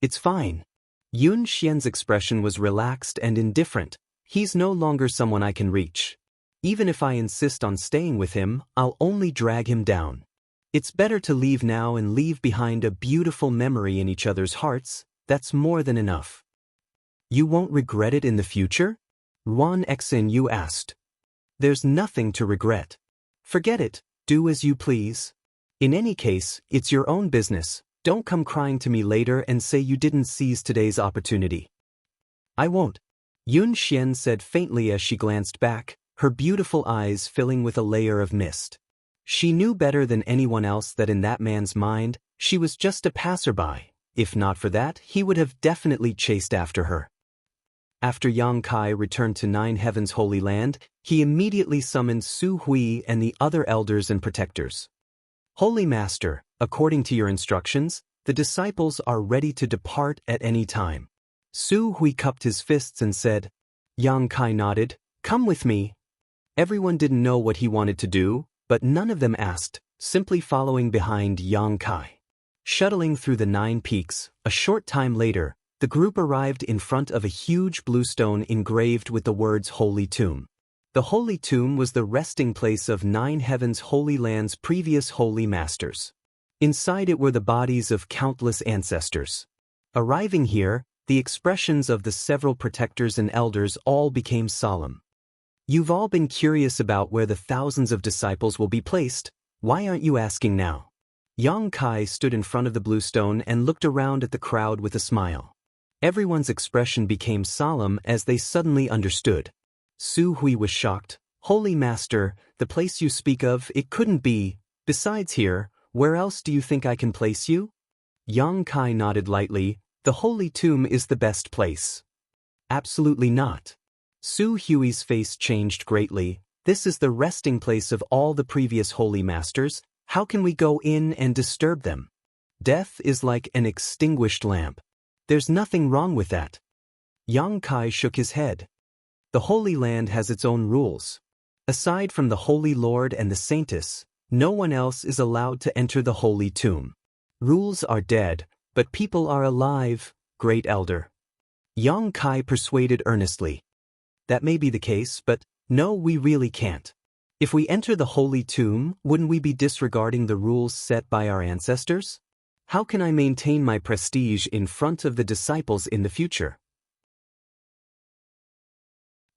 It's fine. Yun Xian's expression was relaxed and indifferent. He's no longer someone I can reach. Even if I insist on staying with him, I'll only drag him down. It's better to leave now and leave behind a beautiful memory in each other's hearts. That's more than enough. You won't regret it in the future? Ruan Xinyu asked. There's nothing to regret. Forget it. Do as you please. In any case, it's your own business. Don't come crying to me later and say you didn't seize today's opportunity. I won't. Yun Xian said faintly as she glanced back, her beautiful eyes filling with a layer of mist. She knew better than anyone else that in that man's mind, she was just a passerby. If not for that, he would have definitely chased after her. After Yang Kai returned to 9 Heavens Holy Land, he immediately summoned Su Hui and the other elders and protectors. Holy Master, according to your instructions, the disciples are ready to depart at any time. Su Hui cupped his fists and said. Yang Kai nodded, come with me. Everyone didn't know what he wanted to do, but none of them asked, simply following behind Yang Kai. Shuttling through the 9 peaks, a short time later, the group arrived in front of a huge blue stone engraved with the words Holy Tomb. The Holy Tomb was the resting place of 9 Heaven's Holy Land's previous holy masters. Inside it were the bodies of countless ancestors. Arriving here, the expressions of the several protectors and elders all became solemn. You've all been curious about where the thousands of disciples will be placed. Why aren't you asking now? Yang Kai stood in front of the blue stone and looked around at the crowd with a smile. Everyone's expression became solemn as they suddenly understood. Su Hui was shocked. Holy Master, the place you speak of, it couldn't be. Besides here, where else do you think I can place you? Yang Kai nodded lightly. The Holy Tomb is the best place. Absolutely not. Su Hui's face changed greatly. This is the resting place of all the previous holy masters. How can we go in and disturb them? Death is like an extinguished lamp. There's nothing wrong with that. Yang Kai shook his head. The Holy Land has its own rules. Aside from the Holy Lord and the Saintess, no one else is allowed to enter the Holy Tomb. Rules are dead, but people are alive, Great Elder. Yang Kai persuaded earnestly. That may be the case, but no, we really can't. If we enter the Holy Tomb, wouldn't we be disregarding the rules set by our ancestors? How can I maintain my prestige in front of the disciples in the future?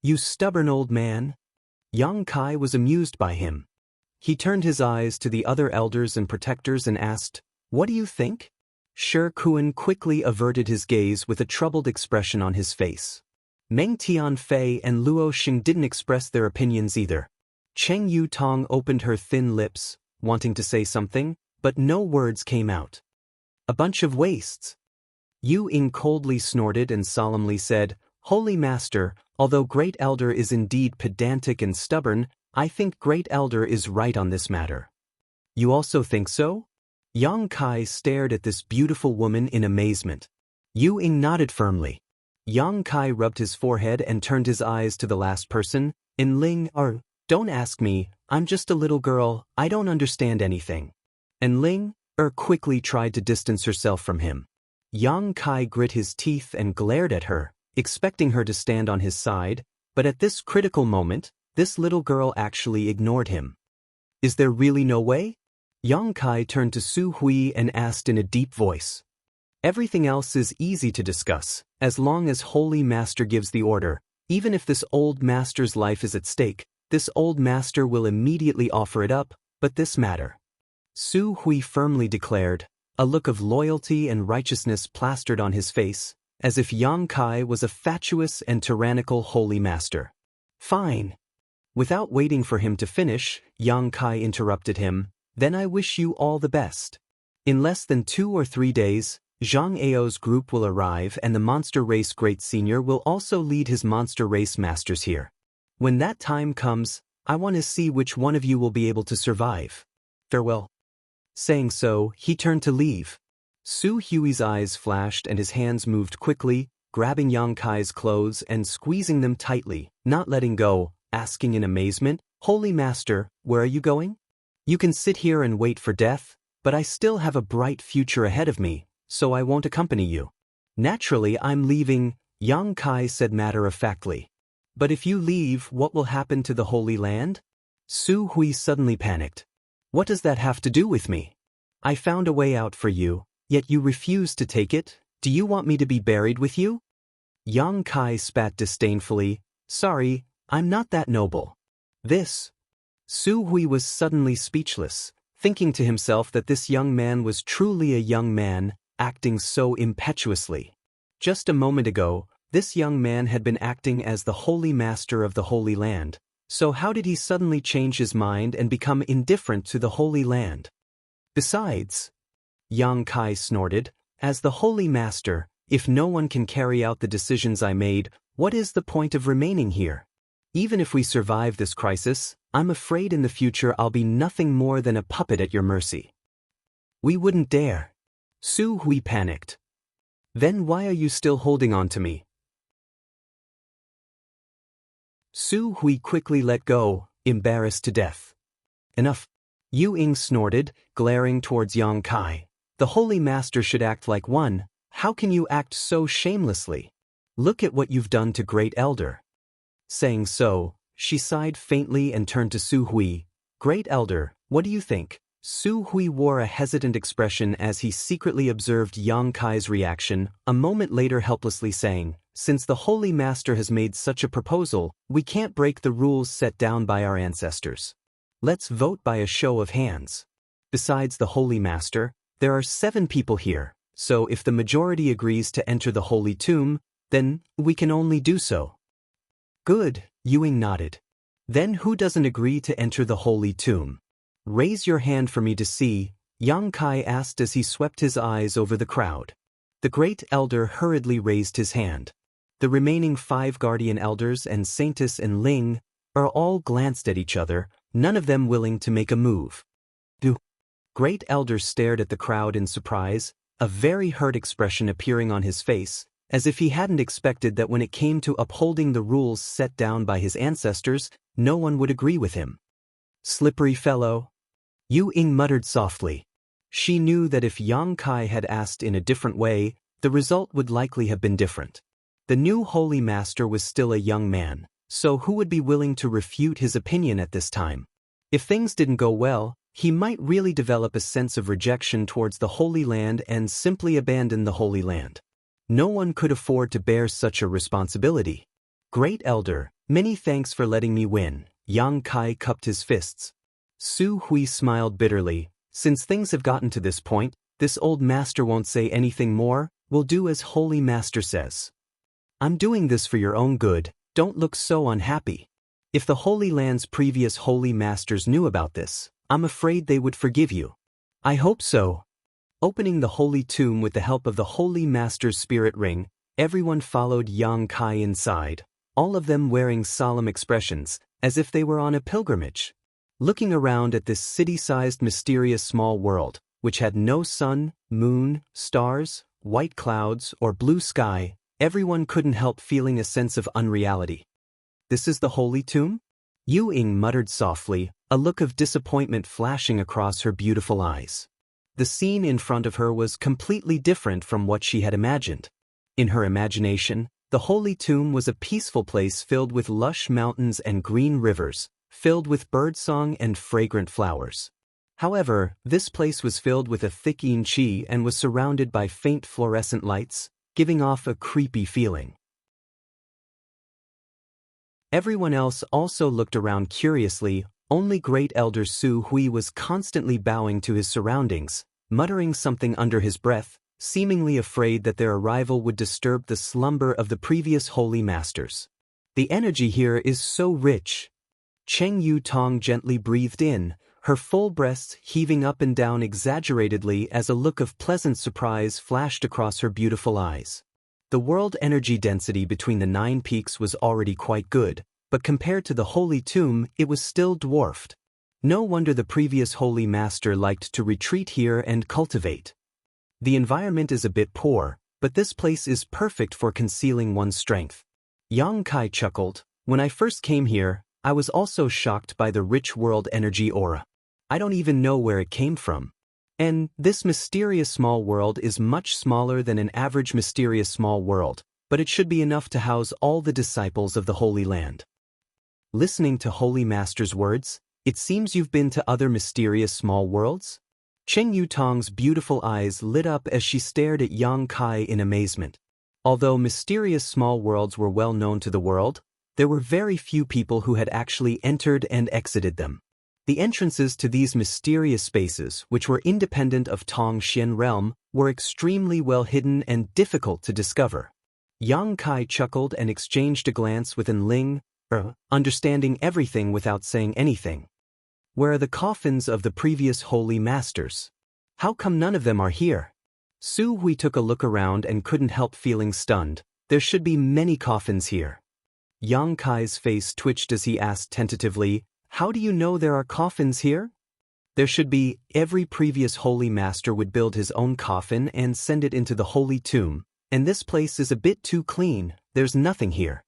You stubborn old man. Yang Kai was amused by him. He turned his eyes to the other elders and protectors and asked, "What do you think?" Shi Kuan quickly averted his gaze with a troubled expression on his face. Meng Tianfei and Luo Xing didn't express their opinions either. Cheng Yu Tong opened her thin lips, wanting to say something, but no words came out. A bunch of wastes. Yu Ying coldly snorted and solemnly said, "Holy Master, although Great Elder is indeed pedantic and stubborn, I think Great Elder is right on this matter." You also think so? Yang Kai stared at this beautiful woman in amazement. Yu Ying nodded firmly. Yang Kai rubbed his forehead and turned his eyes to the last person. Enling, don't ask me, I'm just a little girl, I don't understand anything. Enling, quickly tried to distance herself from him. Yang Kai grit his teeth and glared at her, expecting her to stand on his side, but at this critical moment, this little girl actually ignored him. Is there really no way? Yang Kai turned to Su Hui and asked in a deep voice. Everything else is easy to discuss, as long as Holy Master gives the order. Even if this old master's life is at stake, this old master will immediately offer it up, but this matter. Su Hui firmly declared, a look of loyalty and righteousness plastered on his face, as if Yang Kai was a fatuous and tyrannical holy master. Fine. Without waiting for him to finish, Yang Kai interrupted him, then I wish you all the best. In less than 2 or 3 days, Zhang Ao's group will arrive and the Monster Race Great Senior will also lead his Monster Race Masters here. When that time comes, I want to see which one of you will be able to survive. Farewell. Saying so, he turned to leave. Su Hui's eyes flashed and his hands moved quickly, grabbing Yang Kai's clothes and squeezing them tightly, not letting go, asking in amazement, Holy Master, where are you going? You can sit here and wait for death, but I still have a bright future ahead of me, so I won't accompany you. Naturally, I'm leaving, Yang Kai said matter-of-factly. But if you leave, what will happen to the Holy Land? Su Hui suddenly panicked. What does that have to do with me? I found a way out for you, yet you refuse to take it. Do you want me to be buried with you? Yang Kai spat disdainfully. Sorry, I'm not that noble. This. Su Hui was suddenly speechless, thinking to himself that this young man was truly a young man, acting so impetuously. Just a moment ago, this young man had been acting as the Holy Master of the Holy Land, so how did he suddenly change his mind and become indifferent to the Holy Land? Besides, Yang Kai snorted, as the Holy Master, if no one can carry out the decisions I made, what is the point of remaining here? Even if we survive this crisis, I'm afraid in the future I'll be nothing more than a puppet at your mercy. We wouldn't dare. Su Hui panicked. Then why are you still holding on to me? Su Hui quickly let go, embarrassed to death. Enough. Yu Ying snorted, glaring towards Yang Kai. The Holy Master should act like one. How can you act so shamelessly? Look at what you've done to Great Elder. Saying so, She sighed faintly and turned to Su Hui. "Great Elder, what do you think?" Su Hui wore a hesitant expression as he secretly observed Yang Kai's reaction, a moment later helplessly saying, "Since the Holy Master has made such a proposal, we can't break the rules set down by our ancestors. Let's vote by a show of hands. Besides the Holy Master, there are 7 people here, so if the majority agrees to enter the Holy Tomb, then we can only do so." "Good," Ying nodded. "Then who doesn't agree to enter the Holy Tomb? Raise your hand for me to see," Yang Kai asked as he swept his eyes over the crowd. The Great Elder hurriedly raised his hand. The remaining 5 Guardian Elders and Saintess and Ling all glanced at each other, none of them willing to make a move. The Great Elder stared at the crowd in surprise, a very hurt expression appearing on his face, as if he hadn't expected that when it came to upholding the rules set down by his ancestors, no one would agree with him. "Slippery fellow," Ying muttered softly. She knew that if Yang Kai had asked in a different way, the result would likely have been different. The new Holy Master was still a young man, so who would be willing to refute his opinion at this time? If things didn't go well, he might really develop a sense of rejection towards the Holy Land and simply abandon the Holy Land. No one could afford to bear such a responsibility. "Great Elder, many thanks for letting me win," Yang Kai cupped his fists. Su Hui smiled bitterly. "Since things have gotten to this point, this old master won't say anything more, we'll do as Holy Master says. I'm doing this for your own good, don't look so unhappy. If the Holy Land's previous Holy Masters knew about this, I'm afraid they would forgive you." "I hope so." Opening the Holy Tomb with the help of the Holy Master's spirit ring, everyone followed Yang Kai inside, all of them wearing solemn expressions, as if they were on a pilgrimage. Looking around at this city-sized mysterious small world, which had no sun, moon, stars, white clouds, or blue sky, everyone couldn't help feeling a sense of unreality. "This is the Holy Tomb?" Ying muttered softly, a look of disappointment flashing across her beautiful eyes. The scene in front of her was completely different from what she had imagined. In her imagination, the Holy Tomb was a peaceful place filled with lush mountains and green rivers, filled with birdsong and fragrant flowers. However, this place was filled with a thick yin qi and was surrounded by faint fluorescent lights, giving off a creepy feeling. Everyone else also looked around curiously. Only Great Elder Su Hui was constantly bowing to his surroundings, muttering something under his breath, seemingly afraid that their arrival would disturb the slumber of the previous Holy Masters. "The energy here is so rich." Cheng Yu Tong gently breathed in, her full breasts heaving up and down exaggeratedly as a look of pleasant surprise flashed across her beautiful eyes. The world energy density between the 9 peaks was already quite good, but compared to the Holy Tomb, it was still dwarfed. No wonder the previous Holy Master liked to retreat here and cultivate. The environment is a bit poor, but this place is perfect for concealing one's strength. Yang Kai chuckled. "When I first came here, I was also shocked by the rich world energy aura. I don't even know where it came from. And this mysterious small world is much smaller than an average mysterious small world, but it should be enough to house all the disciples of the Holy Land." Listening to Holy Master's words, "It seems you've been to other mysterious small worlds?" Cheng Yu Tong's beautiful eyes lit up as she stared at Yang Kai in amazement. Although mysterious small worlds were well known to the world, there were very few people who had actually entered and exited them. The entrances to these mysterious spaces, which were independent of Tongxian realm, were extremely well hidden and difficult to discover. Yang Kai chuckled and exchanged a glance with Ling, understanding everything without saying anything. "Where are the coffins of the previous Holy Masters? How come none of them are here?" Su Hui took a look around and couldn't help feeling stunned. There should be many coffins here. Yang Kai's face twitched as he asked tentatively, "How do you know there are coffins here?" "There should be. Every previous Holy Master would build his own coffin and send it into the Holy Tomb, and this place is a bit too clean, there's nothing here."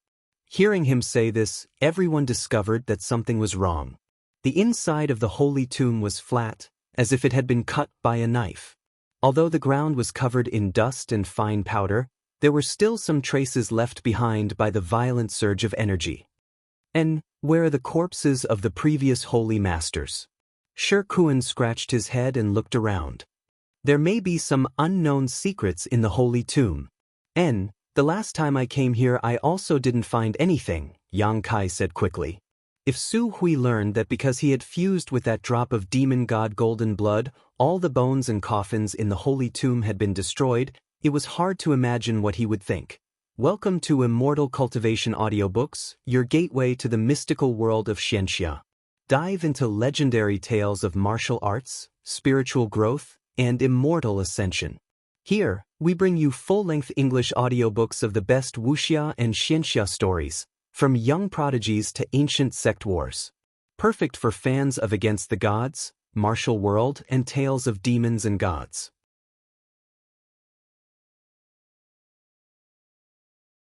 Hearing him say this, everyone discovered that something was wrong. The inside of the Holy Tomb was flat, as if it had been cut by a knife. Although the ground was covered in dust and fine powder, there were still some traces left behind by the violent surge of energy. And where are the corpses of the previous holy masters? Shi Kuan scratched his head and looked around. There may be some unknown secrets in the holy tomb. The last time I came here I also didn't find anything, Yang Kai said quickly. If Su Hui learned that because he had fused with that drop of demon god golden blood, all the bones and coffins in the holy tomb had been destroyed, it was hard to imagine what he would think. Welcome to Immortal Cultivation Audiobooks, your gateway to the mystical world of Xianxia. Dive into legendary tales of martial arts, spiritual growth, and immortal ascension. Here, we bring you full-length English audiobooks of the best Wuxia and Xianxia stories, from young prodigies to ancient sect wars. Perfect for fans of Against the Gods, Martial World, and tales of demons and gods.